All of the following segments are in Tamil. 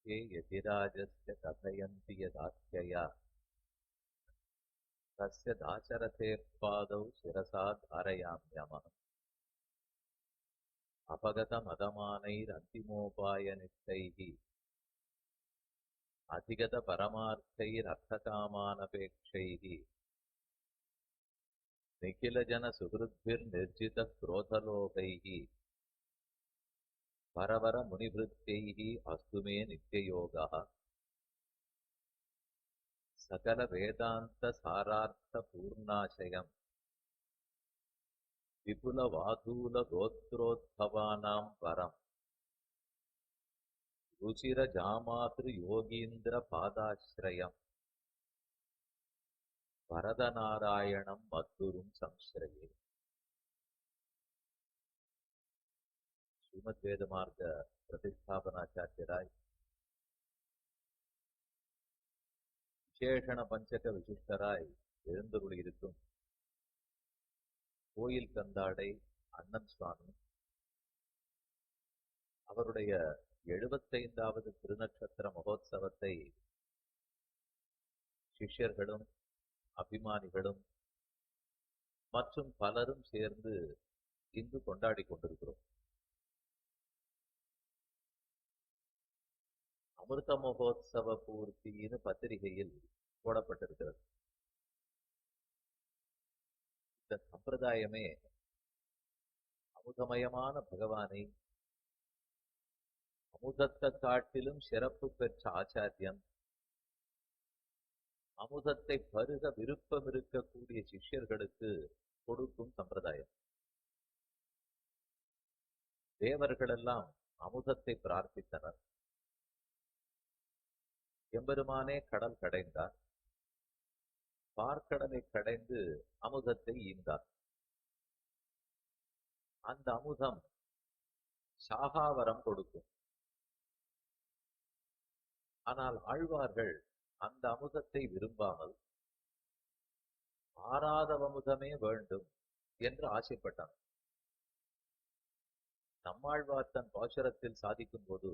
वाक्ये यतिराजस्य कथयन्ति यदाख्यया तस्य दाशरथेः पादौ शिरसा धारयाम्यहम् अपगतमदमानैरन्तिमोपायनिष्ठैः अधिगतपरमार्थैरर्थकामानपेक्षैः निखिलजनसुहृद्भिर्निर्जितक्रोधलोकैः परवरमुनिभृत्यैः अस्तु मे नित्ययोगः सकलवेदान्तसारार्थपूर्णाशयम् विपुलवाधूलगोत्रोद्भवानां परम् रुचिरजामातृयोगीन्द्रपादाश्रयम् वरदनारायणं मद्गुरुं संश्रये. ஸ்ரீமத்வேதமார்க்க பிரதிஷ்டாபனாச்சாரியராய் விசேஷண பஞ்சக விசிஷ்டராய் எழுந்தருளியிருக்கும் கோயில் கந்தாடை அண்ணன் சுவாமி அவருடைய 75வது திருநட்சத்திர மகோத்சவத்தை சிஷ்யர்களும் அபிமானிகளும் மற்றும் பலரும் சேர்ந்து இங்கு கொண்டாடி கொண்டிருக்கிறோம். அமிர்த மகோத்சவ பூர்த்தின்னு பத்திரிகையில் போடப்பட்டிருக்கிறது. இந்த சம்பிரதாயமே அமுதமயமான பகவானை அமுதத்தை காட்டிலும் சிறப்பு பெற்ற ஆச்சாரியன், அமுதத்தை பருக விருப்பம் இருக்கக்கூடிய சிஷ்யர்களுக்கு கொடுக்கும் சம்பிரதாயம். தேவர்களெல்லாம் அமுதத்தை பிரார்த்தித்தனர். எம்பெருமானே கடல் கடைந்தார், பார்க்கடலை கடைந்து அமுதத்தை ஈந்தார். அந்த அமுதம் சாகாவரம் கொடுக்கும். ஆனால் ஆழ்வார்கள் அந்த அமுதத்தை விரும்பாமல் ஆறாத அமுதமே வேண்டும் என்று ஆசைப்பட்டார். நம்மாழ்வார் தன் பாசுரத்தில் சாதிக்கும் போது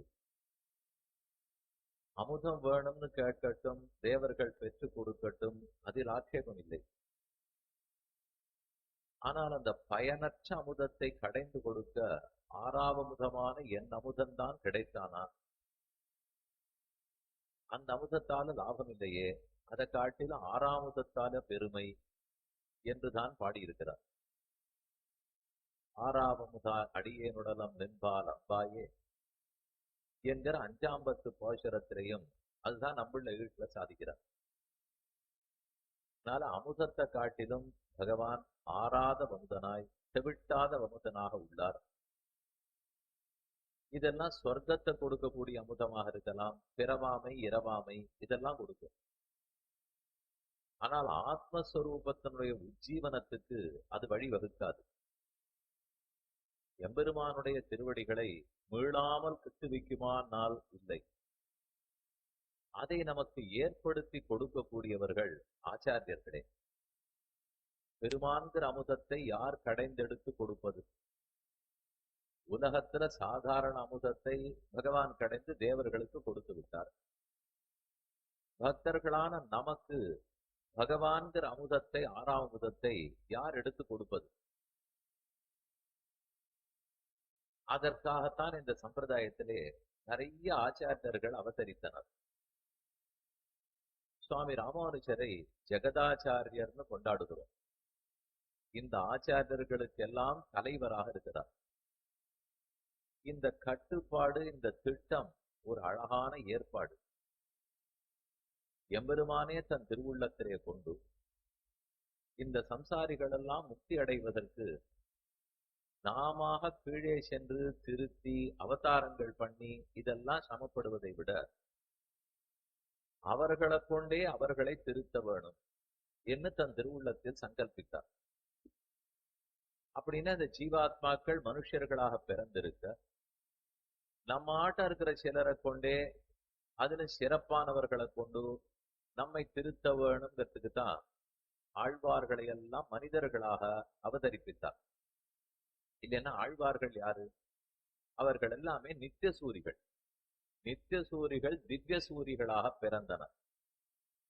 அமுதம் வேணும்னு கேட்கட்டும், தேவர்கள் பெற்றுக் கொடுக்கட்டும், அதில் ஆட்சேபம் இல்லை. ஆனால் அந்த பயனற்ற அமுதத்தை கடைந்து கொடுக்க ஆறாவமுதமான என் அமுதம்தான் கிடைத்தானா, அந்த அமுதத்தால லாபம் இல்லையே, அதை காட்டிலும் ஆறாமுதத்தால பெருமை என்றுதான் பாடியிருக்கிறார். ஆறாவமுதா அடியேனுடலம் நின்பால் அப்பாயே என்கிற 5ஆம் பாசுரத்திலையும் அதுதான் நம்மள வீட்டுல சாதிக்கிறார். அதனால அமுதத்தை காட்டிலும் பகவான் ஆறாத வமுதனாய் செவிட்டாத வமுதனாக உள்ளார். இதெல்லாம் சொர்க்கத்தை கொடுக்கக்கூடிய அமுதமாக இருக்கலாம், பிறவாமை இரவாமை இதெல்லாம் கொடுக்கும். ஆனால் ஆத்மஸ்வரூபத்தினுடைய உஜ்ஜீவனத்துக்கு அது வழிவகுக்காது. எம்பெருமானுடைய திருவடிகளை மீளாமல் கட்டுவிக்குமானால் இல்லை. அதை நமக்கு ஏற்படுத்தி கொடுக்கக்கூடியவர்கள் ஆச்சாரியர்களே. பெருமான்கிற அமுதத்தை யார் கடைந்தெடுத்து கொடுப்பது? உலகத்துல சாதாரண அமுதத்தை பகவான் கடைந்து தேவர்களுக்கு கொடுத்து விட்டார். பக்தர்களான நமக்கு பகவான்கிற அமுதத்தை, ஆறாம் அமுதத்தை யார் எடுத்து கொடுப்பது? அதற்காகத்தான் இந்த சம்பிரதாயத்திலே நிறைய ஆச்சாரியர்கள் அவதரித்தனர். சுவாமி ராமானுஜரை ஜெகதாச்சாரியர்னு கொண்டாடுகிறோம். இந்த ஆச்சாரியர்களுக்கெல்லாம் தலைவராக இருக்கிறார். இந்த கட்டுப்பாடு, இந்த திட்டம் ஒரு அழகான ஏற்பாடு. எம்பெருமானே தன் திருவுள்ளத்திலே கொண்டு இந்த சம்சாரிகள் எல்லாம் முக்தி அடைவதற்கு நாம கீழே சென்று திருத்தி அவதாரங்கள் பண்ணி இதெல்லாம் சமப்படுவதை விட அவர்களை கொண்டே அவர்களை திருத்த வேணும் என்று தன் திருவுள்ளத்தில் சங்கல்பித்தார். அப்படின்னா இந்த ஜீவாத்மாக்கள் மனுஷர்களாக பிறந்திருக்க நம்ம ஆட்ட இருக்கிற சிலரை கொண்டே அதுல சிறப்பானவர்களை கொண்டு நம்மை திருத்த வேணுங்கிறதுக்கு தான் ஆழ்வார்களை எல்லாம் மனிதர்களாக அவதரிப்பித்தார். இல்லைன்னா ஆழ்வார்கள் யாரு? அவர்கள் எல்லாமே நித்திய சூரிகள். நித்திய சூரிகள் திவ்ய சூரிகளாக பிறந்தனர்.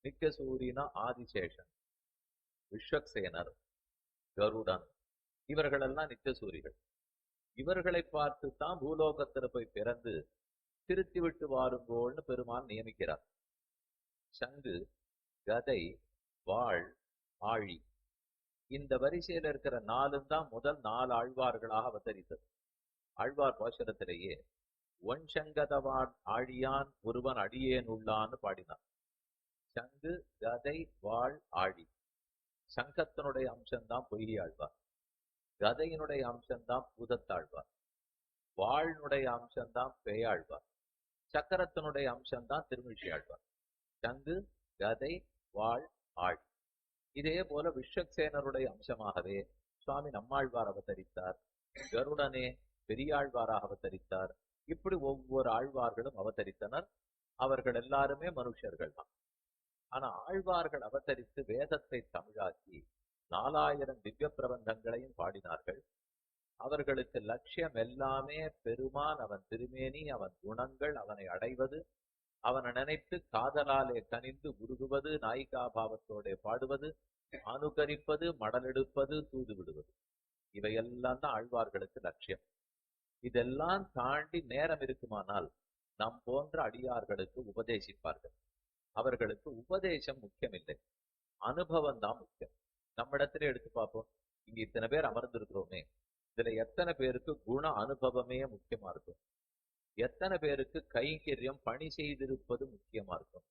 நித்திய சூரினா ஆதிசேஷன், விஸ்வக்சேனர், கருடன், இவர்களெல்லாம் நித்திய சூரிகள். இவர்களை பார்த்து தான் பூலோகத்தில் போய் பிறந்து திருத்தி விட்டு வாருங்கோள்னு பெருமான் நியமிக்கிறார். சங்கு, கதை, வாழ், ஆழி, இந்த வரிசையில இருக்கிற 4 தான் முதல் 4 ஆழ்வார்களாக அவதரித்தது. ஆழ்வார் பாசுரத்திலேயே ஒன் சங்கதவான் ஆழியான் ஒருவன் அடியேன் உள்ளான்னு பாடினார். சங்கு, கதை, வாழ், ஆழி. சங்கத்தினுடைய அம்சம்தான் பொய்கை ஆழ்வார், கதையினுடைய அம்சம்தான் பூதத்தாழ்வார், வாழ்னுடைய அம்சம்தான் பேயாழ்வார், சக்கரத்தினுடைய அம்சம்தான் திருமிழி ஆழ்வார். சங்கு, கதை, வாழ், ஆழ். இதே போல விஸ்வக்சேனருடைய அம்சமாகவே சுவாமி நம்மாழ்வார் அவதரித்தார். கருடனே பெரியாழ்வாராக அவதரித்தார். இப்படி ஒவ்வொரு ஆழ்வார்களும் அவதரித்தனர். அவர்கள் எல்லாருமே மனுஷர்கள் தான். ஆனா ஆழ்வார்கள் அவதரித்து வேதத்தை தமிழாக்கி 4000 திவ்ய பிரபந்தங்களையும் பாடினார்கள். அவர்களுக்கு லட்சியம் எல்லாமே பெருமான், அவன் திருமேனி, அவன் குணங்கள், அவனை அடைவது, அவனை நினைத்து காதலாலே கனிந்து உருகுவது, நாயிகா பாவத்தோட பாடுவது, அனுகரிப்பது, மடலெடுப்பது, தூது விடுவது, இவையெல்லாம் தான் ஆழ்வார்களுக்கு லட்சியம். இதெல்லாம் தாண்டி நேரம் இருக்குமானால் நம் போன்ற அடியார்களுக்கு உபதேசிப்பார்கள். அவர்களுக்கு உபதேசம் முக்கியமில்லை, அனுபவம் தான் முக்கியம். நம்மிடத்திலே எடுத்து பார்ப்போம். இங்க இத்தனை பேர் அமர்ந்திருக்கிறோமே, இதுல எத்தனை பேருக்கு குண அனுபவமே முக்கியமா இருக்கும்? எத்தனை பேருக்கு கைங்கரியம் பணி செய்திருப்பது முக்கியமா இருக்கும்?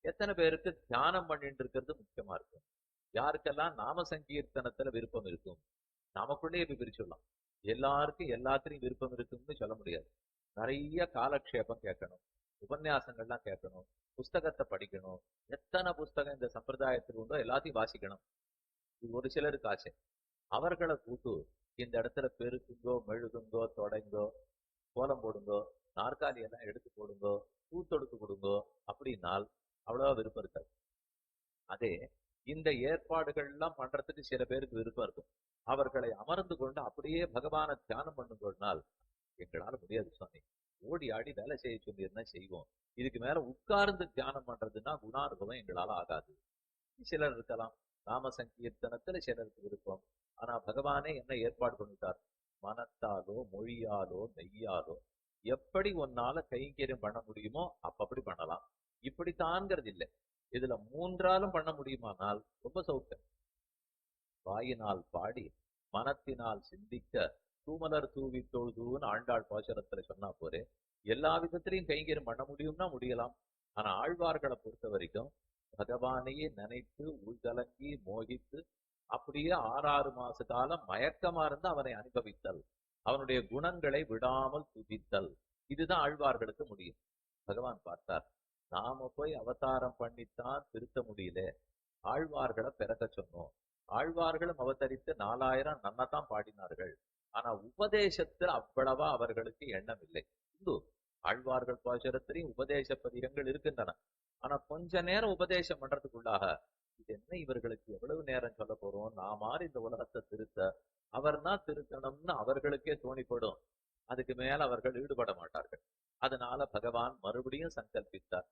எத்தனை பேருக்கு தியானம் பண்ணிட்டு இருக்கிறது முக்கியமா இருக்கும்? யாருக்கெல்லாம் நாம சங்கீர்த்தனத்துல விருப்பம் இருக்கும்? நமக்குள்ளே இப்ப பிரிச்சுடலாம். எல்லாருக்கும் எல்லாத்திலையும் விருப்பம் இருக்குன்னு சொல்ல முடியாது. நிறைய காலக்ஷேபம் கேட்கணும், உபன்யாசங்கள்லாம் கேட்கணும், புஸ்தகத்தை படிக்கணும். எத்தனை புஸ்தகம் இந்த சம்பிரதாயத்தில் உண்டோ எல்லாத்தையும் வாசிக்கணும். இது ஒரு சிலருக்கு ஆசை. அவர்களை கூட்டு இந்த இடத்துல பெருக்குங்கோ, மெழுகுங்கோ, தொடைங்கோ, கோலம் போடுங்கோ, நாற்காலி எல்லாம் எடுத்து போடுங்கோ, பூத்தொடுத்து கொடுங்கோ அப்படின்னால் அவ்வளவா விருப்பம் இருக்காது. அதே இந்த ஏற்பாடுகள் எல்லாம் பண்றதுக்கு சில பேருக்கு விருப்பம் இருக்கும். அவர்களை அமர்ந்து கொண்டு அப்படியே பகவானை தியானம் பண்ணுங்கோனால் எங்களால முடியாது சுவாமி, ஓடி ஆடி வேலை செய்ய சொல்லியிருந்தா செய்வோம், இதுக்கு மேல உட்கார்ந்து தியானம் பண்றதுன்னா குணானுபவம் எங்களால ஆகாது. சிலர் இருக்கலாம், நாம சங்கீர்த்தனத்துல சிலருக்கு விருப்பம். ஆனா பகவானே என்ன ஏற்பாடு பண்ணிட்டார்? மனத்தாலோ, மொழியாலோ, மெய்யாலோ எப்படி ஒன்னால கைங்கரியம் பண்ண முடியுமோ அப்படி பண்ணலாம். இப்படித்தான்ங்கிறது இல்லை. இதுல 3ஆலும் பண்ண முடியுமானால் ரொம்ப சௌக்கியம். வாயினால் பாடி மனத்தினால் சிந்திக்க தூமலர் தூவி தொழுதுன்னு ஆண்டாள் பாசுரத்துல சொன்னா போரே. எல்லா விதத்திலையும் கைங்கரியம் பண்ண முடியும்னா முடியலாம். ஆனா ஆழ்வார்களை பொறுத்த வரைக்கும் பகவானையே நினைத்து உள்கலங்கி மோகித்து அப்படியே 6 மாச காலம் மயக்கமா இருந்து அவனை அனுபவித்தல், அவனுடைய குணங்களை விடாமல் துதித்தல், இதுதான் ஆழ்வார்களுக்கு முடியும். பகவான் பார்த்தார், நாம போய் அவதாரம் பண்ணித்தான் திருத்த முடியல, ஆழ்வார்களை பிறக்க சொன்னோம். ஆழ்வார்களும் அவதரித்து 4000 நன்னதான் பாடினார்கள். ஆனா உபதேசத்தில் அவ்வளவா அவர்களுக்கு எண்ணம் இல்லை. உண்டு, ஆழ்வார்கள் பாசுரத்திலையும் உபதேச பதிகங்கள் இருக்கின்றன. ஆனா கொஞ்ச நேரம் உபதேசம் பண்றதுக்குள்ளாக இது என்ன, இவர்களுக்கு எவ்வளவு நேரம் சொல்ல போறோம், நாம இந்த உலகத்தை திருத்த அவர் தான் திருத்தணும்னு அவர்களுக்கே தோணிப்படும். அதுக்கு மேல அவர்கள் ஈடுபட மாட்டார்கள். அதனால பகவான் மறுபடியும் சங்கல்பித்தார்,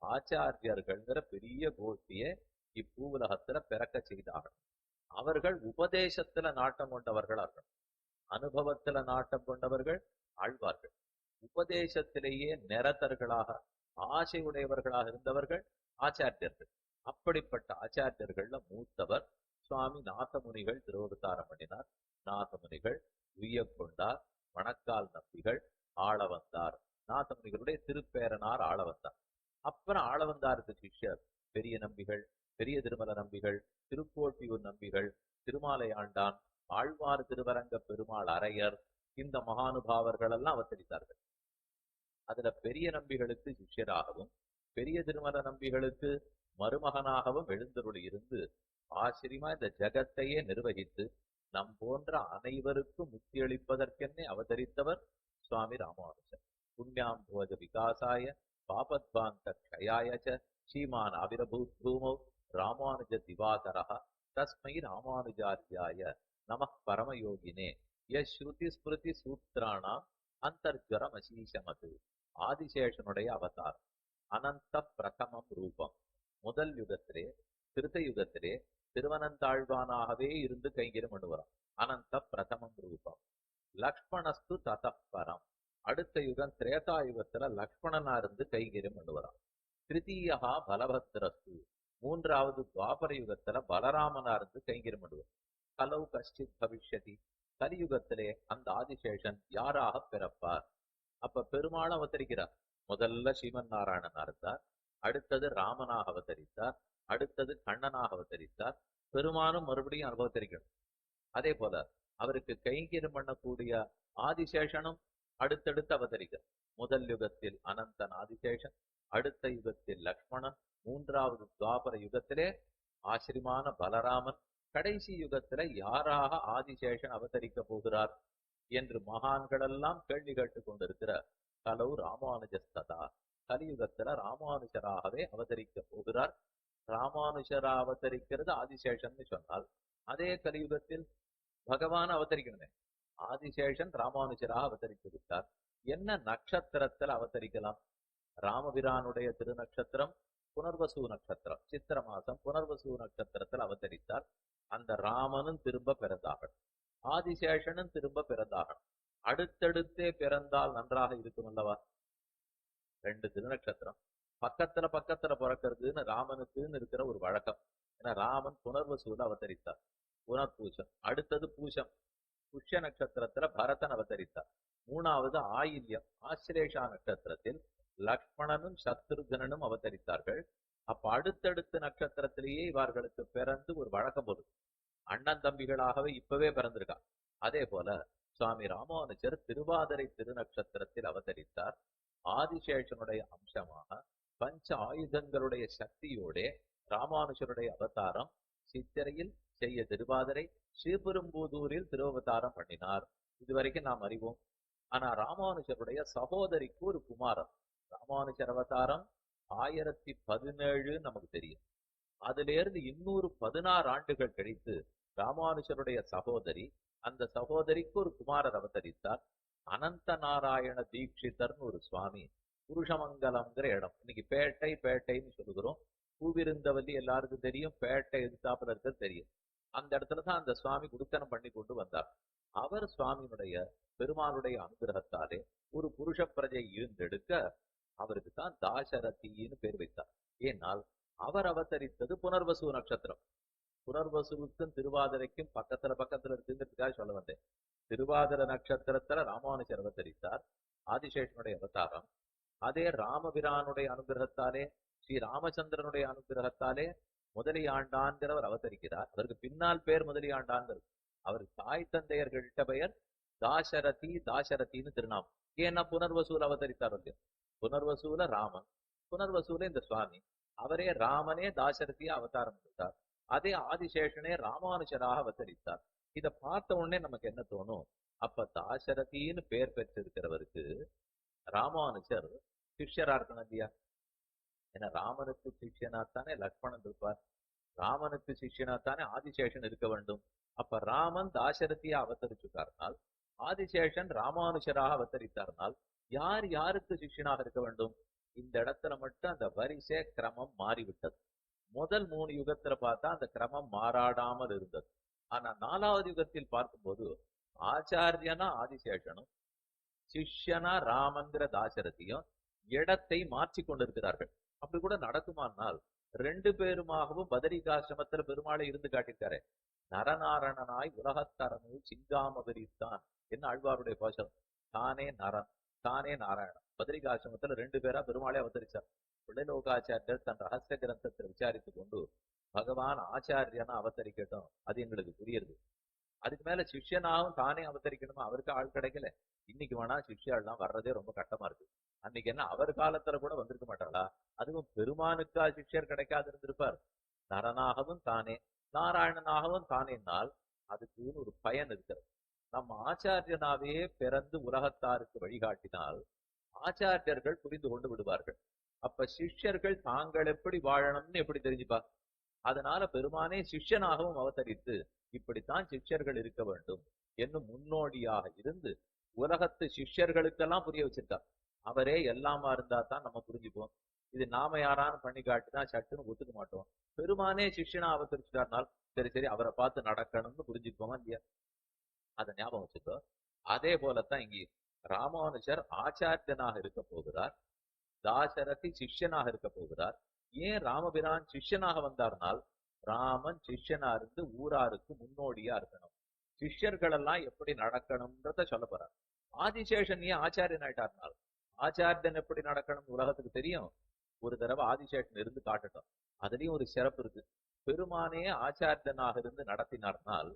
ஆச்சாரியர்கள்ங்கிற பெரிய கோஷ்டியை இப்பூவுலகத்துல பிறக்க செய்தார்கள். அவர்கள் உபதேசத்துல நாட்டம் கொண்டவர்களார்கள், அனுபவத்துல நாட்டம் கொண்டவர்கள் ஆழ்வார்கள். உபதேசத்திலேயே நிரதர்களாக ஆசை உடையவர்களாக இருந்தவர்கள் ஆச்சாரியர்கள். அப்படிப்பட்ட ஆச்சாரியர்கள்ல மூத்தவர் சுவாமி நாதமுனிகள் திருவவதாரம் பண்ணினார். நாதமுனிகள் உய்ய கொண்டார், மணக்கால் நம்பிகள் ஆள வந்தார். நாதமுனிகளுடைய திருப்பேரனார் ஆள வந்தார். அப்புறம் ஆள வந்தாருக்கு சிஷ்யர் பெரிய நம்பிகள், பெரிய திருமல நம்பிகள், திருக்கோட்டியூர் நம்பிகள், திருமாலை ஆண்டான், ஆழ்வார் திருவரங்க பெருமாள் அரையர், இந்த மகானுபாவர்கள் எல்லாம் அவதரித்தார்கள். அதுல பெரிய நம்பிகளுக்கு சிஷ்யராகவும் பெரிய திருமல நம்பிகளுக்கு மருமகனாகவும் எழுந்தருள் இருந்து ஆச்சரியமா இந்த ஜகத்தையே நிர்வகித்து நம் போன்ற அனைவருக்கும் முக்தியளிப்பதற்கென்னே அவதரித்தவர் சுவாமி ராமானுஜர். புண்ணியாம் போஜ விகாசாய பாபத்வாந்த க்ஷயாய ஸ்ரீமான் அவிரபூத் பூமௌ ராமானுஜ திவாகரஹ தஸ்மை ராமானுஜாரியாய நமः பரமயோகினே யஸ்ருதி ஸ்மிருதி சூத்ராணாம் அந்தர்ஜரம் அசீஷமது. ஆதிசேஷனுடைய அவதாரம். அனந்த பிரதமம் ரூபம். முதல் யுகத்திலே, கிருத்த யுகத்திலே திருவனந்தாழ்வானாகவே இருந்து கைங்கரியம் பண்ணுவாராம். அனந்த பிரதமம் ரூபம். லக்ஷ்மணஸ்து ததப்பரம். அடுத்த யுகம் திரேதா யுகத்துல லக்ஷ்மணனா இருந்து கைங்கரியம் பண்ணுவாராம். திருத்தீயா பலபத்ரஸ்து. மூன்றாவது துவாபர யுகத்துல பலராமனா இருந்து கைங்கரியம் பண்ணுவார். கலவு கஷ்டித் பவிஷ்யதி. கலியுகத்திலே அந்த ஆதிசேஷன் யாராக பிறப்பார்? அப்ப பெருமாள் அவதரிக்கிறார். முதல்ல ஸ்ரீமன் நாராயணனா இருந்தார், அடுத்தது ராமனாக அவதரித்தார், அடுத்தது கண்ணனாக அவதரித்தார். பெருமானும் மறுபடியும் அவதரிக்கணும். அதே போல அவருக்கு கைங்கரியம் பண்ணக்கூடிய ஆதிசேஷனும் அடுத்தடுத்து அவதரிக்கிறார். முதல் யுகத்தில் அனந்தன் ஆதிசேஷன், அடுத்த யுகத்தில் லக்ஷ்மணன், மூன்றாவது துவாபர யுகத்திலே ஆசிரிமான பலராமன், கடைசி யுகத்துல யாராக ஆதிசேஷன் அவதரிக்க போகிறார் என்று மகான்களெல்லாம் கேள்வி கேட்டுக் கொண்டிருக்கிற கலவு ராமானுஜஸ்ததா. கலியுகத்துல ராமானுஜராகவே அவதரிக்க போகிறார். ராமானுஜரா அவதரிக்கிறது ஆதிசேஷன் சொன்னால், அதே கலியுகத்தில் பகவான் அவதரிக்கணுமே. ஆதிசேஷன் ராமானுஜராக அவதரித்து விட்டார். என்ன நட்சத்திரத்தில் அவதரிக்கலாம்? ராமபிரானுடைய திருநட்சத்திரம் புனர்வசு நட்சத்திரம். சித்திர மாசம் புனர்வசு நட்சத்திரத்தில் அவதரித்தார். அந்த ராமனும் திரும்ப பிறந்தாகணும், ஆதிசேஷனும் திரும்ப பிறந்தாகணும். அடுத்தடுத்தே பிறந்தால் நன்றாக இருக்கும் அல்லவா? ரெண்டு திருநட்சத்திரம் பக்கத்துல பக்கத்துல பிறக்கிறதுன்னு ராமனுக்குன்னு இருக்கிற ஒரு வழக்கம். ஏன்னா ராமன் புனர்வசூல அவதரித்தார், புனர்பூசம். அடுத்தது பூசம், புஷ்ய நட்சத்திரத்துல பரதன் அவதரித்தார். மூணாவது ஆயில்யம், ஆசிலேஷா நட்சத்திரத்தில் லக்ஷ்மணனும் சத்ருகனும் அவதரித்தார்கள். அப்ப அடுத்தடுத்த நட்சத்திரத்திலேயே இவர்களுக்கு பிறந்து ஒரு வழக்கம் போது அண்ணன் தம்பிகளாகவே இப்பவே பிறந்திருக்கா. அதே போல சுவாமி ராமானுஜர் திருவாதிரை திருநட்சத்திரத்தில் அவதரித்தார். ஆதிசேஷனுடைய அம்சமாக பஞ்ச ஆயுதங்களுடைய சக்தியோட ராமானுஜருடைய அவதாரம் சித்திரையில் செய்ய திருவாதிரை, ஸ்ரீபெரும்புதூரில் திருவவதாரம் பண்ணினார். இதுவரைக்கும் நாம் அறிவோம். ஆனா ராமானுஜருடைய சகோதரிக்கு ஒரு குமாரன். ராமானுஜர் அவதாரம் 1017 நமக்கு தெரியும். அதுல இருந்து 216 ஆண்டுகள் கழித்து ராமானுஜருடைய சகோதரி, அந்த சகோதரிக்கு ஒரு குமாரர் அவதரித்தார். அனந்த நாராயண தீட்சிதர்னு ஒரு சுவாமி, புருஷமங்கலம்ங்கிற இடம், இன்னைக்கு பேட்டை பேட்டைன்னு சொல்லுகிறோம். பூவிருந்தவல்லி எல்லாருக்கும் தெரியும், பேட்டை எதிர்த்தாப்புல இருக்கிறது தெரியும். அந்த இடத்துலதான் அந்த சுவாமி குடுத்தனம் பண்ணி கொண்டு வந்தார். அவர் சுவாமியினுடைய பெருமாளுடைய அனுகிரகத்தாலே ஒரு புருஷ பிரஜை ஈர்ந்தெடுக்க அவருக்கு தான் தாசரதின்னு பேர் வைத்தார். ஏனால் அவர் அவதரித்தது புனர்வசு நட்சத்திரம். புனர்வசுவுக்கும் திருவாதிரைக்கும் பக்கத்துல பக்கத்துல இருக்குங்கிறதுக்காக சொல்ல வந்தேன். திருவாதிர நட்சத்திரத்துல ராமானுஜர் அவதரித்தார், ஆதிசேஷனுடைய அவதாரம். அதே ராமபிரானுடைய அனுகிரகத்தாலே, ஸ்ரீ ராமச்சந்திரனுடைய அனுகிரகத்தாலே முதலியாண்டான்கிறவர் அவதரிக்கிறார். அதற்கு பின்னால் பேர் முதலியாண்டான்கிறது. அவர் தாய் தந்தையர்கள்ட்ட பெயர் தாசரதி, தாசரதின்னு திருநாமம். ஏன்னா புனர்வசூல் அவதரித்தார் இல்லையா? புனர்வசூல ராமன், புனர்வசூல இந்த சுவாமி. அவரே ராமனே தாசரதியா அவதாரம் எடுத்தார். அதே ஆதிசேஷனே ராமானுஜராக அவதரித்தார். இதை பார்த்த உடனே நமக்கு என்ன தோணும்? அப்ப தாசரதின்னு பேர் பெற்றிருக்கிறவருக்கு ராமானுஜர் சிஷ்யரா இருக்கணும் இல்லையா? ஏன்னா ராமனுக்கு சிஷ்யனாத்தானே லக்ஷ்மணன் இருப்பார், ராமனுக்கு சிஷ்யனாத்தானே ஆதிசேஷன் இருக்க வேண்டும். அப்ப ராமன் தாசரதியா அவதரிச்சுட்டார்னால், ஆதிசேஷன் ராமானுஜராக அவதரித்தார்னால் யார் யாருக்கு சிஷ்யனாக இருக்க வேண்டும்? இந்த இடத்துல மட்டும் அந்த வரிசை கிரமம் மாறிவிட்டது. முதல் 3 யுகத்துல பார்த்தா அந்த கிரமம் மாறாடாமல் இருந்தது. ஆனா 4வது யுகத்தில் பார்க்கும்போது ஆச்சாரியனா ஆதிசேஷனும் சிஷ்யனா ராமந்திர தாசரதியும் இடத்தை மாற்றி கொண்டிருக்கிறார்கள். அப்படி கூட நடக்குமானால் 2 பேருமாகவும் பதரிகாசிரமத்துல பெருமாளை இருந்து காட்டியிருக்காரு. நரநாரணனாய் உலகத்தரனு சிங்காமபரித்தான் என்ன ஆழ்வாருடைய பாசம். தானே நரன், தானே நாராயணன். பதரிகாசிரமத்துல 2 பேரா பெருமாளே அவதரிச்சார். பிள்ளைலோகாச்சாரியர் தன் ரகசிய கிரந்தத்தை விசாரித்து கொண்டு பகவான் ஆச்சாரியனா அவதரிக்கட்டும், அது எங்களுக்கு புரியுது. அதுக்கு மேல சிஷ்யனாவும் தானே அவதரிக்கணுமா? அவருக்கு ஆள் கிடைக்கல. இன்னைக்கு வேணா சிஷ்யாலாம் வர்றதே ரொம்ப கஷ்டமா இருக்கு. அன்னைக்கு என்ன அவர் காலத்துல கூட வந்திருக்க மாட்டாளா? அதுவும் பெருமானுக்கா சிஷ்யர் கிடைக்காது இருந்திருப்பார். நரனாகவும் தானே, நாராயணனாகவும் தானேனால் அதுக்குன்னு ஒரு பயன் இருக்கிறது. நம்ம ஆச்சாரியனாவே பிறந்து உலகத்தாருக்கு வழிகாட்டினால் ஆச்சாரியர்கள் புரிந்து கொண்டு விடுவார்கள். அப்ப சிஷ்யர்கள் தாங்கள் எப்படி வாழணும்னு எப்படி தெரிஞ்சுப்பா? அதனால பெருமானே சிஷ்யனாகவும் அவதரித்து இப்படித்தான் சிஷ்யர்கள் இருக்க வேண்டும் என்னும் முன்னோடியாக இருந்து உலகத்து சிஷ்யர்களுக்கெல்லாம் புரிய வச்சிருக்கார். அவரே எல்லாமா இருந்தா தான் நம்ம புரிஞ்சுப்போம். இது நாம யாரான்னு பண்ணி காட்டினா சட்டுன்னு ஒத்துக்க மாட்டோம். பெருமானே சிஷ்யனா அவதரிச்சுட்டார்னால் சரி சரி அவரை பார்த்து நடக்கணும்னு புரிஞ்சுப்போமா இல்லையா? அதை ஞாபகம் வச்சுக்கோ. அதே போலத்தான் இங்கே ராமானுஜர் ஆச்சாரியனாக இருக்க போகிறார், தாசரதி சிஷ்யனாக இருக்க போகிறார். ஏன் ராமபிரான் சிஷ்யனாக வந்தார்னால், ராமன் சிஷ்யனா இருந்து ஊராருக்கு முன்னோடியா இருக்கணும், சிஷ்யர்கள் எல்லாம் எப்படி நடக்கணும்ன்றத சொல்ல போறார். ஆதிசேஷன் ஏன் ஆச்சாரியன் ஆயிட்டார்னால், ஆச்சாரியன் எப்படி நடக்கணும் உலகத்துக்கு தெரியும். ஒரு தடவை ஆதிசேஷன் இருந்து காட்டட்டும். அதுலயும் ஒரு சிறப்பு இருக்கு. பெருமானே ஆச்சாரியனாக இருந்து நடத்தினார்னால்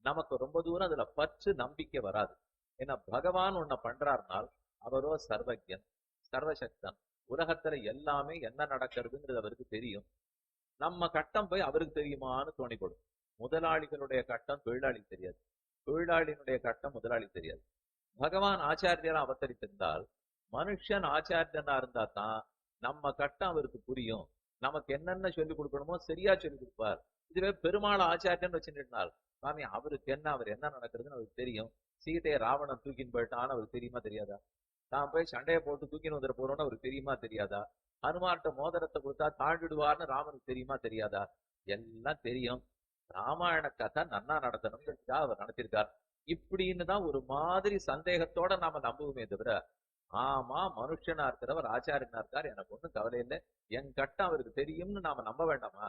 நமக்கு ரொம்ப தூரம் அதுல பற்று நம்பிக்கை வராது. ஏன்னா பகவான் ஒன்ன பண்றார்னால் அவரோ சர்வஜன் சர்வசக்தன், உலகத்துல எல்லாமே என்ன நடக்கிறதுங்கிறது அவருக்கு தெரியும். நம்ம கட்டம் போய் அவருக்கு தெரியுமான்னு தோணிக்கொடும். முதலாளிகளுடைய கட்டம் தொழிலாளிக்கு தெரியாது, தொழிலாளியினுடைய கட்டம் முதலாளிக்கு தெரியாது. பகவான் ஆச்சாரியரா அவதரித்திருந்தால், மனுஷன் ஆச்சாரியனா இருந்தா தான் நம்ம கட்டம் அவருக்கு புரியும். நமக்கு என்னென்ன சொல்லிக் கொடுக்கணுமோ சரியா சொல்லிக் கொடுப்பார். இதுவே பெருமாள் ஆச்சாரியன் வச்சுருந்தால், சாமி அவருக்கு என்ன, அவர் என்ன நடக்கிறதுன்னு அவருக்கு தெரியும். சீதையை ராவணன் தூக்கின்னு போயிட்டான்னு அவருக்கு தெரியுமா தெரியாதா? தான் போய் சண்டையை போட்டு தூக்கின்னு வந்துட போறோம்னு அவருக்கு தெரியுமா தெரியாதா? ஹனுமான்ட்ட மோதிரத்தை கொடுத்தா தாண்டிடுவார்னு ராமனுக்கு தெரியுமா தெரியாதா? எல்லாம் தெரியும். ராமாயண கதை நன்னா நடத்தணும்னு அவர் நடத்திருக்கார். இப்படின்னு தான் ஒரு மாதிரி சந்தேகத்தோட நாம நம்புவோமே தவிர, ஆமா மனுஷனா இருக்கிறவர் ஆச்சாரியனா இருக்கார், எனக்கு ஒண்ணும் கவலை இல்லை, என் கட்டம் அவருக்கு தெரியும்னு நாம நம்ப வேண்டாமா?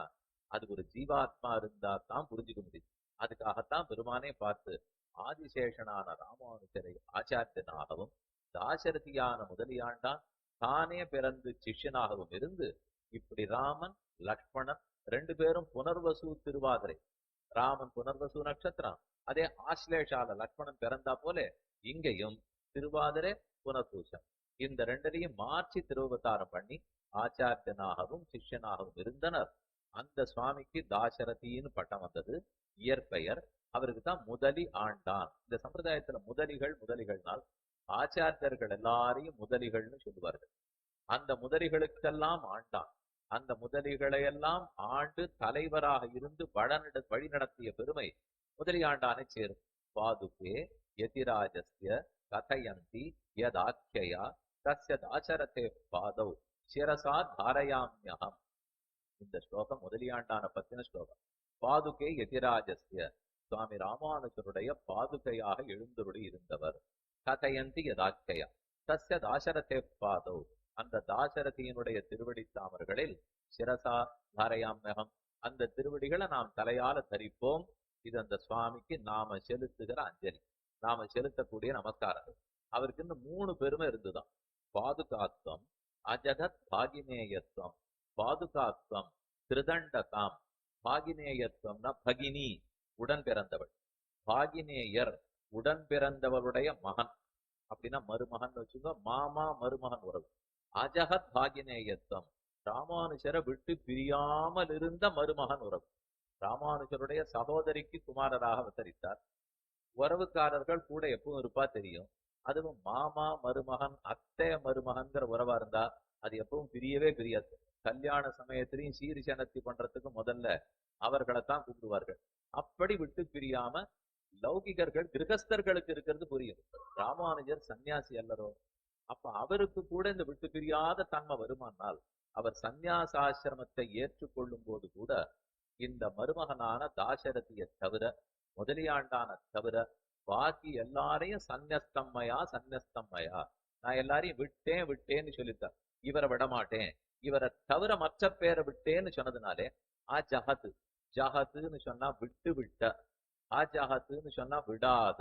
அது ஒரு ஜீவாத்மா இருந்தா தான் புரிஞ்சுக்க முடியும். அதுக்காகத்தான் பெருமானே பார்த்து ஆதிசேஷனான ராமானுஜரை ஆச்சாரியனாகவும், தாசரதியான முதலியாண்டான் தானே பிறந்து சிஷ்யனாகவும் இருந்து, இப்படி ராமன் லக்ஷ்மணன் ரெண்டு பேரும் புனர்வசு திருவாதிரை, ராமன் புனர்வசு நட்சத்திரம், அதே ஆஸ்லேஷால லக்ஷ்மணன் பிறந்தா போல இங்கேயும் திருவாதிரை புனர்பூசம், இந்த ரெண்டரையும் மாற்றி திருவதாரம் பண்ணி ஆச்சாரியனாகவும் சிஷ்யனாகவும் இருந்தனர். அந்த சுவாமிக்கு தாசரதின்னு பட்டம் வந்தது, இயற்பெயர். அவருக்கு தான் முதலி ஆண்டான். இந்த சம்பிரதாயத்துல முதலிகள்னால் ஆச்சாரியர்கள் எல்லாரையும் முதலிகள்னு சொல்லுவார்கள். அந்த முதலிகளுக்கெல்லாம் ஆண்டான். அந்த முதலிகளையெல்லாம் ஆண்டு தலைவராக இருந்து வழி நடத்திய பெருமை முதலியாண்டானை சேரும். பாதுகே யதிராஜஸ்ய கதயந்தி யதாக்கியா தஸ்ய தாசரதே பாதௌ சிரசா தாரயாம்யகம். இந்த ஸ்லோகம் முதலியாண்டான பத்தின ஸ்லோகம். பாதுகே யதிராஜஸ்ய, சுவாமி ராமானுஜருடைய பாதுகையாக எழுந்தருளி இருந்தவர். கதயந்தி யதாக்கியா தஸ்ய தாசரதே பாதௌ, அந்த தாசரதியினுடைய திருவடி தாமர்களில் சிரசா தாரயாம்யகம், அந்த திருவடிகளை நாம் தலையால தரிப்போம். இது அந்த சுவாமிக்கு நாம செலுத்துகிற அஞ்சலி, நாம செலுத்தக்கூடிய நமஸ்காரங்கள். அவருக்கு இந்த 3 பெருமை இருந்துதான். பாதுகாத்வம், அஜகத் பாகினேயத்துவம். பாதுகாத்வம் திருதண்டகாம். பாகினேயத்துவம்னா பகினி, உடன் பிறந்தவள். பாகினேயர் உடன் பிறந்தவளுடைய மகன், அப்படின்னா மருமகன் வச்சுக்கோ, மாமா மருமகன் உறவு. அஜகத் பாகினேயத்துவம், ராமானுஜரை விட்டு பிரியாமல் இருந்த மருமகன் உறவு. ராமானுஜருடைய சகோதரிக்கு குமாரராக அவதரித்தார். உறவுக்காரர்கள் கூட எப்பவும் இருப்பா தெரியும். அதுவும் மாமா மருமகன் அத்தை மருமகன்கிற உறவா இருந்தா அது எப்பவும் பிரியவே பிரியாது. கல்யாண சமயத்திலையும் சீர்சனத்தி பண்றதுக்கு முதல்ல அவர்களைத்தான் கூப்பிடுவார்கள். அப்படி விட்டு பிரியாம லௌகிகர்கள் கிரகஸ்தர்களுக்கு இருக்கிறது புரியும். ராமானுஜர் சன்னியாசி அல்லரோ, அப்ப அவருக்கு கூட இந்த விட்டு பிரியாத தன்மை வருமானால், அவர் சந்நியாசாசிரமத்தை ஏற்றுக்கொள்ளும் போது கூட இந்த மருமகனான தாசரதியை தவிர, முதலியாண்டான தவிர பாக்கி எல்லாரையும் சந்நியஸ்தம்மையா சந்நியஸ்தம்மையா, நான் எல்லாரையும் விட்டேன்னு சொல்லித்தார். இவரை விடமாட்டேன், இவரை தவிர மற்ற பேரை விட்டேன்னு சொன்னதுனாலே ஜஹத், ஜஹத்துன்னு சொன்னா விட்டு விட்ட, ஜஹத்துன்னு சொன்னா விடாத,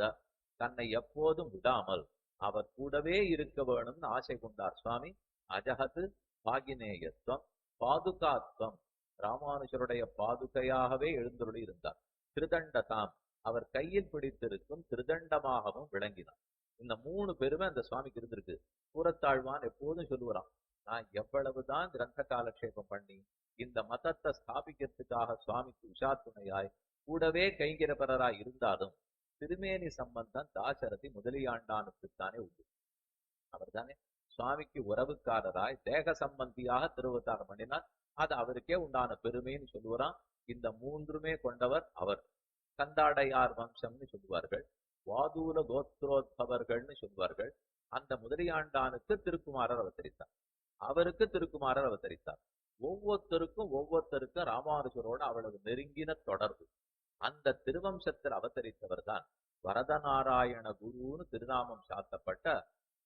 தன்னை எப்போதும் விடாமல் அவர் கூடவே இருக்க வேணும்னு ஆசை கொண்டார் சுவாமி. அஜஹத் பாகினேயத்துவம், பாதுகாத்வம், ராமானுஜருடைய பாதுகையாகவே எழுந்தருளி இருந்தார். திருதண்டதாம், அவர் கையில் பிடித்திருக்கும் திருதண்டமாகவும் விளங்கினார். இந்த 3 பெருமை அந்த சுவாமிக்கு இருந்திருக்கு. கூறத்தாழ்வான் எப்போதும் சொல்லுவாராம், நான் எவ்வளவுதான் கிரந்த காலக்ஷேபம் பண்ணி இந்த மதத்தை ஸ்தாபிக்கிறதுக்காக சுவாமிக்கு உஷாத்துணையாய் கூடவே கைங்கிரபரராய் இருந்தாலும் திருமேனி சம்பந்தம் தாசரதி முதலியாண்டானுக்குத்தானே உண்டு. அவர் தானே சுவாமிக்கு உறவுக்காரராய் தேக சம்பந்தியாக திருவதாரம் பண்ணினார். அது அவருக்கே உண்டான பெருமைன்னு சொல்லுவாராம். இந்த 3மே கொண்டவர் அவர். கந்தாடையார் வம்சம்னு சொல்லுவார்கள், வாதூல கோத்ரோத்பவர்கள்னு சொல்லுவார்கள், அந்த முதலியாண்டானுக்கு திருக்குமாரர் அவதரித்தார். அவருக்கு திருக்குமாரர் அவதரித்தார். ஒவ்வொருத்தருக்கும் ராமானுஜரோட அவ்வளவு நெருங்கின தொடர்பு. அந்த திருவம்சத்தில் அவதரித்தவர் தான் வரதநாராயண குருன்னு திருநாமம் சாத்தப்பட்ட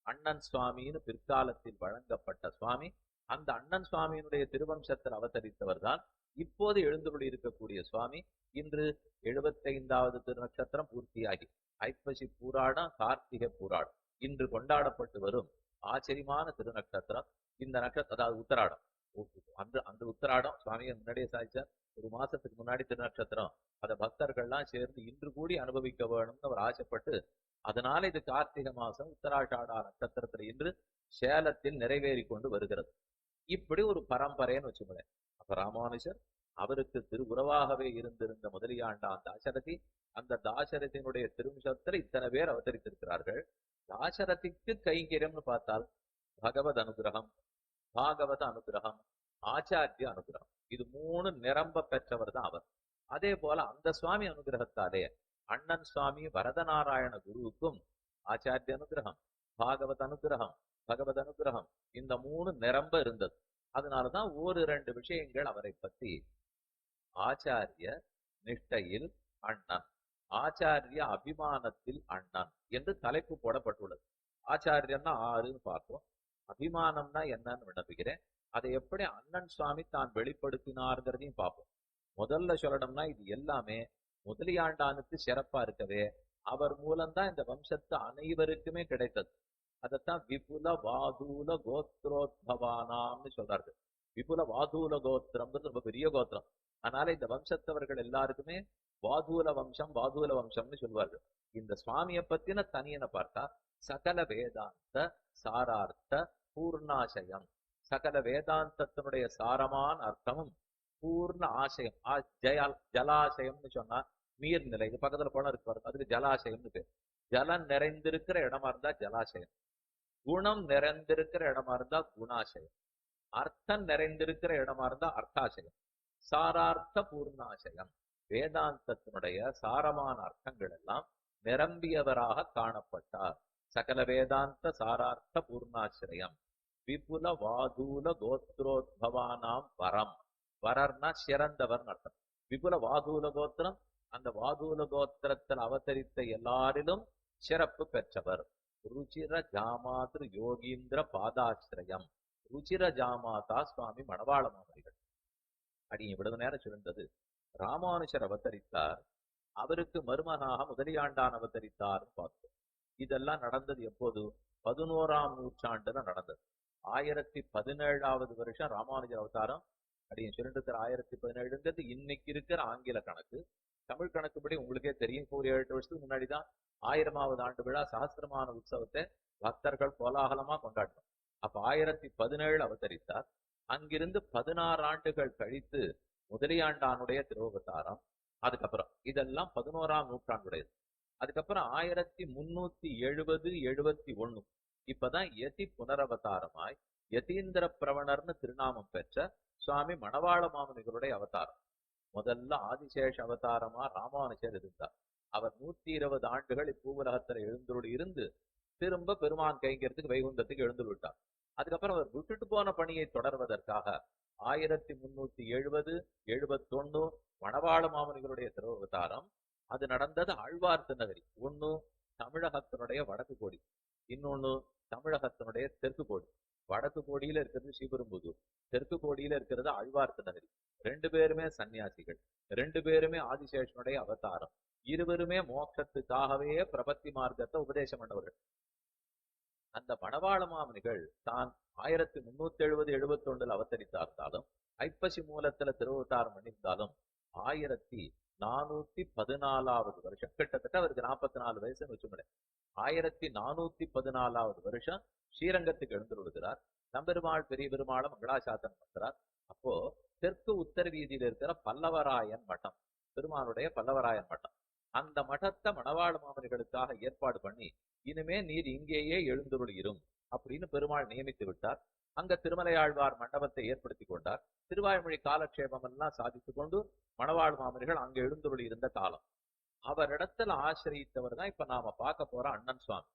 அண்ணன் சுவாமின்னு பிற்காலத்தில் வழங்கப்பட்ட சுவாமி. அந்த அண்ணன் சுவாமியினுடைய திருவம்சத்தில் அவதரித்தவர் தான் இப்போது எழுந்துள்ளி இருக்கக்கூடிய சுவாமி. இன்று 75வது திருநட்சத்திரம் பூர்த்தியாகி ஐப்பசி பூராடம் கார்த்திகை பூராடம் இன்று கொண்டாடப்பட்டு வரும் ஆச்சரியமான திருநட்சத்திரம். இந்த நட்சத்திரம் அதாவது உத்தராடம். அந்த உத்தராடம் சுவாமியை முன்னாடியே சாதிச்சார். ஒரு மாசத்துக்கு முன்னாடி திருநட்சத்திரம். அதை பக்தர்கள்லாம் சேர்ந்து இன்று கூடி அனுபவிக்க வேணும்னு அவர் ஆசைப்பட்டு, அதனால இது கார்த்திகை மாசம் உத்தராஷாடா நட்சத்திரத்துல இன்று சேலத்தில் நிறைவேறி கொண்டு வருகிறது. இப்படி ஒரு பரம்பரைன்னு வச்சுக்கோங்களேன். அப்ப ராமானுஜர் அவருக்கு திருவுறவாகவே இருந்திருந்த முதலியாண்டான் தாசரதி, அந்த தாசரதியினுடைய திருவம்சத்துல இத்தனை பேர் அவதரித்திருக்கிறார்கள். தாசரதிக்கு கைங்கரியம்னு பார்த்தால் பகவத் அனுகிரகம், பாகவத அனுகிரகம், ஆச்சாரிய அனுகிரகம், இது 3 நிரம்ப பெற்றவர் தான் அவர். அதே போல அந்த சுவாமி அனுகிரகத்தாலே அண்ணன் சுவாமி வரதநாராயண குருவுக்கும் ஆச்சாரிய அனுகிரகம், பாகவத அனுகிரகம், பகவத் அனுகிரகம், இந்த 3 நிரம்ப இருந்தது. அதனாலதான் 1-2 விஷயங்கள் அவரை பத்தி ஆச்சாரிய நிஷ்டையில் அண்ணன், ஆச்சாரிய அபிமானத்தில் அண்ணன் என்று தலைப்பு போடப்பட்டுள்ளது. ஆச்சாரியன்னா 6ன்னு பார்த்தோம். அபிமானம்னா என்னன்னு விண்ணப்பிக்கிறேன். அதை எப்படி அண்ணன் சுவாமி தான் வெளிப்படுத்தினார்ங்கிறதையும் பார்ப்போம். முதல்ல சொல்லணும்னா இது எல்லாமே முதலியாண்டானுக்கு சிறப்பா இருக்கவே அவர் மூலம்தான் இந்த வம்சத்து அனைவருக்குமே கிடைத்தது. அதைத்தான் விபுல வாதூல கோத்ரோத்பவானாம்னு சொல்றாரு. விபுல வாதூல கோத்திரம்ன்றது ரொம்ப பெரிய கோத்திரம். அதனால இந்த வம்சத்தவர்கள் எல்லாருக்குமே வாதூல வம்சம் வாதூல வம்சம்னு சொல்வார்கள். இந்த சுவாமியை பத்தின தனியனை பார்த்தா சகல வேதாந்த சாரார்த்த பூர்ணாசயம், சகல வேதாந்தத்தினுடைய சாரமான அர்த்தமும் பூர்ண ஆசயம். ஜலாசயம்னு சொன்னா நீர்நிலை, இது பக்கத்துல போன இருக்கு பாருங்க, அதுக்கு ஜலாசயம்னு பேர். ஜலம் நிறைந்திருக்கிற இடமா இருந்தா ஜலாசயம், குணம் நிறைந்திருக்கிற இடமா இருந்தா குணாசயம், அர்த்தம் நிறைந்திருக்கிற இடமா இருந்தா அர்த்தாசயம், சாரார்த்த பூர்ணாசயம். வேதாந்தத்தினுடைய சாரமான அர்த்தங்கள் எல்லாம் நிரம்பியவராக காணப்பட்டார். சகல வேதாந்த சாரார்த்த பூர்ணாசிரயம். விபுல வாதூல கோத்ரோத்பவானாம் வரம். வரர்னா சிறந்தவர் அர்த்தம். விபுல வாதூல கோத்திரம், அந்த வாதூல கோத்திரத்தில் அவதரித்த எல்லாரிலும் சிறப்பு பெற்றவர். ருச்சிர ஜாமாத்ரு யோகீந்திர பாதாசிரயம். ருச்சிர ஜாமாதா சுவாமி மணவாள மாமனிகள். அடி இவ்வளவு நேரம் சொல்லிருந்தது ராமானுஜர் அவதரித்தார், அவருக்கு மருமனாக முதலியாண்டான் அவதரித்தார் பார்த்தோம். இதெல்லாம் நடந்தது எப்போது? 11ஆம் நூற்றாண்டுல நடந்தது. 1017வது வருஷம் ராமானுஜர் அவதாரம். அப்படின்னு சொல்லிட்டு இருக்கிற 1017ங்கிறது இன்னைக்கு இருக்கிற ஆங்கில கணக்கு. தமிழ் கணக்குப்படி உங்களுக்கே தெரியும், ஒரு 7 வருஷத்துக்கு முன்னாடிதான் 1000வது ஆண்டு விழா சஹஸ்ரமான உற்சவத்தை பக்தர்கள் கோலாகலமா கொண்டாடினோம். அப்ப 1017 அவதரித்தார். அங்கிருந்து 16 ஆண்டுகள் கழித்து முதலியாண்டானுடைய திருவவதாரம். அதுக்கப்புறம் இதெல்லாம் 11ஆம் நூற்றாண்டுடையது. அதுக்கப்புறம் 1370-71 இப்பதான் யதி புனரவதாரமாய் யதீந்திர பிரவணர்னு திருநாமம் பெற்ற சுவாமி மணவாள மாமுனிகளுடைய அவதாரம். முதல்ல ஆதிசேஷ அவதாரமா ராமானுஜர் இருந்தார். அவர் 120 ஆண்டுகள் இப்பூவுலகத்துல எழுந்தருள் இருந்து திரும்ப பெருமான் கைங்கிறதுக்கு வைகுந்தத்துக்கு எழுந்துள் விட்டார். அதுக்கப்புறம் அவர் விட்டுட்டு போன பணியை தொடர்வதற்காக 1370-71 மணவாள மாமுனிகளுடைய திருவவதாரம். அது நடந்தது ஆழ்வார் திருநகரி. ஒண்ணு தமிழகத்தினுடைய வடக்கு கோடி, இன்னொன்னு தமிழகத்தினுடைய தெற்கு கோடி. வடக்கு கோடியில இருக்கிறது ஸ்ரீபெரும்புதூர், தெற்கு கோடியில இருக்கிறது ஆழ்வார் திருநகரி. 2 பேருமே சன்னியாசிகள், 2 பேருமே ஆதிசேஷனுடைய அவதாரம். இருவருமே மோட்சத்துக்காகவே பிரபத்தி மார்க்கத்தை உபதேசம் பண்ணவர்கள். அந்த மணவாள மாமுனிகள் தான் 1370-71 அவதரித்தார்ந்தாலும் ஐப்பசி மூலத்துல திருவவதாரம் பண்ணியிருந்தாலும் 1414வது வருஷம், கிட்டத்தட்ட அவருக்கு 44 வயசுன்னு வச்சுக்கோங்களேன். 1414வது வருஷம் ஸ்ரீரங்கத்துக்கு எழுந்துள்ளார். நம்பெருமாள் பெரிய பெருமாளை மங்களாசாசனம் பண்றார். அப்போ தெற்கு உத்தர வீதியில இருக்கிற பல்லவராயன் மட்டம், பெருமானுடைய பல்லவராயன் மட்டம், அந்த மட்டத்தை மணவாள மாமனிகளுக்காக ஏற்பாடு பண்ணி இனிமே நீர் இங்கேயே எழுந்துருளிரும் அப்படின்னு பெருமாள் நியமித்து விட்டார். அங்க திருமலையாழ்வார் மண்டபத்தை ஏற்படுத்தி கொண்டார். திருவாய்மொழி காலக்ஷேபம் எல்லாம் சாதித்து கொண்டு மணவாள் மாமனிகள் அங்க எழுந்துருளி இருந்த காலம். அவரிடத்துல ஆசிரியத்தவர் தான் இப்ப நாம பார்க்க போற அண்ணன் சுவாமி.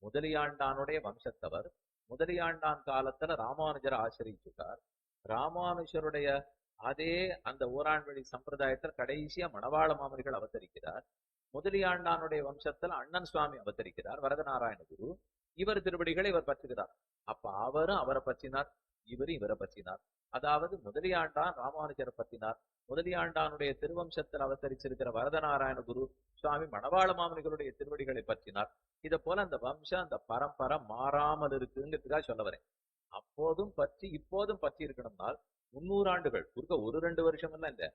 முதலியாண்டானுடைய வம்சத்தவர். முதலியாண்டான் காலத்துல ராமானுஜரை ஆசிரியிச்சுட்டார். ராமானுஜருடைய அதே அந்த ஊராண்வழி சம்பிரதாயத்துல கடைசியா மணவாள மாமனிகள் அவதரிக்கிறார். முதலியாண்டானுடைய வம்சத்துல அண்ணன் சுவாமி அவதரிக்கிறார், வரதநாராயண குரு. இவர் திருவடிகளை இவர் பற்றுகிறார். அப்ப அவரும் அவரை பற்றினார், இவரும் இவரை பற்றினார். அதாவது முதலியாண்டான் ராமானுஜரை பற்றினார். முதலியாண்டானுடைய திருவம்சத்தில் அவதரிச்சிருக்கிற வரதநாராயண குரு சுவாமி மணவாள மாமனிகளுடைய திருவடிகளை பற்றினார். இதை போல அந்த வம்சம் அந்த பரம்பரை மாறாமல் இருக்குங்கிறதுக்காக சொல்ல வரேன். அப்போதும் பற்றி இப்போதும் பற்றி இருக்கணும்னால் 300 ஆண்டுகள் குறுக்க 1-2 வருஷம் எல்லாம் இல்ல.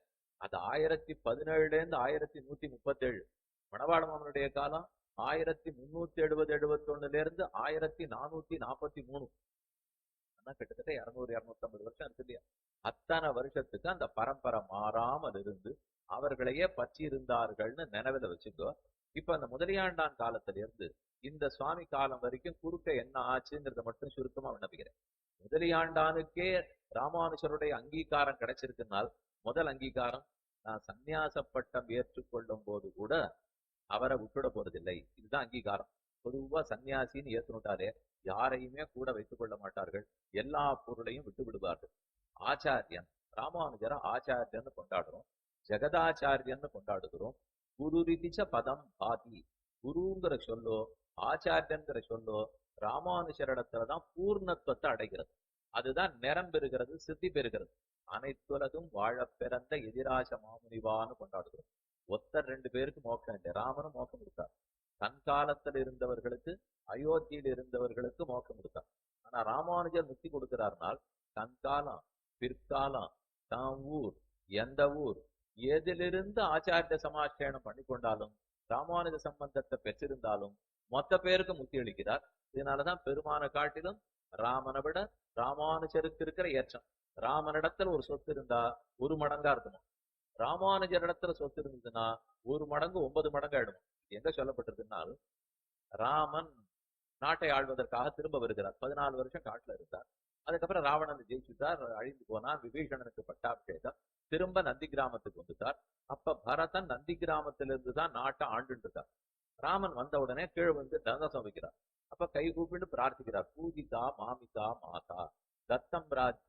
அது 1017 இருந்து 1137. மணவாள மாமனுடைய காலம் 1370-71 இருந்து 1443. கிட்டத்தட்ட 200-250 வருஷம் இருக்கு இல்லையா? அத்தனை வருஷத்துக்கு அந்த பரம்பரை மாறாமல் இருந்து அவர்களையே பற்றி இருந்தார்கள்னு நினைவுல வச்சுக்கோ. இப்ப அந்த முதலியாண்டான் காலத்துல இருந்து இந்த சுவாமி காலம் வரைக்கும் குறுக்க என்ன ஆச்சுங்கிறத மட்டும் சுருக்கமா விண்ணப்பிக்கிறேன். முதலியாண்டானுக்கே ராமானுஜருடைய அங்கீகாரம் கிடைச்சிருக்குனால், முதல் அங்கீகாரம் நான் சந்நியாச பட்டம் ஏற்றுக்கொள்ளும் போது கூட அவரை விட்டுட போறதில்லை, இதுதான் அங்கீகாரம். பொதுவா சன்னியாசின்னு ஏத்துனுட்டாலே யாரையுமே கூட வைத்துக் கொள்ள மாட்டார்கள், எல்லா பொருளையும் விட்டு விடுவார்கள். ஆச்சாரியன் ராமானுஜரை ஆச்சாரியன்னு கொண்டாடுறோம், ஜெகதாச்சாரியன்னு கொண்டாடுகிறோம். குரு ரிதிச்ச பதம் பாதி, குருங்கிற சொல்லோ ஆச்சாரியங்கிற சொல்லோ ராமானுஜரிடத்துலதான் பூர்ணத்துவத்தை அடைகிறது. அதுதான் நிறம் பெறுகிறது, சித்தி பெறுகிறது. அனைத்துலகும் வாழ பிறந்த எதிராச மாமுனிவான்னு கொண்டாடுகிறோம். ஒத்தர் 2 பேருக்கு மோட்சம் இல்லை, ராமனும் மோட்சம் கொடுத்தார். தன் காலத்தில் இருந்தவர்களுக்கு, அயோத்தியில் இருந்தவர்களுக்கு மோட்சம் கொடுத்தார். ஆனா ராமானுஜர் முக்தி கொடுக்கிறார்னால் தன் காலம், பிற்காலம், தான் ஊர், எந்த ஊர், எதிலிருந்து ஆச்சாரிய சமாச்சயனம் பண்ணி கொண்டாலும் ராமானுஜ சம்பந்தத்தை பெற்றிருந்தாலும் மொத்த பேருக்கு முக்தி அளிக்கிறார். இதனாலதான் பெருமான காட்டிலும் ராமனை விட ராமானுஜருக்கு இருக்கிற ஏற்றம். ராமனிடத்துல ஒரு சொத்து இருந்தா 1 மடங்கா இருக்கணும், ராமானுஜரிடத்துல சொத்து இருந்ததுன்னா 1 மடங்கு 9 மடங்கு ஆயிடும். எங்க சொல்லப்பட்டிருக்குன்னால், ராமன் நாட்டை ஆள்வதற்காக திரும்ப வருகிறார். 14 வருஷம் காட்டுல இருந்தார். அதுக்கப்புறம் ராவணன் ஜெயிச்சுட்டார், அழிந்து போனார். விபீஷணனுக்கு பட்டாபிஷேகம், திரும்ப நந்தி கிராமத்துக்கு வந்துட்டார். அப்ப பரதன் நந்தி கிராமத்திலிருந்து தான் நாட்டை ஆண்டு இருக்கார். ராமன் வந்த உடனே கீழ் வந்து தந்தசம் வைக்கிறார். அப்ப கை கூப்பிட்டு பிரார்த்திக்கிறார், பூஜிதா மாமிதா மாதா தத்தம் ராஜ்.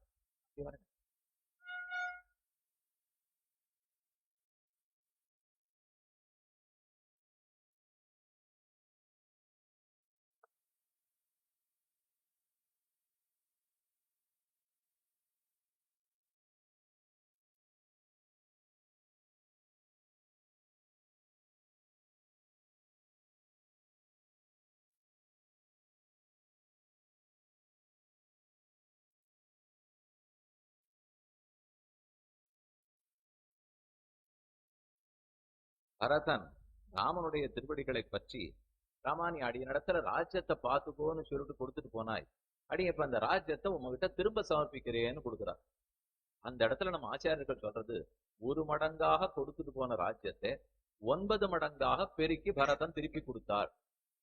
பரதன் ராமனுடைய திருவடிகளை பற்றி, ராமானி அடிய நடத்துல ராஜ்யத்தை பார்த்துக்கோன்னு சொல்லிட்டு கொடுத்துட்டு போனாய், அடிய இப்ப அந்த ராஜ்யத்தை உங்ககிட்ட திரும்ப சமர்ப்பிக்கிறேன்னு கொடுக்குறார். அந்த இடத்துல நம்ம ஆச்சாரியர்கள் சொல்றது, 1 மடங்காக கொடுத்துட்டு போன ராஜ்யத்தை 9 மடங்காக பெருக்கி பரதன் திருப்பி கொடுத்தார்.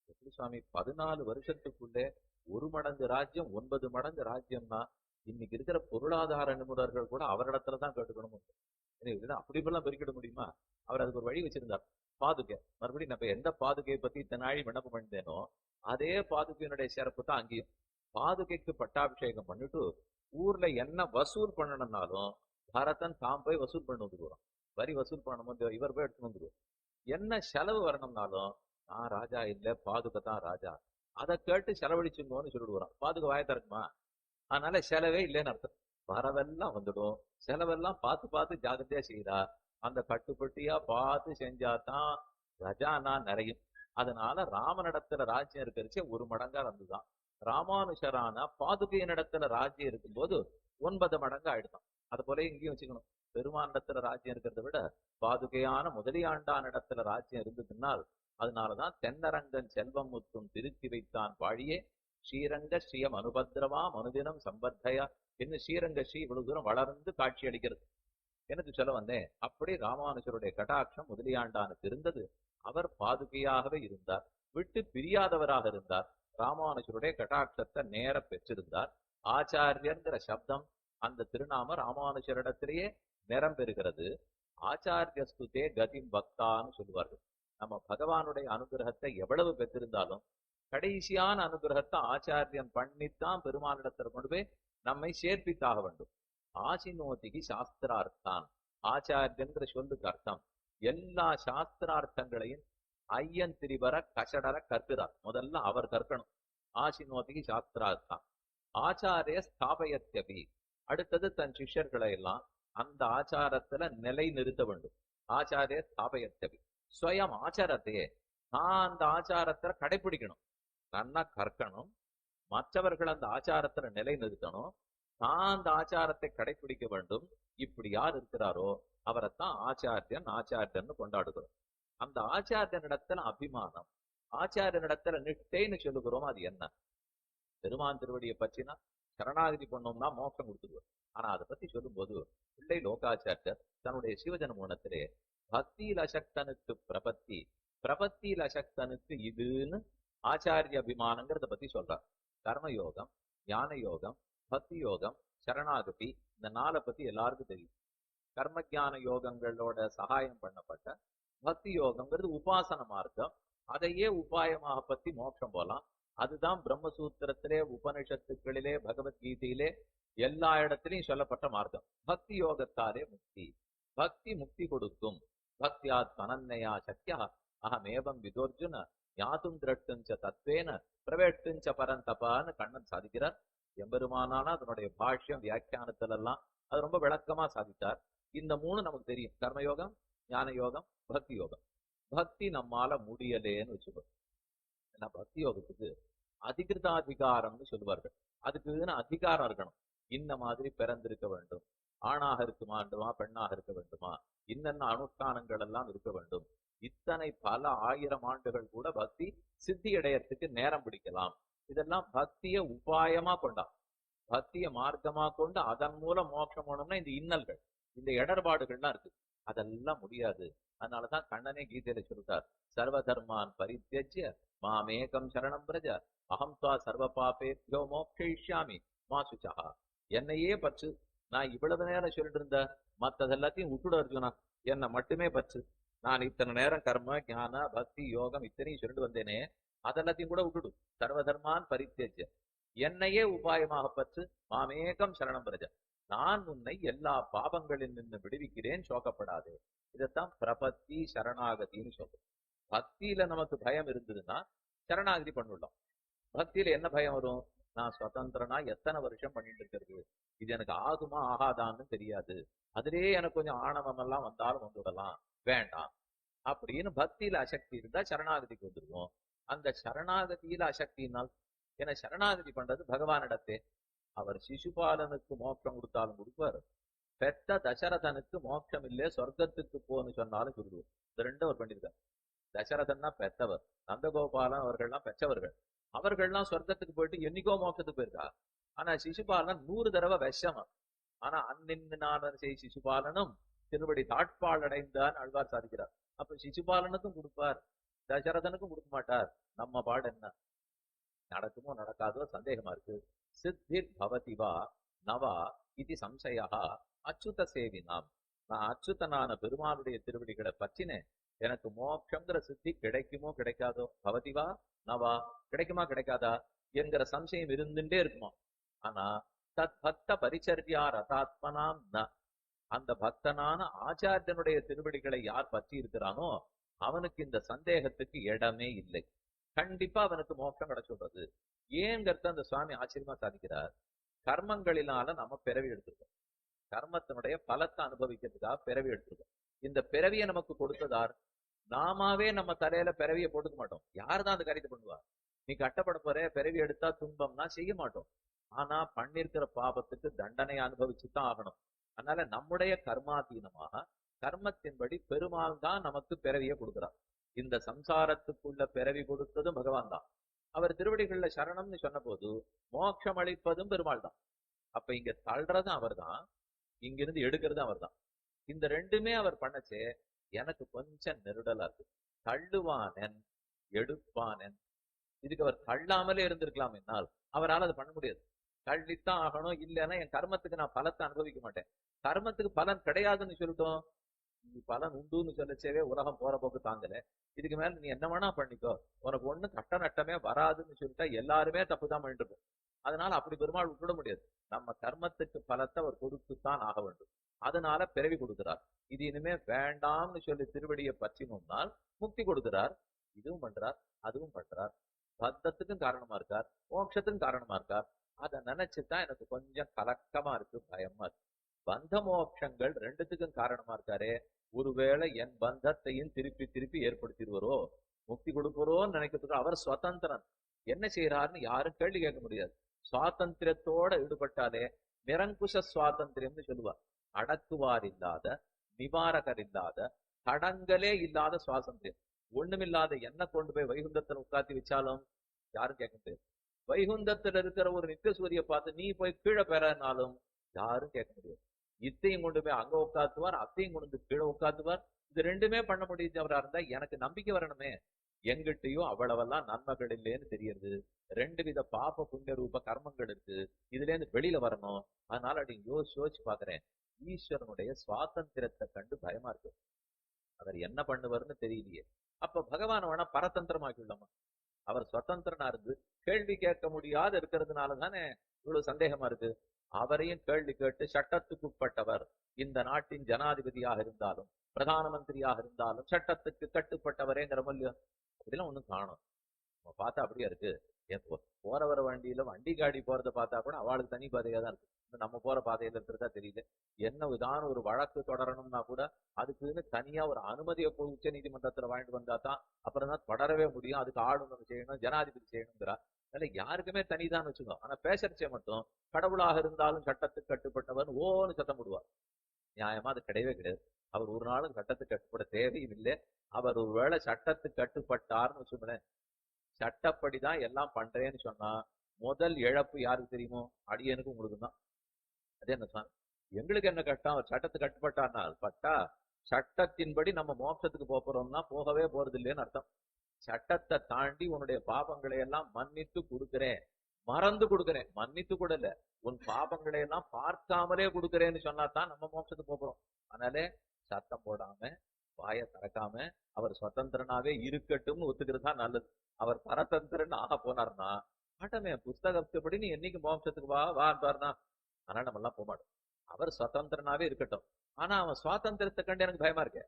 எப்படி சுவாமி 14 வருஷத்துக்குள்ளே 1 மடங்கு ராஜ்யம் 9 மடங்கு ராஜ்யம்னா, இன்னைக்கு இருக்கிற பொருளாதார நிபுணர்கள் கூட அவரிடத்துலதான் கேட்டுக்கணும். அப்படி இப்பெல்லாம் பெருக்கிட முடியுமா? அவர் அதுக்கு ஒரு வழி வச்சிருந்தார். பாதுகை, மறுபடியும் நம்ம எந்த பாதுகையை பத்தி இத்தனாழி விண்ணப்பம் பண்ணிட்டேனோ அதே பாதுகையினுடைய சிறப்பு தான் அங்கேயும். பாதுகைக்கு பட்டாபிஷேகம் பண்ணிட்டு ஊர்ல என்ன வசூல் பண்ணணும்னாலும் பரதன் தாம் போய் வசூல் பண்ண வந்துடுவான். வரி வசூல் பண்ணணும், இவர் போய் எடுத்துன்னு வந்துடுவார். என்ன செலவு வரணும்னாலும், நான் ராஜா இல்ல, பாதுகை தான் ராஜா, அதை கேட்டு செலவழிச்சுங்கன்னு சொல்லிடுவான். பாதுகை வாய திறக்குமா? அதனால செலவே இல்லைன்னு அர்த்தம். வரவெல்லாம் வந்துடும், செலவெல்லாம் பார்த்து பார்த்து ஜாகிரதையா செய்தா, அந்த கட்டுப்பட்டியா பார்த்து செஞ்சாதான் கஜானா நிறையும். அதனால ராமனிடத்துல ராஜ்யம் இருக்கிறச்சே 1 மடங்கா வந்துதான். ராமானுஷரான பாதுகையினிடத்துல ராஜ்யம் இருக்கும்போது 9 மடங்கு ஆயிடுதான். அது போல இங்கேயும் வச்சுக்கணும். பெருமானிடத்துல ராஜ்யம் இருக்கிறத விட பாதுகையான முதலியாண்டான் இடத்துல ராஜ்யம் இருந்ததுனால், அதனாலதான் தென்னரங்கன் செல்வம் முத்தும் திருத்தி வைத்தான் வாழியே ஸ்ரீரங்க ஸ்ரீயம் அனுபத்திரமா மனுதினம் சம்பர்த்தையா என்று ஸ்ரீரங்க ஸ்ரீ இவ்வளவு தூரம் வளர்ந்து காட்சி அளிக்கிறது. எனக்கு சொல்ல வந்தேன், அப்படி ராமானுஜருடைய கடாட்சம் முதலியாண்டானுக்கு இருந்தது. அவர் பாதுகையாகவே இருந்தார், விட்டு பிரியாதவராக இருந்தார். ராமானுஜருடைய கடாட்சத்தை நேர பெற்றிருந்தார். ஆச்சாரியங்கிற சப்தம், அந்த திருநாம ராமானுஜரிடத்திலேயே நிறம் பெறுகிறது. ஆச்சாரியஸ்துதே கதிம் பக்தான்னு சொல்லுவார்கள். நம்ம பகவானுடைய அனுகிரகத்தை எவ்வளவு பெற்றிருந்தாலும் கடைசியான அனுகிரகத்தை ஆச்சாரியன் பண்ணித்தான் பெருமானிடத்தில் கொண்டு போய் நம்மை சேர்ப்பித்தாக வேண்டும். ஆசினோதிகி சாஸ்திரார்த்தான், ஆச்சாரியன்கிற சொல்லுக்கு அர்த்தம் எல்லா சாஸ்திரார்த்தங்களையும் ஐயன் திரிவர கஷடர கற்கிறார். முதல்ல அவர் கற்கணும். ஆசினோதிகி சாஸ்திரார்த்தான் ஆச்சாரிய ஸ்தாபயத்யபி, அடுத்தது தன் சிஷ்யர்களை எல்லாம் அந்த ஆச்சாரத்துல நிலை நிறுத்த வேண்டும். ஆச்சாரிய ஸ்தாபயத்யபி ஸ்வயம் ஆச்சாரத்தையே நான் அந்த ஆச்சாரத்தை கடைபிடிக்கணும், நன்னா கற்கணும், மற்றவர்கள் அந்த ஆச்சாரத்துல நிலை நிறுத்தணும், நான் அந்த ஆச்சாரத்தை கடைபிடிக்க வேண்டும். இப்படி யார் இருக்கிறாரோ அவரைத்தான் ஆச்சாரியன் ஆச்சாரியன்னு கொண்டாடுகிறோம். அந்த ஆச்சாரியனிடத்துல அபிமானம், ஆச்சாரியனிடத்துல நிஷ்டைன்னு சொல்லுகிறோம். அது என்ன? பெருமான் திருவடியை பற்றினா சரணாகதி பண்ணோம்னா மோட்சம் கொடுத்துருவார். ஆனா அதை பத்தி சொல்லும் போது பிள்ளை லோகாச்சாரியர் தன்னுடைய சிவஜன மூலத்திலே பக்தியில் அசக்தனுக்கு பிரபத்தி, பிரபத்தியில் அசக்தனுக்கு இதுன்னு ஆச்சாரிய அபிமானங்கிறத பத்தி சொல்றார். கர்மயோகம், ஞான யோகம், பக்தி யோகம், சரணாகதி, இந்த நாளை பத்தி எல்லாருக்கும் தெரியும். கர்ம ஜான யோகங்களோட சகாயம் பண்ணப்பட்ட பக்தி யோகம்ங்கிறது உபாசன மார்க்கம். அதையே உபாயமாக பத்தி மோட்சம் போலாம். அதுதான் பிரம்மசூத்திரத்திலே, உபனிஷத்துக்களிலே, பகவத்கீதையிலே எல்லா இடத்திலையும் சொல்லப்பட்ட மார்க்கம். பக்தி யோகத்தாலே முக்தி, பக்தி முக்தி கொடுக்கும். பக்தியாத் அனன்யா சக்கியா அகமேவம் விதோர்ஜுன ஞாதும் திரட்டுஞ்ச தத்வேன பிரவேட்டுஞ்ச பரந்தபான்னு கண்ணன் சாதிக்கிறார். எம்பெருமானானா அதனுடைய பாஷ்யம் வியாக்கியானத்துல எல்லாம் அது ரொம்ப விளக்கமா சாதித்தார். இந்த மூணு நமக்கு தெரியும், கர்மயோகம், ஞான யோகம், பக்தி யோகம். பக்தி நம்மால முடியலேன்னு வச்சுக்கோ. ஏன்னா பக்தி யோகத்துக்கு அதிகிருதாதிகாரம்னு சொல்லுவார்கள். அதுக்குன்னு அதிகாரம் இருக்கணும். இந்த மாதிரி பிறந்திருக்க வேண்டும், ஆணாக இருக்குமா பெண்ணாக இருக்க வேண்டுமா, இன்னென்ன அனுஷ்டானங்கள் எல்லாம் இருக்க வேண்டும். இத்தனை பல ஆயிரம் ஆண்டுகள் கூட பக்தி சித்தி அடையறதுக்கு நேரம் பிடிக்கலாம். இதெல்லாம் பக்திய உபாயமா கொண்டா, பக்திய மார்க்கமா கொண்டு அதன் மூலம் மோட்சம் போனோம்னா இந்த இன்னல்கள், இந்த இடர்பாடுகள்லாம் இருக்கு. அதெல்லாம் முடியாது. அதனாலதான் கண்ணனே கீதையில சொல்லிட்டார், சர்வ தர்மான் பரித்யஜ்ய மாமேகம் சரணம் பிரஜ அகம் துவா சர்வ பாபேப்யோ மோக்ஷயிஷ்யாமி மா சுச்சா. என்னையே பற்று. நான் இவ்வளவு நேரம் சொல்லிட்டு இருந்த மற்றது எல்லாத்தையும் விட்டுட அர்ஜுனா, என்னை மட்டுமே பற்று. நான் இத்தனை நேரம் கர்ம ஞான பக்தி யோகம் இத்தனையும் சொல்லிட்டு வந்தேனே, அதெல்லாத்தையும் கூட விட்டுடு. சர்வ தர்மான் பரித்யஜ்ய, என்னையே உபாயமாக பற்று. மாமேகம் சரணம் பிரஜ, நான் உன்னை எல்லா பாபங்களில் நின்று விடுவிக்கிறேன், சோகப்படாதே. இதைத்தான் பிரபத்தி சரணாகதின்னு சொல்றோம். பக்தியில நமக்கு பயம் இருந்ததுன்னா சரணாகதி பண்ணிடலாம். பக்தியில என்ன பயம் வரும்? நான் சுதந்திரனா எத்தனை வருஷம் பண்ணிட்டு இருக்கிறது, இது எனக்கு ஆகுமா ஆகாதான்னு தெரியாது, அதிலேயே எனக்கு கொஞ்சம் ஆணவம் எல்லாம் வந்தாலும் வந்துவிடலாம், வேண்டாம் அப்படின்னு பக்தியில அசக்தி இருந்தா சரணாகதிக்கு வந்துடுவோம். அந்த சரணாகதியில அசக்தினால், ஏன்னா சரணாகதி பண்றது பகவானிடத்தே. அவர் சிசுபாலனுக்கு மோட்சம் கொடுத்தாலும் கொடுப்பார், பெத்த தசரதனுக்கு மோட்சம் இல்லையே சொர்க்கத்துக்கு போன்னு சொன்னாலும் சொல்லுவார். இது ரெண்டும் அவர் பண்ணியிருக்கார். தசரதன்னா பெத்தவர், நந்தகோபாலன் அவர்கள்லாம் பெற்றவர்கள். அவர்கள்லாம் சொர்க்கத்துக்கு போயிட்டு என்னைக்கோ மோட்சத்துக்கு போயிருக்கா. ஆனா சிசுபாலன் 100 தடவை விஷமா. ஆனா அந்நின்னான செய் சிசுபாலனும் திருவடி தாட்பால் அடைந்தான் ஆழ்வார் சாதிக்கிறார். அப்ப சிசுபாலனுக்கும் கொடுப்பார், தசரதனுக்கும் கொடுக்க மாட்டார். நம்ம பாடு என்ன நடக்குமோ நடக்காதோ சந்தேகமா இருக்கு. சித்திர் பவதிவா நவா இது சம்சயா அச்சுத சேவினாம். நான் அச்சுதனான பெருமானுடைய திருவடிகளை பற்றினேன், எனக்கு மோட்சங்கிற சித்தி கிடைக்குமோ கிடைக்காதோ, பவதிவா நவா கிடைக்குமா கிடைக்காதா என்கிற சம்சயம் இருந்துட்டே இருக்குமா. ஆனா தத் பக்த பரிச்சர்யா ரதாத்மனாம் ந, அந்த பக்தனான ஆச்சாரியனுடைய திருவடிகளை யார் பற்றி இருக்கிறானோ அவனுக்கு இந்த சந்தேகத்துக்கு இடமே இல்லை. கண்டிப்பா அவனுக்கு மோட்சம் கிடைச்சுடுறது. ஏங்கிறத அந்த சுவாமி ஆச்சரியமா சாதிக்கிறார். கர்மங்களினால நம்ம பிறவி எடுத்திருக்கோம், கர்மத்தினுடைய பலத்தை அனுபவிக்கிறதுக்காக பிறவி எடுத்திருக்கோம். இந்த பிறவியை நமக்கு கொடுத்ததார்? நாமாவே நம்ம தலையில பிறவியை போட்டுக்க மாட்டோம். யாருதான் அந்த காரியத்தை பண்ணுவா? நீ கட்டப்பட போற, பிறவி எடுத்தா துன்பம்னா செய்ய மாட்டோம். ஆனா பண்ணிருக்கிற பாபத்துக்கு தண்டனை அனுபவிச்சுதான் ஆகணும். அதனால நம்முடைய கர்மாதீனமாக கர்மத்தின்படி பெருமாள் தான் நமக்கு பிறவியை கொடுக்கிறார். இந்த சம்சாரத்துக்குள்ள பிறவி கொடுத்ததும் பகவான் தான். அவர் திருவடிகள்ல சரணம்னு சொன்ன போது மோட்சம் அளிப்பதும் பெருமாள் தான். அப்ப இங்க தள்ளுறதும் அவர் தான், இங்கிருந்து எடுக்கிறதும் அவர் தான். இந்த ரெண்டுமே அவர் பண்ணச்சே எனக்கு கொஞ்சம் நெருடலா இருக்கு. தள்ளுவானன் எடுப்பானன், இதுக்கு அவர் தள்ளாமலே இருந்திருக்கலாம். என்னால் அவரால் அது பண்ண முடியாது. தள்ளித்தான் ஆகணும், இல்லைன்னா என் கர்மத்துக்கு நான் பலத்தை அனுபவிக்க மாட்டேன். கர்மத்துக்கு பலன் கிடையாதுன்னு சொல்லிட்டோம், பலன் உண்டுன்னு சொல்லச்சேவே உலகம் போற போக்கு தாங்கல. இதுக்கு மேல நீ என்ன வேணா பண்ணிக்கோ, உனக்கு ஒண்ணு கட்ட நட்டமே வராதுன்னு சொல்லிட்டா எல்லாருமே தப்புதான் பண்ணிட்டு இருக்கோம். அதனால அப்படி பெருமாள் விட்டுட முடியாது. நம்ம கர்மத்துக்கு பலத்தை அவர் கொடுத்துத்தான் ஆக வேண்டும். அதனால பிறவி கொடுக்கிறார். இது இனிமே வேண்டாம்னு சொல்லி திருவடியை பற்றினோம்னால் முக்தி கொடுக்கிறார். இதுவும் பண்றார், அதுவும் பண்றார். பத்தத்துக்கும் காரணமா இருக்கார், மோட்சத்துக்கும் காரணமா இருக்கார். அதை நினைச்சுதான் எனக்கு கொஞ்சம் கலக்கமா இருக்கு, பயமா இருக்கு. பந்த மோட்சங்கள் ரெண்டுத்துக்கும் காரணமா இருக்காரே, ஒருவேளை என் பந்தத்தையும் திருப்பி திருப்பி ஏற்படுத்திடுவாரோ, முக்தி கொடுப்பாரோன்னு நினைக்கிறதுக்கு அவர் சுதந்திரன். என்ன செய்யறாருன்னு யாரும் கேள்வி கேட்க முடியாது. சுவாதந்திரத்தோட ஈடுபட்டாலே நிரங்குஷ சுவாதந்திரம்னு சொல்லுவார். அடக்குவார் இல்லாத, நிவாரகர் இல்லாத, தடங்களே இல்லாத சுவாதந்திரம். ஒண்ணுமில்லாத என்ன கொண்டு போய் வைகுந்தத்தில் உட்காத்தி வச்சாலும் யாரும் கேட்க முடியாது. வைகுந்தத்துல இருக்கிற ஒரு நித்தியசூரிய பார்த்து நீ போய் கீழே பெறனாலும் யாரும் கேட்க முடியாது. இத்தையும் கொண்டு போய் அங்க உட்காத்துவார், அத்தையும் கொண்டு வந்து கீழே உட்காத்துவார். இது ரெண்டுமே பண்ண முடிஞ்சவரா இருந்தா எனக்கு நம்பிக்கை வரணுமே. எங்கிட்டையும் அவ்வளவெல்லாம் நன்மைகள் இல்லைன்னு தெரியுது. ரெண்டு வித பாப புண்ணிய ரூப கர்மங்கள் இருக்கு. இதுல இருந்து வெளியில வரணும். அதனால அப்படி யோசிச்சு பாக்குறேன். ஈஸ்வரனுடைய சுவாதந்திரத்தை கண்டு பயமா இருக்கு. அவர் என்ன பண்ணுவார்னு தெரியலையே. அப்ப பகவான் வேணா பரதந்திரமாக்கிடலாமா? அவர் சுதந்திரனா இருந்து கேள்வி கேட்க முடியாது இருக்கிறதுனால தானே இவ்வளவு சந்தேகமா இருக்கு. அவரையும் கேள்வி கேட்டு சட்டத்துக்கு உட்பட்டவர், இந்த நாட்டின் ஜனாதிபதியாக இருந்தாலும் பிரதான மந்திரியாக இருந்தாலும் சட்டத்துக்கு கட்டுப்பட்டவரேங்கிற மொழியும் அப்படிலாம் ஒண்ணும் காணும். நம்ம பார்த்தா அப்படியே இருக்கு. போற வர வண்டியில வண்டி காடி போறதை பார்த்தா கூட அவளுக்கு தனி பாதையா தான் இருக்கு. நம்ம போற பாதையில இருக்கிறதா தெரியல. என்ன விதான ஒரு வழக்கு தொடரணும்னா கூட அதுக்குன்னு தனியா ஒரு அனுமதியை போய் உச்ச நீதிமன்றத்துல வாங்கிட்டு வந்தா தான் அப்புறம் தான் தொடரவே முடியும். அதுக்கு ஆளுநர் செய்யணும், ஜனாதிபதி செய்யணுங்கிறா. அதனால யாருக்குமே தனிதான் வச்சுக்கோ. ஆனா பேசறச்சே மட்டும் கடவுளாக இருந்தாலும் சட்டத்துக்கு கட்டுப்பட்டவன் ஓன்னு சத்தம் போடுவார். நியாயமா அது கிடையவே கிடையாது. அவர் ஒரு நாளும் சட்டத்துக்கு கட்டுப்பட தேவையும் இல்லை. அவர் ஒருவேளை சட்டத்துக்கு கட்டுப்பட்டார்னு வச்சுக்கோங்களேன், சட்டப்படிதான் எல்லாம் பண்றேன்னு சொன்னா முதல் இழப்பு யாருக்கு தெரியுமோ? அடியனுக்கும் உங்களுக்கு தான். அது என்ன சார், எங்களுக்கு என்ன கட்டம்? அவர் சட்டத்துக்கு கட்டுப்பட்டார்னா பட்டா சட்டத்தின்படி நம்ம மோட்சத்துக்கு போறோம்னா போகவே போறது இல்லைன்னு அர்த்தம். சட்டத்தை தாண்டி உன்னுடைய பாபங்களை எல்லாம் மன்னித்து கொடுக்கிறேன், மறந்து கொடுக்கிறேன், மன்னித்து கூட இல்ல, உன் பாபங்களை எல்லாம் பார்க்காமலே கொடுக்கிறேன்னு சொன்னா தான் நம்ம மோட்சத்துக்கு போறோம். அதனாலே சத்தம் போடாம வாயை திறக்காம அவர் சுதந்திரனாவே இருக்கட்டும்னு ஒத்துக்கிறது தான் நல்லது. அவர் பரதந்திரன்னு ஆக போனார்னா ஆட்டமே புஸ்தகத்துப்படி நீ என்னைக்கு மோட்சத்துக்கு வார்னா ஆனா நம்ம எல்லாம் போக மாட்டோம். அவர் சுதந்திரனாவே இருக்கட்டும். ஆனா அவன் சுவாதந்திரத்தை கண்டு எனக்கு பயமா இருக்க.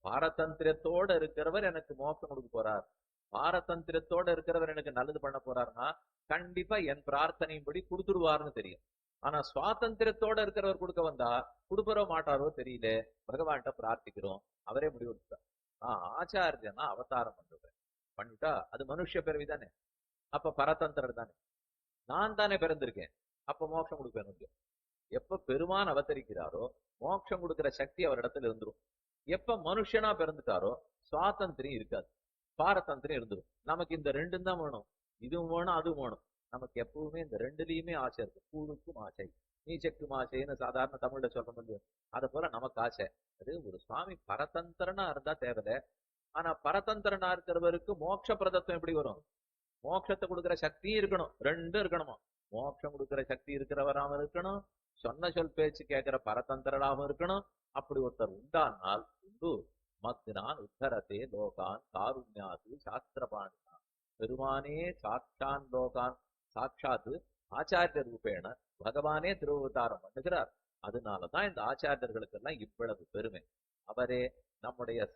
பாரதந்திரத்தோட இருக்கிறவர் எனக்கு மோட்சம் கொடுக்க போறார், பாரதந்திரத்தோட இருக்கிறவர் எனக்கு நல்லது பண்ண போறாருன்னா கண்டிப்பா என் பிரார்த்தனையின்படி கொடுத்துடுவார்னு தெரியும். ஆனா சுவாதந்திரத்தோட இருக்கிறவர் கொடுக்க வந்தா கொடுப்பறோ மாட்டாரோ தெரியல. பகவான்கிட்ட பிரார்த்திக்கிறோம், அவரே முடிவெடுத்தார். ஆச்சாரியனா அவதாரம் பண்றேன் பண்ணிட்டா அது மனுஷ பிறவி தானே, அப்ப பரதந்திரர் தானே, நான் தானே பிறந்திருக்கேன், அப்ப மோட்சம் கொடுப்பேன். எப்ப பெருமான் அவதரிக்கிறாரோ மோட்சம் கொடுக்கிற சக்தி அவரிடத்துல இருந்துரும். எப்ப மனுஷனா பிறந்துட்டாரோ சுவாதந்திரம் இருக்காது, பாரதந்திரம் இருந்துரும். நமக்கு இந்த ரெண்டும் தான் வேணும், இதுவும் வேணும் அதுவும் வேணும். நமக்கு எப்பவுமே இந்த ரெண்டுலயுமே ஆசை இருக்கு. கூழுக்கும் ஆசை, நீச்சக்கும் ஆசைன்னு சாதாரண தமிழ்ல சொல்ல முடியும். அதை போல நமக்கு ஆசை. அது ஒரு சுவாமி பரதந்திரனா இருந்தா தேவையில்ல. ஆனா பரதந்திரனா இருக்கிறவருக்கு மோட்ச பிரதத்துவம் எப்படி வரும்? மோட்சத்தை கொடுக்கிற சக்தியும் இருக்கணும், ரெண்டும் இருக்கணுமா. மோட்சம் கொடுக்கிற சக்தி இருக்கிறவராகவும் இருக்கணும், சொன்ன சொல் பேச்சு கேட்கிற பரதந்திரனாகவும் இருக்கணும். அப்படி ஒருத்தர் உண்டானால் உண்டு. மக்னான் உத்தரத்தே லோகான் காருண்யாது சாஸ்திரபாணினா. பெருமானே சாட்சான் லோகான், சாட்சாத்து ஆச்சாரிய ரூபேண பகவானே திருவதாரம் பண்ணுகிறார். அதனாலதான் இந்த ஆச்சாரியர்களுக்கு எல்லாம் இவ்வளவு பெருமை. அவரே நம்முடைய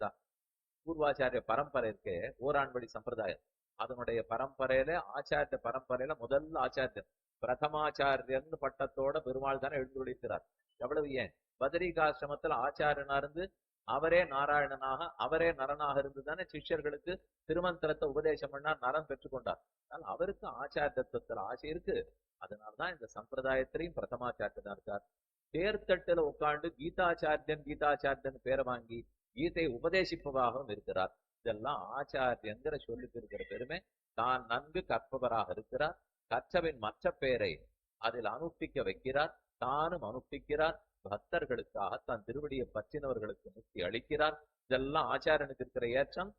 பூர்வாச்சாரிய பரம்பரை இருக்கே, ஓராண்படி சம்பிரதாயம், அதனுடைய பரம்பரையில ஆச்சாரிய பரம்பரையில முதல் ஆச்சாரியர் பிரதமாச்சாரியர்னு பட்டத்தோட பெருமாள் தானே எழுந்துள்ளார். எவ்வளவு ஏன் பதரிகாசிரமத்துல ஆச்சாரியனா இருந்து அவரே நாராயணனாக அவரே நரனாக இருந்து தானே சிஷ்யர்களுக்கு திருமந்திரத்தை உபதேசம் பண்ணா நரன் பெற்றுக்கொண்டார். அதனால அவருக்கு ஆச்சாரியத்துவத்துல ஆசை இருக்கு. அதனால்தான் இந்த சம்பிரதாயத்திலையும் பிரதமாச்சாரியனா இருக்கார். தேர்தட்டுல உட்கார்ந்து கீதாச்சாரியன் கீதாச்சாரியன் பேரை வாங்கி கீதை உபதேசிப்பதாகவும் இருக்கிறார். இதெல்லாம் ஆச்சாரியங்கிற சொல்லுக்கு இருக்கிற பெருமை. தான் நன்கு கற்பவராக இருக்கிறார், கற்றவின் மற்ற பேரை அதில் அனுஷ்டிக்க வைக்கிறார், தானும் அனுஷ்டிக்கிறார். பக்தர்களுக்காக தன் திருவடியை பற்றினவர்களுக்கு முக்தி அளிக்கிறார். இதெல்லாம் ஆச்சாரியனுக்கு இருக்கிற ஏற்றம்.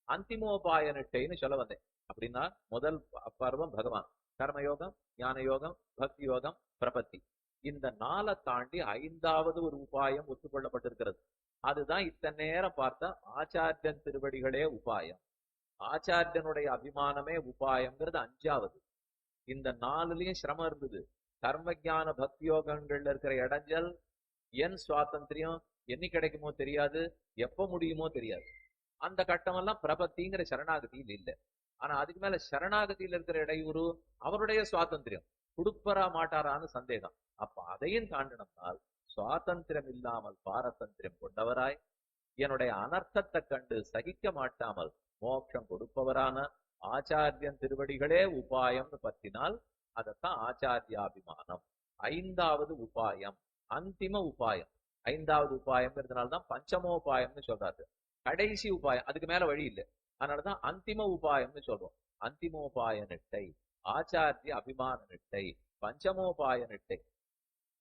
அந்திமோபாய நிட்டைன்னு சொல்ல வந்தேன். அப்படின்னா முதல் பருவம் பகவான், கர்மயோகம், ஞான யோகம், பக்தி யோகம், பிரபத்தி. இந்த 4 தாண்டி 5வது ஒரு உபாயம் ஒத்துக்கொள்ளப்பட்டிருக்கிறது. அதுதான் இத்தனை நேரம் பார்த்த ஆச்சாரியன் திருவடிகளே உபாயம். ஆச்சாரியனுடைய அபிமானமே உபாயம்ங்கிறது அஞ்சாவது. இந்த நாலுலயும் சிரமம் இருந்தது. கர்மஜான பக்தி யோகங்கள்ல இருக்கிற இடைஞ்சல், என் சுவாதந்திரியம் என்னி கிடைக்குமோ தெரியாது, எப்ப முடியுமோ தெரியாது. அந்த கட்டமெல்லாம் பிரபத்திங்கிற சரணாகதியில் இல்லை. ஆனா அதுக்கு மேல சரணாகதியில் இருக்கிற இடையூறு அவருடைய சுவாதந்திரியம். கொடுப்பரா மாட்டாரான்னு சந்தேகம். அப்ப அதையும் தாண்டினால் சுவாதந்திரம் இல்லாமல் பாரதந்திரம் கொண்டவராய், என்னுடைய அனர்த்தத்தை கண்டு சகிக்க மாட்டாமல் மோட்சம் கொடுப்பவரான ஆச்சாரியன் திருவடிகளே உபாயம்னு பற்றினால் அதத்தான் ஆச்சாரியாபிமானம். ஐந்தாவது உபாயம், அந்திம உபாயம். ஐந்தாவது உபாயம்ங்கிறதுனால்தான் பஞ்சமோபாயம்னு சொல்றாரு. கடைசி உபாயம், அதுக்கு மேல வழி இல்லை. அதனாலதான் அந்திம உபாயம்னு சொல்றோம். அந்திமோபாய நிட்டை, ஆச்சாரிய அபிமான நிட்டை, பஞ்சமோபாய நிட்டை,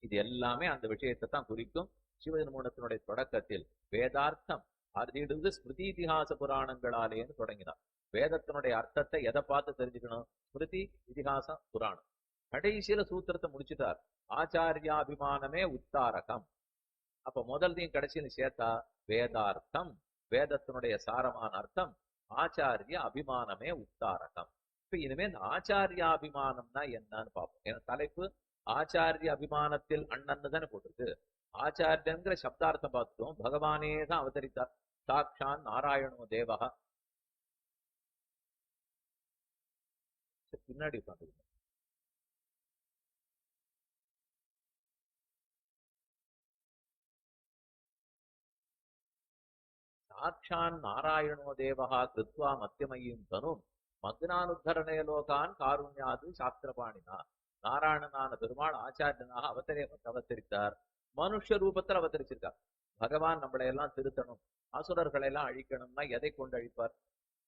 இது எல்லாமே அந்த விஷயத்தை தான் குறிக்கும். சிவஜன்மோனத்தினுடைய தொடக்கத்தில் வேதார்த்தம் அறிந்திடுவது ஸ்மிருதி இதிகாச புராணங்களாலேன்னு தொடங்கினார். வேதத்தினுடைய அர்த்தத்தை எதை பார்த்து தெரிஞ்சுக்கணும்? ஸ்மிருதி இதிகாசம் புராணம். கடைசியில சூத்திரத்தை முடிச்சுட்டார், ஆச்சாரியாபிமானமே உத்தாரகம். அப்ப முதல்தையும் கடைசியில சேர்த்தா வேதார்த்தம், வேதத்தினுடைய சாரமான அர்த்தம், ஆச்சாரிய அபிமானமே உத்தாரகம். இப்ப இனிமே இந்த ஆச்சாரியாபிமானம்னா என்னன்னு பார்ப்போம். ஏன்னா தலைப்பு ஆச்சாரிய அபிமானத்தில் அண்ணன்னு தானே போட்டிருக்கு. ஆச்சாரியங்கிற சப்தார்த்தம் பார்த்துட்டோம். பகவானே தான் அவதரித்தார். சாக்ஷான் நாராயணோ தேவகா. பின்னாடி உட்காந்துருங்க. சாட்சான் நாராயணோ தேவகா கிருத்வா மத்தியமையும் தனும் மக்னானுத்தரணே லோகான் காருண்யாது சாஸ்திரபாணினா. நாராயணனான பெருமாள் ஆச்சாரியனாக அவதரித்தார். மனுஷ ரூபத்தில் அவதரிச்சிருக்கார். பகவான் நம்மளை எல்லாம் திருத்தணும், அசுரர்களை எல்லாம் அழிக்கணும்னா எதை கொண்டு அழிப்பார்?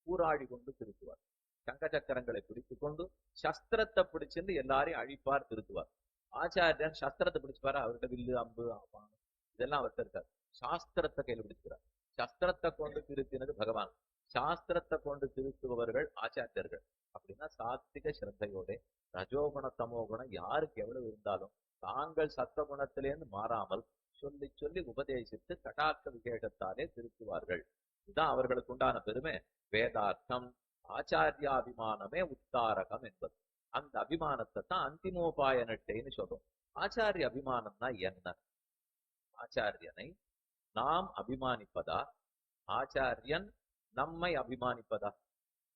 கூராழி கொண்டு திருத்துவார். சங்க சக்கரங்களை பிடித்து கொண்டு சஸ்திரத்தை பிடிச்சிருந்து எல்லாரையும் அழிப்பார், திருத்துவார். ஆச்சாரியன் சஸ்திரத்தை பிடிச்சுப்பாரு. அவர்கிட்ட வில்லு அம்பு ஆபானம் இதெல்லாம் அவர்கிட்ட இருக்காரு. சாஸ்திரத்தை கையில் பிடிச்சுக்கிறார். சஸ்திரத்தை கொண்டு திருத்தினது பகவான். சாஸ்திரத்தை கொண்டு திருத்துபவர்கள் ஆச்சாரியர்கள். அப்படின்னா சாத்விக சிரத்தையோட ரஜோகுண தமோகுணம் யாருக்கு எவ்வளவு இருந்தாலும் தாங்கள் சத்வகுணத்திலேருந்து மாறாமல் சொல்லி சொல்லி உபதேசித்து கட்டாட்ச விசேஷத்தாலே திருத்துவார்கள். இதுதான் அவர்களுக்கு உண்டான பெருமை. வேதார்த்தம் ஆச்சாரியாபிமானமே உத்தாரகம் என்பது. அந்த அபிமானத்தை தான் அந்திமோபாய நட்டைன்னு சொல்றோம். ஆச்சாரிய அபிமானம்னா என்ன? ஆச்சாரியனை நாம் அபிமானிப்பதா, ஆச்சாரியன் நம்மை அபிமானிப்பதா?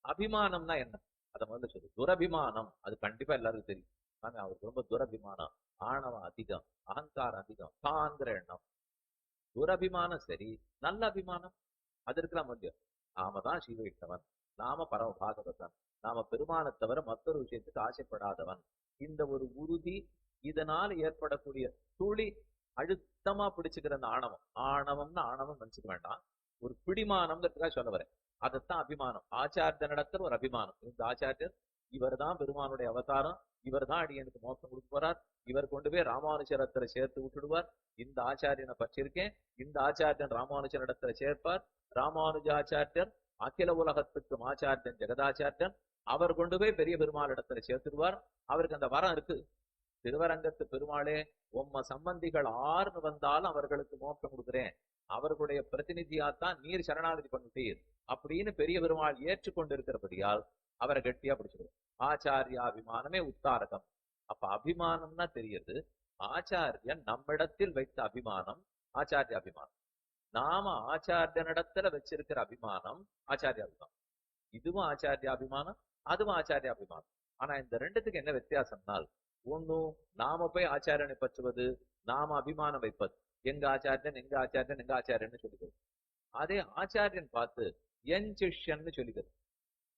அபிமானம்னா என்ன? அதை முதல்ல சொல்லு. துரபிமானம் அது கண்டிப்பா எல்லாருக்கும் தெரியும். ஆனா அவருக்கு ரொம்ப துரபிமானம், ஆணவம் அதிகம், அகங்காரம் அதிகம், தாங்கிற எண்ணம். துரபிமானம் சரி, நல்ல அபிமானம் அது இருக்கலாம் முடியும். நாம தான் ஸ்ரீவைஷ்ணவன், நாம பரம பாகவதன், நாம பெருமானை தவிர மற்றொரு விஷயத்துக்கு ஆசைப்படாதவன். இந்த ஒரு உறுதி, இதனால் ஏற்படக்கூடிய துளி அழுத்தமா பிடிச்சுக்கிற அந்த ஆணவம். ஆணவம்னா ஆணவம் நினைச்சுக்க வேண்டாம், ஒரு பிடிமானம்ங்கிறதுக்காக சொல்ல வரேன். அதைத்தான் அபிமானம். ஆச்சாரியனிடத்தில் ஒரு அபிமானம். இந்த ஆச்சாரியர் இவர் தான் பெருமானுடைய அவதாரம், இவர் தான் அடியனுக்கு மோசம் கொடுக்க போறார், இவர் கொண்டு போய் ராமானுஜரத்துல சேர்த்து விட்டுடுவார். இந்த ஆச்சாரியனை பற்றிருக்கேன், இந்த ஆச்சாரியன் ராமானுஜரிடத்துல சேர்ப்பார். ராமானுஜாச்சாரியர் அகில உலகத்துக்கும் ஆச்சாரியன் ஜெகதாச்சாரியன், அவர் கொண்டு போய் பெரிய பெருமாள் இடத்துல சேர்த்துடுவார். அவருக்கு அந்த வரம் இருக்கு. திருவரங்கத்து பெருமாளே, உம்ம சம்பந்திகள் 6 வந்தாலும் அவர்களுக்கு மோட்சம் கொடுக்குறேன், அவர்களுடைய பிரதிநிதியாத்தான் நீர் சரணாகதி பண்ணுட்டீர் அப்படின்னு பெரிய பெருமாள் ஏற்றுக்கொண்டு இருக்கிறபடியால் அவரை கட்டியா பிடிச்சிடும். ஆச்சாரியாபிமானமே உத்தாரகம். அப்ப அபிமானம்னா தெரியுது, ஆச்சாரியன் நம்மிடத்தில் வைத்த அபிமானம் ஆச்சாரிய அபிமானம். நாம ஆச்சாரியனிடத்துல வச்சிருக்கிற அபிமானம் ஆச்சாரியாபிமானம். இதுவும் ஆச்சாரியாபிமானம், அதுவும் ஆச்சாரியாபிமானம். ஆனா இந்த ரெண்டுத்துக்கு என்ன வித்தியாசம்னால், ஒன்னும் நாம போய் ஆச்சாரியனை பற்றுவது, நாம அபிமானம் வைப்பது. எங்க ஆச்சாரியன் எங்க ஆச்சாரியன் எங்க ஆச்சாரியன்னு சொல்லிக்கிறது. அதே ஆச்சாரியன் பார்த்து என் சிஷ்யன்னு சொல்லிக்கிறது.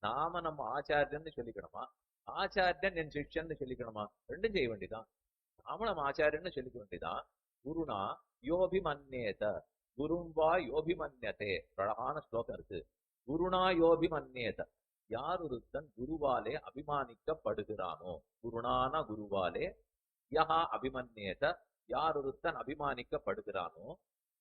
நாம நம்ம ஆச்சாரியன்னு சொல்லிக்கணுமா, ஆச்சாரியன் என் சிஷ்யன்னு சொல்லிக்கணுமா? ரெண்டும் செய்ய வேண்டியதான். நாம நம்ம ஆச்சாரியன்னு சொல்லிக்க வேண்டியதான். குருனா யோபிமன்யேத குரும்பா யோபிமன்யதே. அழகான ஸ்லோகம் இருக்கு. குருனா யோபிமன்யேத, யார் ஒருத்தன் குருவாலே அபிமானிக்கப்படுகிறானோ, குருணான குருவாலே, யஹா அபிமன்யேத, யார் ஒருத்தன் அபிமானிக்கப்படுகிறானோ,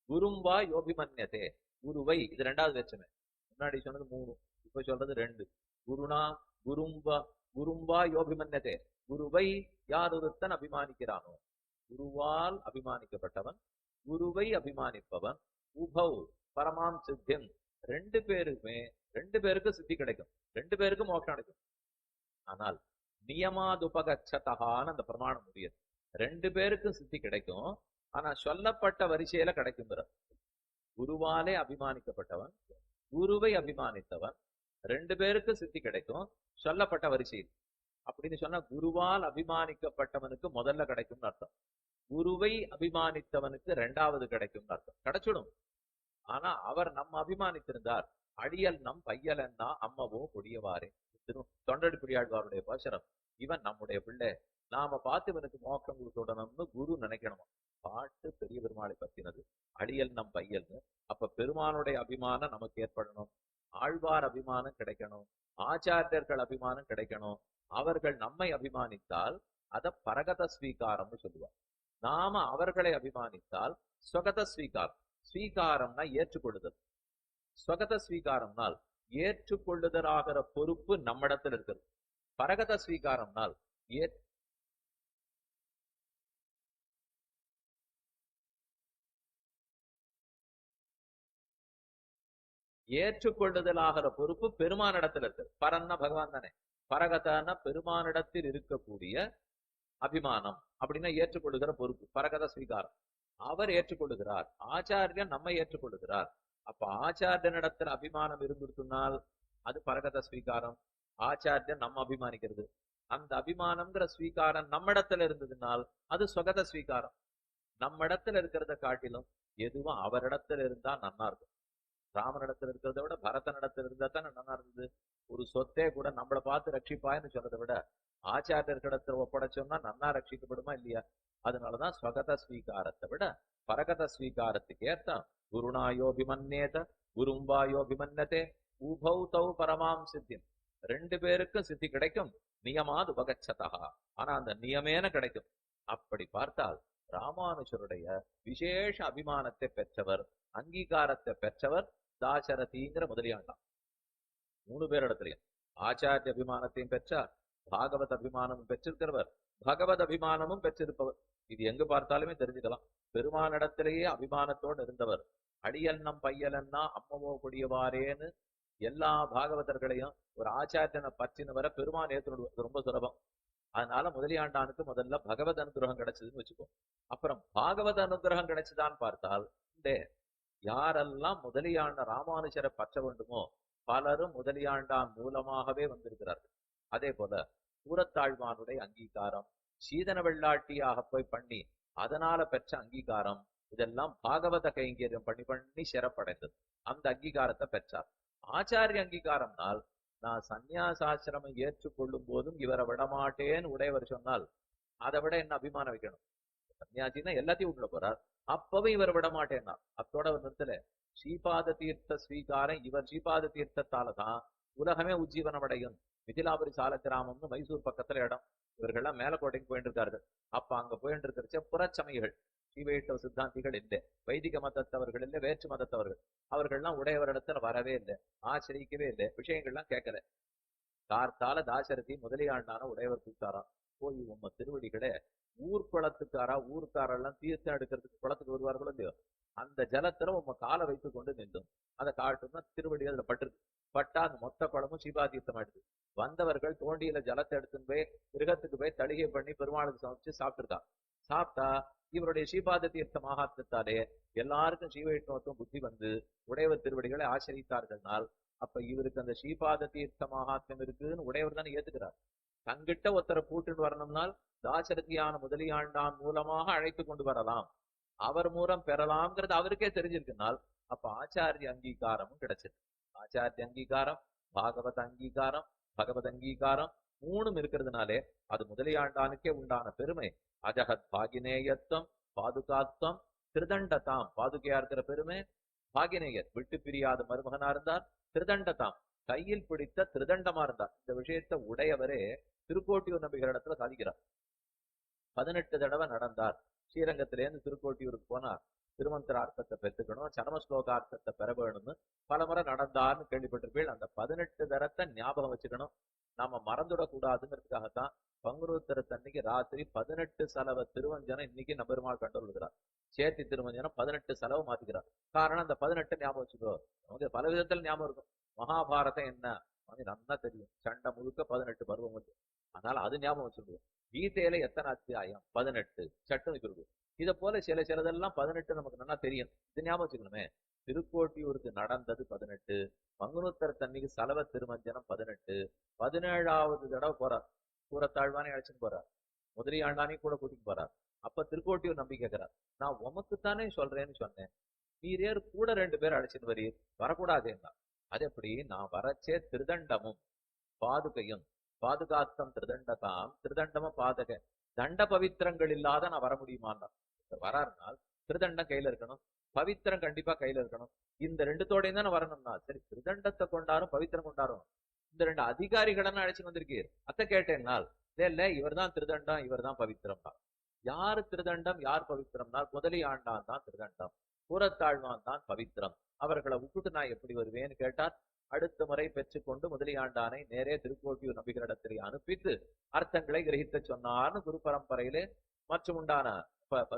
குரும்பா யோபிமன்யதே, குருவை, இது ரெண்டாவது வேற்றுமை. முன்னாடி சொன்னது 3, இப்ப சொல்றது 2. குருணா குரும்பா, குரும்பா யோபிமன்யதே, குருவை யார் ஒருத்தன் அபிமானிக்கிறானோ. குருவால் அபிமானிக்கப்பட்டவன், குருவை அபிமானிப்பவன், உபௌ பரமாம் சித்திம், ரெண்டு பேருக்கும் சித்தி கிடைக்கும், ரெண்டு பேருக்கும் மோட்சம் கிடைக்கும். ஆனால் நியமாதுபகச்சதகான்னு அந்த பிரமாணம் முடியாது. ரெண்டு பேருக்கும் சித்தி கிடைக்கும், ஆனா சொல்லப்பட்ட வரிசையில கிடைக்கும். குருவாலே அபிமானிக்கப்பட்டவன், குருவை அபிமானித்தவன், ரெண்டு பேருக்கு சித்தி கிடைக்கும் சொல்லப்பட்ட வரிசையில். அப்படின்னு சொன்னா குருவால் அபிமானிக்கப்பட்டவனுக்கு முதல்ல கிடைக்கும்னு அர்த்தம், குருவை அபிமானித்தவனுக்கு இரண்டாவது கிடைக்கும்னு அர்த்தம். கிடைச்சிடும். ஆனா அவர் நம்ம அபிமானித்திருந்தார், அடியல் நம் பையலன்னா அம்மவோ கொடியவாரே. தொண்டடிப்படியாழ்வாருடைய பாசரம். இவன் நம்முடைய பிள்ளை, நாம பார்த்து இவனுக்கு மோட்சம் கொடுத்துடணும்னு குரு நினைக்கணுமா. பாட்டு பெரிய பெருமாளை பத்தினது, அடியல் நம் பையல்னு. அப்ப பெருமானுடைய அபிமானம் நமக்கு ஏற்படணும், ஆழ்வார் அபிமானம் கிடைக்கணும், ஆச்சாரியர்கள் அபிமானம் கிடைக்கணும். அவர்கள் நம்மை அபிமானித்தால் அத பரகத ஸ்வீகாரம்னு சொல்லுவார். நாம அவர்களை அபிமானித்தால் ஸ்வகத ஸ்வீகாரம். ஸ்வீகாரம்னா ஏற்றுக்கொள்ளுதல், ஸ்வகத ஸ்வீகாரம்னால் ஏற்றுக்கொள்ளுதலாகிற பொறுப்பு நம்மிடத்தில் இருக்கிறது. பரகத ஸ்வீகாரம்னால் ஏற்றுக்கொள்ளுதலாகிற பொறுப்பு பெருமானிடத்தில் இருக்கு. பரன்னா பகவான் தானே, பரகதான பெருமானிடத்தில் இருக்கக்கூடிய அபிமானம் அப்படின்னா ஏற்றுக்கொள்ளுகிற பொறுப்பு பரகத ஸ்வீகாரம். அவர் ஏற்றுக்கொள்ளுகிறார், ஆச்சாரியன் நம்மை ஏற்றுக்கொள்ளுகிறார். அப்ப ஆச்சாரியனிடத்தில் அபிமானம் இருந்துருத்துனால் அது பரகத ஸ்வீகாரம், ஆச்சாரியன் நம்ம அபிமானிக்கிறது. அந்த அபிமானம்ங்கிற ஸ்வீகாரம் நம்மிடத்துல இருந்ததுனால் அது ஸ்வகத ஸ்வீகாரம். நம்மிடத்துல இருக்கிறத காட்டிலும் எதுவும் அவரிடத்துல இருந்தா நன்னா இருக்கும். ராமனிடத்துல இருக்கிறத விட பரதனிடத்துல இருந்தா தானே நன்னா இருந்தது. ஒரு சொத்தே கூட நம்மளை பார்த்து ரட்சிப்பாய்ன்னு சொல்றதை விட ஆச்சாரியர்களிடத்துல ஒப்படைச்சோம்னா நன்னா ரட்சிக்கப்படுமா இல்லையா? அதனாலதான் ஸ்வகத ஸ்வீகாரத்தை விட பரகத ஸ்வீகாரத்துக்கு ஏற்ற குருநாயோபிமன்னேத குரும்பாயோபிமன்னதே உபௌ தௌ பரமாம் சித்திம். ரெண்டு பேருக்கும் சித்தி கிடைக்கும், நியமாது உபகச்சதா. ஆனா அந்த நியமேன கிடைக்கும். அப்படி பார்த்தால் ராமானுஜருடைய விசேஷ அபிமானத்தை பெற்றவர், அங்கீகாரத்தை பெற்றவர் தாசரதிங்கிற முதலியாண்டான். 3 பேரிடத்திலையும் ஆச்சாரிய அபிமானத்தையும் பெற்றார், பாகவத் அபிமானமும் பெற்றிருக்கிறவர், பகவத் அபிமானமும் பெற்றிருப்பவர். இது எங்கு பார்த்தாலுமே தெரிஞ்சுக்கலாம். பெருமானிடத்திலேயே அபிமானத்தோடு இருந்தவர். அடியல்னம் பையலன்னா அம்மவோ கொடியவாரேன்னு எல்லா பாகவதர்களையும் ஒரு ஆச்சாரியனை பற்றினவரை பெருமான் ஏற்றுடுவது ரொம்ப சுலபம். அதனால முதலியாண்டானுக்கு முதல்ல பகவத் அனுகிரகம் கிடைச்சதுன்னு வச்சுக்கோ. அப்புறம் பாகவத அனுகிரகம் கிடைச்சதான்னு பார்த்தால் யாரெல்லாம் முதலியாண்ட ராமானுஜரை பற்ற வேண்டுமோ பலரும் முதலியாண்டான் மூலமாகவே வந்திருக்கிறார்கள். அதே போல கூரத்தாழ்வானுடைய அங்கீகாரம், சீதன வெள்ளாட்டியாக போய் பண்ணி அதனால பெற்ற அங்கீகாரம், இதெல்லாம் பாகவத கைங்கரியம் பண்ணி பண்ணி சிறப்படைந்தது. அந்த அங்கீகாரத்தை பெற்றார். ஆச்சாரிய அங்கீகாரம்னால் நான் சந்நியாசாசிரமம் ஏற்றுக்கொள்ளும் போதும் இவரை விடமாட்டேன்னு உடையவர் சொன்னால் அதை விட என்ன அபிமானம் வைக்கணும்? சன்னியாசின்னா எல்லாத்தையும் உள்ள போறார், அப்பவே இவர் விடமாட்டேன்னா அத்தோட ஒரு நிறுத்தல. ஸ்ரீபாத தீர்த்த ஸ்வீகாரம், இவர் ஸ்ரீபாத தீர்த்தத்தாலதான் உலகமே உஜ்ஜீவனம் அடையும். மிதிலாபுரி சாலக்கிராமம்னு மைசூர் பக்கத்துல இடம். இவர்கள்லாம் மேலக்கோட்டைக்கு போயிட்டு இருக்கார்கள். அப்ப அங்க போயிட்டு இருக்கிறச்ச புறச்சமைகள், ஸ்ரீவைஷ்ணவ சித்தாந்திகள் இல்லை, வைதிக மதத்தவர்கள் இல்லை, வேற்று மதத்தவர்கள். அவர்கள்லாம் உடையவரிடத்துல வரவே இல்லை, ஆச்சரிக்கவே இல்லை, விஷயங்கள்லாம் கேட்கல. கார்த்தால தாசரதி முதலியாண்டான உடையவர் கூட்டாராம், போய் உம்ம திருவடிகளே ஊர்குளத்துக்காரா ஊருக்காரெல்லாம் தீர்த்தம் எடுக்கிறதுக்கு குளத்துக்கு வருவார்களோ இல்லையோ, அந்த ஜலத்துல உம்ம காலை வைத்து கொண்டு நின்றும் அதை காட்டும்னா திருவடி அதுல பட்டிருக்கு. பட்டா அந்த மொத்த குளமும் சீபாதீர்த்தம் ஆயிடுது. வந்தவர்கள் தோண்டியில ஜலத்தை எடுத்துன்னு போய் கிரகத்துக்கு போய் தளிகை பண்ணி பெருமாளுக்கு சமைச்சு சாப்பிட்டுருக்கா. சாப்பிட்டா இவருடைய ஸ்ரீபாத தீர்த்த மகாத்மத்தாலே எல்லாருக்கும் ஸ்ரீவைஷ்ணவத்துவம் புத்தி வந்து உடையவர் திருவடிகளை ஆசிரித்தார்கள்னால் அப்ப இவருக்கு அந்த ஸ்ரீபாத தீர்த்த மகாத்மியம் இருக்குன்னு உடையவர் தானே ஏத்துக்கிறார். தங்கிட்ட ஒருத்தரை கூட்டுன்னு வரணும்னால் தாசரதியான முதலியாண்டான் மூலமாக அழைத்து கொண்டு வரலாம், அவர் மூலம் பெறலாம்ங்கிறது அவருக்கே தெரிஞ்சிருக்குனால் அப்ப ஆச்சாரிய அங்கீகாரமும் கிடைச்சிருக்கு. ஆச்சாரிய அங்கீகாரம், பாகவத அங்கீகாரம், பகவத் அங்கீகாரம் மூணும் இருக்கிறதுனாலே அது முதலியாண்டானுக்கே உண்டான பெருமை. அஜகத் பாகினேயத்துவம், பாதுகாத்துவம், திருதண்டதாம், பாதுகையா இருக்கிற பெருமை. பாகினேயர் விட்டு பிரியாத மருமகனா இருந்தார். திருதண்டதாம் கையில் பிடித்த திருதண்டமா இருந்தார். இந்த விஷயத்தை உடையவரே திருக்கோட்டியூர் நம்பிக்கிற இடத்துல சாதிக்கிறார். 18 தடவை நடந்தார். ஸ்ரீரங்கத்திலேருந்து திருக்கோட்டியூருக்கு போனார். திருமந்திரார்த்தத்தை பெற்றுக்கணும், சரமஸ்லோகார்த்தத்தை பெற வேணும்னு பல முறை நடந்தார்னு கேள்விப்பட்டிருப்பீள். அந்த 18 தரத்தை ஞாபகம் வச்சுக்கணும், நாம மறந்துடக்கூடாதுங்கிறதுக்காகத்தான் பங்குருத்தரத்தன்னைக்கு ராத்திரி 18 சலவ திருவஞ்சனம் இன்னைக்கு நம்பெருமாள் கண்டு வருகிறார். சேர்த்தி திருமஞ்சனம் 18 செலவு மாத்திக்கிறார். காரணம் அந்த 18 ஞாபகம் வச்சுக்கோ. நமக்கு பல விதத்துல ஞாபகம் இருக்கும். மகாபாரதம் என்ன நமக்கு நல்லா தெரியும். சண்டை முழுக்க 18 பருவம் வந்து. அதனால அது ஞாபகம் வச்சுருவோம். கீதையில எத்தனை அத்தியாயம்? 18 சட்டம் வச்சிருக்கு. இதை போல சிலதெல்லாம் 18 நமக்கு நல்லா தெரியும். இது ஞாபகம் வச்சுக்கணுமே. திருக்கோட்டியூருக்கு நடந்தது 18, மங்குனுத்தர் தண்ணிக்கு சலவ திருமஞ்சனம் 18, 17வது தடவை போறார். கூறத்தாழ்வானே அழைச்சிட்டு போறார், முதலியாண்டானையும் கூட கூட்டிட்டு போறார். அப்ப திருக்கோட்டியூர் நம்பி கேட்கிறார், நான் உமக்குத்தானே சொல்றேன்னு சொன்னேன், நீரேர் கூட 2 பேர் அழைச்சிட்டு வரீர், வரக்கூடாதுன்னா. அது எப்படி? நான் வரச்சே திருதண்டமும் பாதுகையும், பாதுகாத்தம் திருதண்டதாம், திருதண்டமும் பாதக தண்ட பவித்திரங்கள் இல்லாத நான் வர முடியுமான்னா. வராருனால் திருதண்டம் கையில இருக்கணும், பவித்திரம் கண்டிப்பா கையில இருக்கணும். இந்த 2தோடையும் தானே வரணும்னா, சரி திருதண்டத்தை கொண்டாரும் பவித்திரம் கொண்டாரும், இந்த 2 அதிகாரிகளன்னு அழைச்சிட்டு வந்திருக்கீர். அத்தை கேட்டேன்னால், இல்ல இவர் தான் திருதண்டம், இவர் தான் பவித்திரம் தான். யாரு திருதண்டம் யார் பவித்திரம்னா, முதலி ஆண்டான் தான் திருதண்டம், கூறத்தாழ்வான் தான் பவித்திரம். அவர்களை விட்டுட்டு நான் எப்படி வருவேன்னு கேட்டார். அடுத்த முறை பெற்றுக்கொண்டு முதலியாண்டானை நேரே திருக்கோட்டியூர் நம்பிகளிடத்திலே அனுப்பித்து அர்த்தங்களை கிரகித்த சொன்னார்னு குரு பரம்பரையிலே மற்றும் உண்டான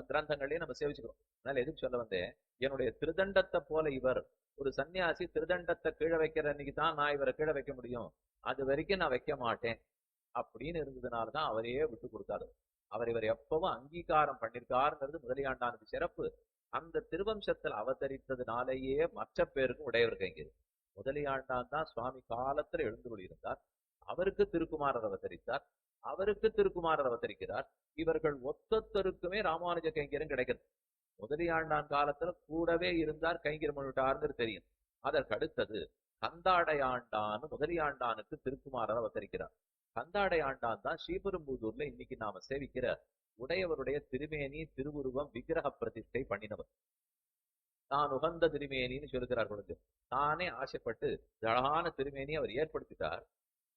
கிரந்தங்களையும் நம்ம சேவிச்சுக்கிறோம். அதனால எதுக்கு சொல்ல வந்தேன், என்னுடைய திருதண்டத்தை போல இவர் ஒரு சன்னியாசி திருதண்டத்தை கீழே வைக்கிற அன்னைக்கு தான் நான் இவரை கீழே வைக்க முடியும், அது வரைக்கும் நான் வைக்க மாட்டேன் அப்படின்னு இருந்ததுனாலதான் அவரையே விட்டு கொடுத்தாரு. இவர் எப்பவும் அங்கீகாரம் பண்ணிருக்காருங்கிறது முதலியாண்டானுக்கு சிறப்பு. அந்த திருவம்சத்தில் அவதரித்ததுனாலேயே மற்ற பேருக்கும் உடையவர் கைங்கிறது. முதலியாண்டான் தான் சுவாமி காலத்துல எழுந்துள்ளிருந்தார், அவருக்கு திருக்குமாரர் அவதரித்தார், அவருக்கு திருக்குமாரர் அவதரிக்கிறார். இவர்கள் ஒத்தொத்தருக்குமே ராமானுஜ கைங்கரம் கிடைக்கிறது. முதலியாண்டான் காலத்துல கூடவே இருந்தார், கைங்கரம் பண்ணிட்டாருங்கிறது தெரியும். அதற்கு அடுத்தது கந்தாடையாண்டான் முதலியாண்டானுக்கு திருக்குமாரர் அவதரிக்கிறார். கந்தாடையாண்டான் தான் ஸ்ரீபெரும்புதூர்ல இன்னைக்கு நாம சேவிக்கிற உடையவருடைய திருமேனி திருவுருவம் விக்கிரக பிரதிஷ்டை பண்ணினவர். தான் உகந்த திருமேனின்னு சொல்லுகிறார் குழந்தை. தானே ஆசைப்பட்டு அழகான திருமேனி அவர் ஏற்படுத்திட்டார்.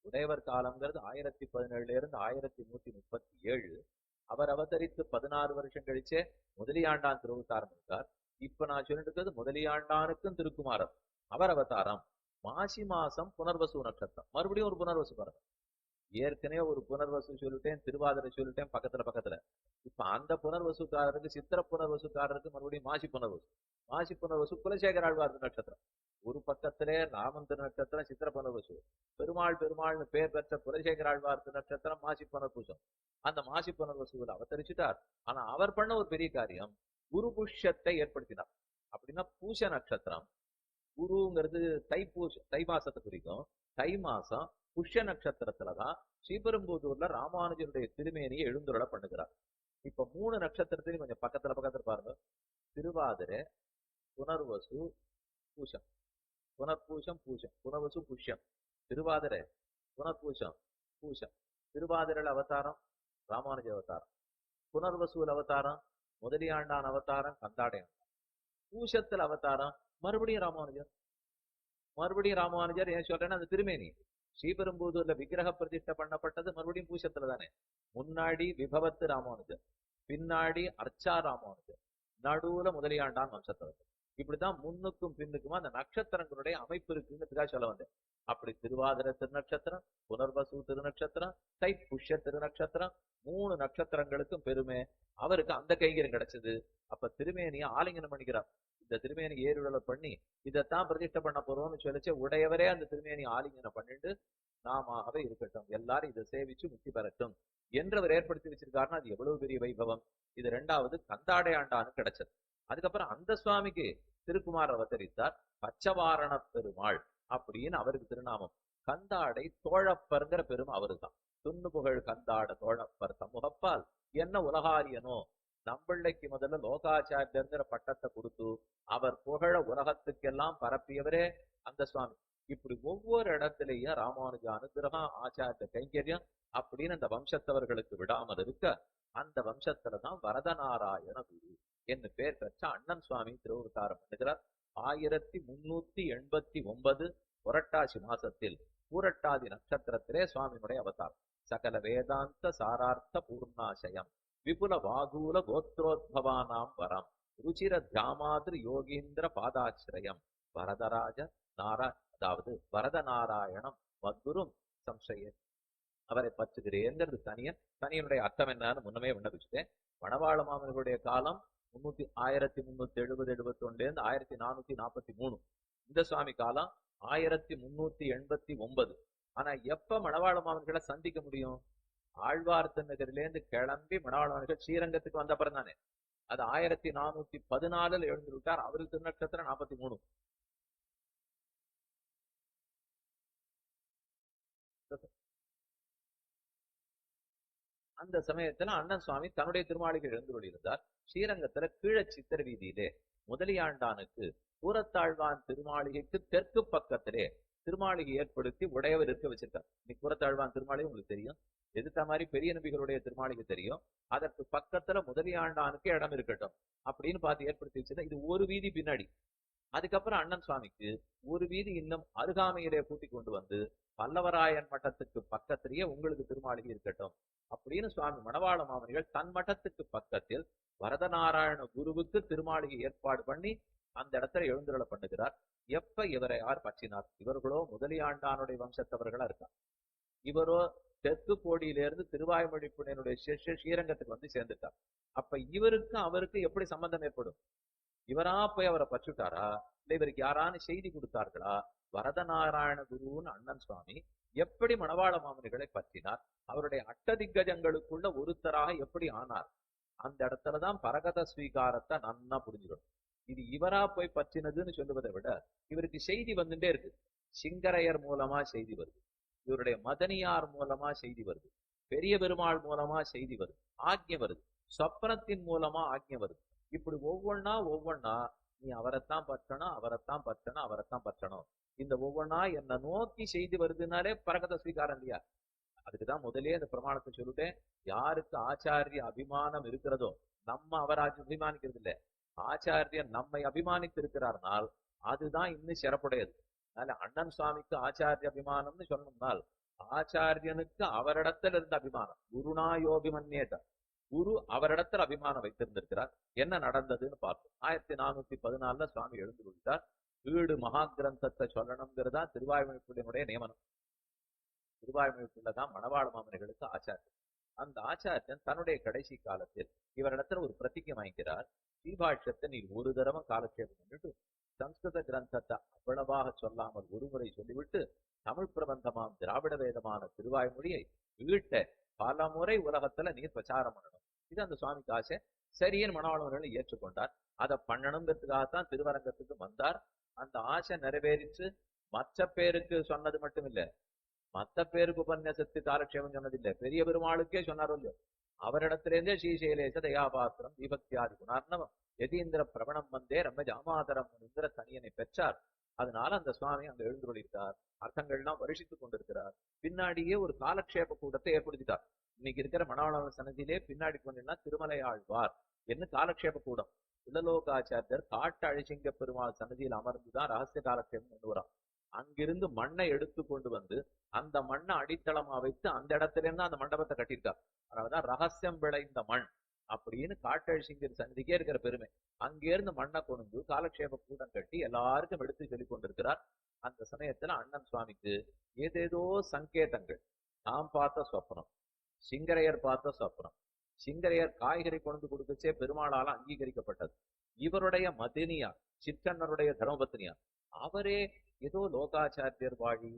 உடையவர் காலம்ங்கிறது 1017 இருந்து 1137. அவர் அவதரித்து 16 வருஷம் கழிச்சே முதலியாண்டான் திருவதாரம் இருந்தார். இப்ப நான் சொல்லிட்டு இருக்கிறது முதலியாண்டானுக்கும் திருக்குமாரர் அவர் அவதாரம். மாசி மாசம் புனர்வசு நட்சத்திரம், மறுபடியும் ஒரு புனர்வசு பாருங்க. ஏற்கனவே ஒரு புனர்வசு சொல்லிட்டேன், திருவாதிரை சொல்லிட்டேன் பக்கத்துல. இப்ப அந்த புனர்வசுக்காரருக்கு, சித்திர புனர்வசுக்காரருக்கு மறுபடியும் மாசி புனர்வசு. மாசி புனர்வசு குலசேகர ஆழ்வார் நட்சத்திரம். ஒரு பக்கத்திலே ராமன் திருநட்சத்திரம் சித்திர புனர்வசு. பெருமாள்னு பேர் பெற்ற குலசேகர ஆழ்வார் நட்சத்திரம் மாசி புனர்பூசம். அந்த மாசி புனர்வசுவில் அவதரிச்சுட்டார். ஆனா அவர் பண்ண ஒரு பெரிய காரியம், குரு புஷ்யத்தை ஏற்படுத்தினார். அப்படின்னா பூச நட்சத்திரம், குருங்கிறது தை மாசத்தை குறிக்கும். தை மாசம் புஷ்ய நட்சத்திரத்துலதான் ஸ்ரீபெரும்புதூர்ல ராமானுஜனுடைய திருமேனியை எழுந்துருள பண்ணுகிறார். இப்ப 3 நட்சத்திரத்திலையும் கொஞ்சம் பக்கத்துல பாருங்க. திருவாதிரை, புனர்வசு, பூஷம். புனர்பூஷம் பூஷம், புனர்வசு புஷ்யம். திருவாதிரை, புனர்பூஷம், பூஷம். திருவாதிரையில் அவதாரம் ராமானுஜ அவதாரம், புனர்வசூல் அவதாரம் முதலியாண்டான் அவதாரம் கந்தாடையான், பூஷத்தில் அவதாரம் மறுபடியும் ராமானுஜர். ஏன் சொல்றேன்னா அந்த திருமேனி ஸ்ரீபெரும்புதூர்ல விக்கிரக பிரதிஷ்டை பண்ணப்பட்டது மறுபடியும் பூஷத்துல தானே. முன்னாடி விபவத்து ராமானுஜர், பின்னாடி அர்ச்சா ராமானுஜர், நடுவுல முதலியாண்டான் வம்சத்தவர். இப்படிதான் முன்னுக்கும் பின்னுக்குமா அந்த நட்சத்திரங்களுடைய அமைப்பு இருக்குங்கிறதுக்காக சொல்ல வந்தேன். அப்படி திருவாதிரை திருநட்சத்திரம், புனர்வசு திருநட்சத்திரம், தை புஷ்ய திருநட்சத்திரம், 3 நட்சத்திரங்களுக்கும் பெருமை. அவருக்கு அந்த கைங்கரம் கிடைச்சது. அப்ப திருமேனியை ஆலிங்கனம் பண்ணிக்கிறார். இந்த திருமேனி ஏறுதலை பண்ணி இதைத்தான் பிரதிஷ்டை பண்ண போறோம்னு சொல்லிச்சு. உடையவரே அந்த திருமேனி ஆலிங்கனம் பண்ணிட்டு நாமவே இருக்கட்டும், எல்லாரும் இதை சேவிச்சு முக்தி பெறட்டும் என்று அவர் ஏற்படுத்தி வச்சிருக்காருன்னா அது எவ்வளவு பெரிய வைபவம். இது 2வது கந்தாடையாண்டானு கிடைச்சது. அதுக்கப்புறம் அந்த சுவாமிக்கு திருக்குமார் அவதரித்தார், பச்சவாரண பெருமாள் அப்படின்னு அவருக்கு திருநாமம். கந்தாடை தோழப்பர்ங்கிற பெரும் அவரு தான். துண்ணு புகழ் கந்தாட தோழப்பர் சமூகப்பால் என்ன உலகாரியனோ, நம்பிள்ளைக்கு முதல்ல லோகாச்சாரியங்கிற பட்டத்தை கொடுத்து அவர் புகழ உலகத்துக்கெல்லாம் பரப்பியவரே அந்த சுவாமி. இப்படி ஒவ்வொரு இடத்திலேயும் ராமானுஜ அனுகிரகம், ஆச்சாரிய கைங்கரியம் அப்படின்னு அந்த வம்சத்தவர்களுக்கு விடாமல் இருக்க, அந்த வம்சத்துலதான் வரதநாராயண குரு என்று பேர் பெற்ற அண்ணன் சுவாமி திருவதாரம் பண்ணுகிறார். 1389 புரட்டாசி மாசத்தில் பூரட்டாதி நட்சத்திரத்திலே சுவாமியுடைய அவதாரம். சகல வேதாந்த சாரார்த்த பூர்ணாசயம் விபுல வாகூல கோத்ரோத்பவானாம் வரம் ருச்சிர தியாமாதிரி யோகீந்திர பாதாசிரயம் வரதராஜ அதாவது வரதநாராயணம் மத்குரும் சம்சய அவரை பற்றுகிறேங்கிறது தனியனுடைய அர்த்தம் என்னன்னு முன்னமே விண்ணப்பிச்சுட்டேன். மணவாள மாமனுடைய காலம் 1370-71 1443. இந்த சுவாமி காலம் 1389. ஆனா எப்ப மணவாள மாமன்களை சந்திக்க முடியும்? ஆழ்வார் திருநகரிலேருந்து கிளம்பி மணவாள மாமன்கள் ஸ்ரீரங்கத்துக்கு வந்த அப்புறம் தானே. அது 1414 எழுந்துட்டார். அவருக்கு திருநட்சத்திரம் 43. அந்த சமயத்துல அண்ணன் சுவாமி தன்னுடைய திருமாளிகை எழுந்துள்ளிருந்தார். ஸ்ரீரங்கத்துல கீழ சித்திர வீதியிலே முதலியாண்டானுக்கு கூரத்தாழ்வான் திருமாளிகைக்கு தெற்கு பக்கத்திலே திருமாளிகை ஏற்படுத்தி உடையவர் இருக்க வச்சிருக்கார். இன்னைக்கு கூரத்தாழ்வான் திருமாளிகை உங்களுக்கு தெரியும். எதிர்த்த மாதிரி பெரிய நபிகளுடைய திருமாளிகை தெரியும். அதற்கு பக்கத்துல முதலியாண்டானுக்கு இடம் இருக்கட்டும் அப்படின்னு பார்த்து ஏற்படுத்தி வச்சிருந்தா. இது ஒரு வீதி பின்னாடி. அதுக்கப்புறம் அண்ணன் சுவாமிக்கு ஒரு வீதி இன்னும் அருகாமையிலே கூட்டி கொண்டு வந்து பல்லவராயன் மட்டத்துக்கு பக்கத்திலேயே உங்களுக்கு திருமாளிகை இருக்கட்டும் அப்படின்னு சுவாமி மணவாள மாமனிகள் தன் மட்டத்துக்கு பக்கத்தில் வரதநாராயண குருவுக்கு திருமாளிகை ஏற்பாடு பண்ணி அந்த இடத்துல எழுந்துருள பண்ணுகிறார். எப்ப இவரை யார் பற்றினார்? இவர்களோ முதலியாண்டானுடைய வம்சத்தவர்களா இருக்கார். இவரோ தெற்கு கோடியிலிருந்து திருவாய்மொழி புனையனுடைய ஸ்ரீரங்கத்துக்கு வந்து சேர்ந்துட்டார். அப்ப இவருக்கு அவருக்கு எப்படி சம்பந்தம் ஏற்படும்? இவரா போய் அவரை பச்சுட்டாரா இல்ல இவருக்கு யாரான செய்தி கொடுத்தார்களா? வரதநாராயண குருன்னு அண்ணன் சுவாமி எப்படி மணவாள மாமனிகளை பற்றினார்? அவருடைய அட்டதிக்கஜங்களுக்குள்ள ஒருத்தராக எப்படி ஆனார்? அந்த இடத்துலதான் பரகத ஸ்வீகாரத்தை நன்னா புரிஞ்சுக்கணும். இது இவரா போய் பற்றினதுன்னு சொல்லுவதை விட இவருக்கு செய்தி வந்துட்டே இருக்கு. சிங்கரையர் மூலமா செய்தி வருது, இவருடைய மதனியார் மூலமா செய்தி வருது, பெரிய பெருமாள் மூலமா செய்தி வருது, ஆக்ஞை வருது, சொப்பனத்தின் மூலமா ஆக்ஞை வருது. இப்படி ஒவ்வொன்னா நீ அவரைத்தான் பற்றணும், அவரைத்தான் பற்றணும், அவரைத்தான் பற்றணும். இந்த ஒவ்வொன்னா என்ன நோக்கி செய்தி வருதுனாலே பரகத ஸ்வீகாரம் இல்லையா? அதுக்குதான் முதலே இந்த பிரமாணத்தை சொல்லிட்டேன். யாருக்கு ஆச்சாரிய அபிமானம் இருக்கிறதோ, நம்ம அவர் அபிமானிக்கிறது இல்லை, ஆச்சாரியர் நம்மை அபிமானித்து இருக்கிறார்னால் அதுதான் இன்னும் சிறப்புடையது. அதனால அண்ணன் சுவாமிக்கு ஆச்சாரிய அபிமானம்னு சொல்லணும்னால் ஆச்சாரியனுக்கு அவரிடத்துல இருந்த அபிமானம். குருநாயோபிமன்யேத, குரு அவரிடத்துல அபிமானம் வைத்திருந்திருக்கிறார். என்ன நடந்ததுன்னு பார்த்தோம். 1414 சுவாமி எழுந்து கொண்டார். வீடு மகா கிரந்தத்தை சொல்லணுங்கிறதா திருவாய்மொழிப்புடைய நியமனம். திருவாய்மொழிப்புள்ளதான் மணவாள மாமனிகளுக்கு ஆச்சாரியன். அந்த ஆச்சாரியன் தன்னுடைய கடைசி காலத்தில் இவரிடத்துல ஒரு பிரதிஜை வாங்கிக்கிறார். ஸ்ரீபாஷ்யத்தை நீ ஒரு தடவை காலக்ஷேபம் பண்ணிட்டு சம்ஸ்கிருத கிரந்தத்தை அவ்வளவாக சொல்லாமல் ஒருமுறை சொல்லிவிட்டு தமிழ் பிரபந்தமாம் திராவிட வேதமான திருவாய்மொழியை வீட்டை பல முறை உலகத்துல நீர் பிரச்சாரம் பண்ணணும். இது அந்த சுவாமிக்கு ஆசை. சரியின் மணவாளவர்களை ஏற்றுக்கொண்டார். அதை பண்ணணுங்கிறதுக்காகத்தான் திருவரங்கத்துக்கு வந்தார். அந்த ஆசை நிறைவேறிச்சு. மற்ற பேருக்கு சொன்னது மட்டும் இல்ல, மற்ற பேருக்கு உபன்யாசத்து காலக்ஷேபம் சொன்னதில்லை, பெரிய பெருமாளுக்கே சொன்னாரோ இல்லையோ. அவரிடத்திலேருந்தே ஸ்ரீசைலேச தயாபாத்திரம் தீபக்தியாதி குணார்ணவம் யதீந்திர பிரபணம் வந்தே ரம்ம ஜாமாதரம் என்கிற தனியனை பெற்றார். அதனால அந்த சுவாமி அங்க எழுந்துள்ளிருக்கார். அர்த்தங்கள்லாம் வருஷித்துக் கொண்டிருக்கிறார். பின்னாடியே ஒரு காலக்ஷேப கூட்டத்தை ஏற்படுத்திட்டார். இன்னைக்கு இருக்கிற மணவாளன் சன்னதியிலே பின்னாடி கொண்டா திருமலை ஆழ்வார் என்ன காலக்ஷேப கூடம். இளலோகாச்சாரியர் காட்டு அழிசிங்க பெருமாள் சன்னதியில் அமர்ந்துதான் ரகசிய காலக்ஷேபம் கொண்டு வரான். அங்கிருந்து மண்ணை எடுத்து கொண்டு வந்து அந்த மண்ணை அடித்தளமா வைத்து அந்த இடத்துல இருந்து அந்த மண்டபத்தை கட்டியிருக்கார். அதனாலதான் ரகசியம் விளைந்த மண் அப்படின்னு காட்டழிசிங்கர் சன்னதிக்கே இருக்கிற பெருமை. அங்கிருந்து மண்ணை கொண்டு காலக்ஷேப கூடம் கட்டி எல்லாருக்கும் எடுத்து சொல்லிக் கொண்டிருக்கிறார். அந்த சமயத்துல அண்ணன் சுவாமிக்கு ஏதேதோ சங்கேதங்கள். நாம் பார்த்த சொப்பனம், சிங்கரையர் பார்த்த சொப்பனம். சிங்கரையர் காய்கறி கொண்டு கொடுத்துச்சே பெருமாளால அங்கீகரிக்கப்பட்டது. இவருடைய மதினியார் சிற்றன்னருடைய தர்மபத்தினியார் அவரே ஏதோ லோகாச்சாரியர் வாழி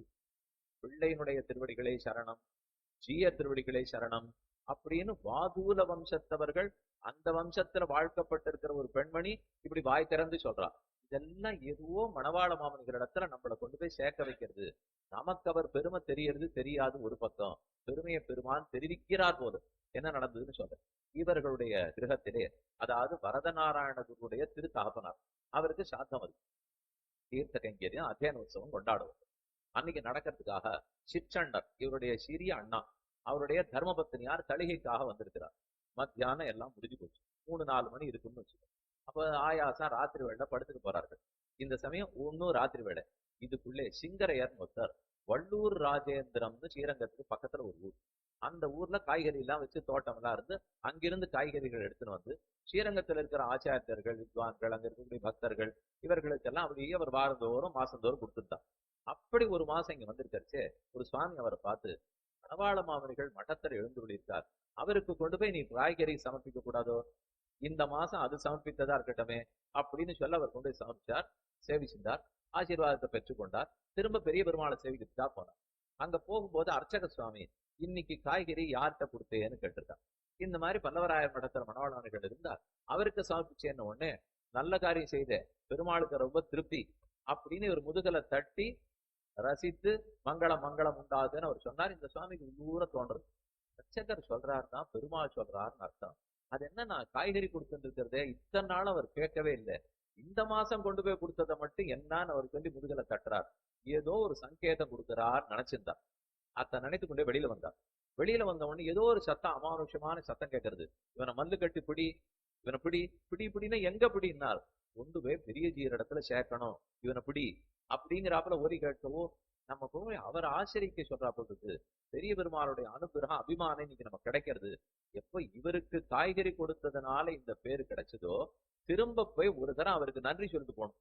பிள்ளையினுடைய திருவடிகளை சரணம், ஜீய திருவடிகளை சரணம் அப்படின்னு வாதூல வம்சத்தவர்கள் அந்த வம்சத்துல வாழ்க்கப்பட்டிருக்கிற ஒரு பெண்மணி இப்படி வாய் திறந்து சொல்றா. இதெல்லாம் எதுவோ மணவாள மாமனிகளிடத்துல நம்மளை கொண்டு போய் சேர்க்க வைக்கிறது. நமக்கு அவர் பெருமை தெரியறது தெரியாது ஒரு பக்கம், பெருமையை பெருமான் தெரிவிக்கிறார் போது. என்ன நடந்ததுன்னு சொல்ற. இவர்களுடைய கிரகத்திலே, அதாவது வரதநாராயண குருவுடைய திரு தகப்பனார், அவருக்கு சாத்தம் அது தீர்த்த கைங்கரியம் அத்தியன உற்சவம் கொண்டாடுவார். அன்னைக்கு நடக்கிறதுக்காக சிற்றண்டர் இவருடைய சிறிய அண்ணா அவருடைய தர்மபத்தினியார் தளிகைக்காக வந்திருக்கிறார். மத்தியானம் எல்லாம் முடிஞ்சு போச்சு. 3-4 மணி இருக்குன்னு வச்சுக்கோங்க. அப்ப ஆயாசம் ராத்திரி வேலை படுத்துட்டு போறார்கள். இந்த சமயம் ஒன்னும் ராத்திரி வேலை. இதுக்குள்ளே சிங்கரையர் ஒருத்தர் வள்ளூர் ராஜேந்திரம்னு ஸ்ரீரங்கத்துக்கு பக்கத்துல ஒரு ஊர். அந்த ஊர்ல காய்கறி எல்லாம் வச்சு தோட்டம் எல்லாம் இருந்து அங்கிருந்து காய்கறிகள் எடுத்துன்னு வந்து ஸ்ரீரங்கத்துல இருக்கிற ஆச்சாரியர்கள், வித்வான்கள், அங்க இருக்கக்கூடிய பக்தர்கள் இவர்களுக்கெல்லாம் அப்படியே அவர் வாரந்தோறும் மாசந்தோறும் கொடுத்துட்டார். அப்படி ஒரு மாசம் இங்க வந்திருக்கச்சே ஒரு சுவாமி அவரை பார்த்து, மணவாள மாமனிகள் மட்டத்தில் எழுந்துள்ளிருக்கார், அவருக்கு கொண்டு போய் நீ காய்கறி சமர்ப்பிக்க கூடாதோ? இந்த மாசம் அது சமர்ப்பித்ததா இருக்கட்டுமே அப்படின்னு சொல்ல அவர் கொண்டு போய் சமர்ப்பிச்சார், சேவிச்சிருந்தார், ஆசீர்வாதத்தை பெற்றுக்கொண்டார். திரும்ப பெரிய பெருமாளை சேவிக்கிறதுக்காக போனார். அங்க போகும்போது அர்ச்சக சுவாமி இன்னைக்கு காய்கறி யார்கிட்ட கொடுத்தேன்னு கேட்டிருக்கார். இந்த மாதிரி பல்லவராயர் மடத்துல மணவாளர்கள் இருந்தார், அவருக்கு சமர்ப்பிச்சேன்னு உடனே நல்ல காரியம் செய்த பெருமாளுக்கு ரொம்ப திருப்தி அப்படின்னு ஒரு முதுகலை தட்டி ரசித்து மங்களம் மங்களம் உண்டாதுன்னு அவர் சொன்னார். இந்த சுவாமிக்கு தூர தோன்றது, அர்ச்சகர் சொல்றாருன்னா பெருமாள் சொல்றாருன்னு அர்த்தம். அது என்ன, நான் காய்கறி கொடுத்துட்டு இருக்கிறதே இத்தனை நாள் அவர் கேட்கவே இல்லை, இந்த மாசம் கொண்டு போய் கொடுத்ததை மட்டும் என்னன்னு அவர் சொல்லி முதுகலை தட்டுறார், ஏதோ ஒரு சங்கேதம் கொடுக்கிறார் நினைச்சிருந்தார். அத்த நினைத்து கொண்டே வெளியில வந்தார். வெளியில வந்த உடனே ஏதோ ஒரு சத்தம், அமானுஷமான சத்தம் கேட்கறது. இவனை மல்லு கட்டி பிடி, இவனை பிடி பிடி பிடினா எங்க பிடினார், கொண்டு போய் பெரிய ஜீர் இடத்துல சேர்க்கணும், இவனை பிடி அப்படிங்கிறாப்புல ஓரி கேட்கவோ நம்ம போய் அவர் ஆசிரிக்க சொல்றாப்புக்கு பெரிய பெருமாளுடைய அனுகிரகம் அபிமானம் இன்னைக்கு நம்ம கிடைக்கிறது. எப்போ இவருக்கு காய்கறி கொடுத்ததுனால இந்த பேரு கிடைச்சதோ திரும்ப போய் ஒரு தரம் அவருக்கு நன்றி சொல்லிட்டு போகணும்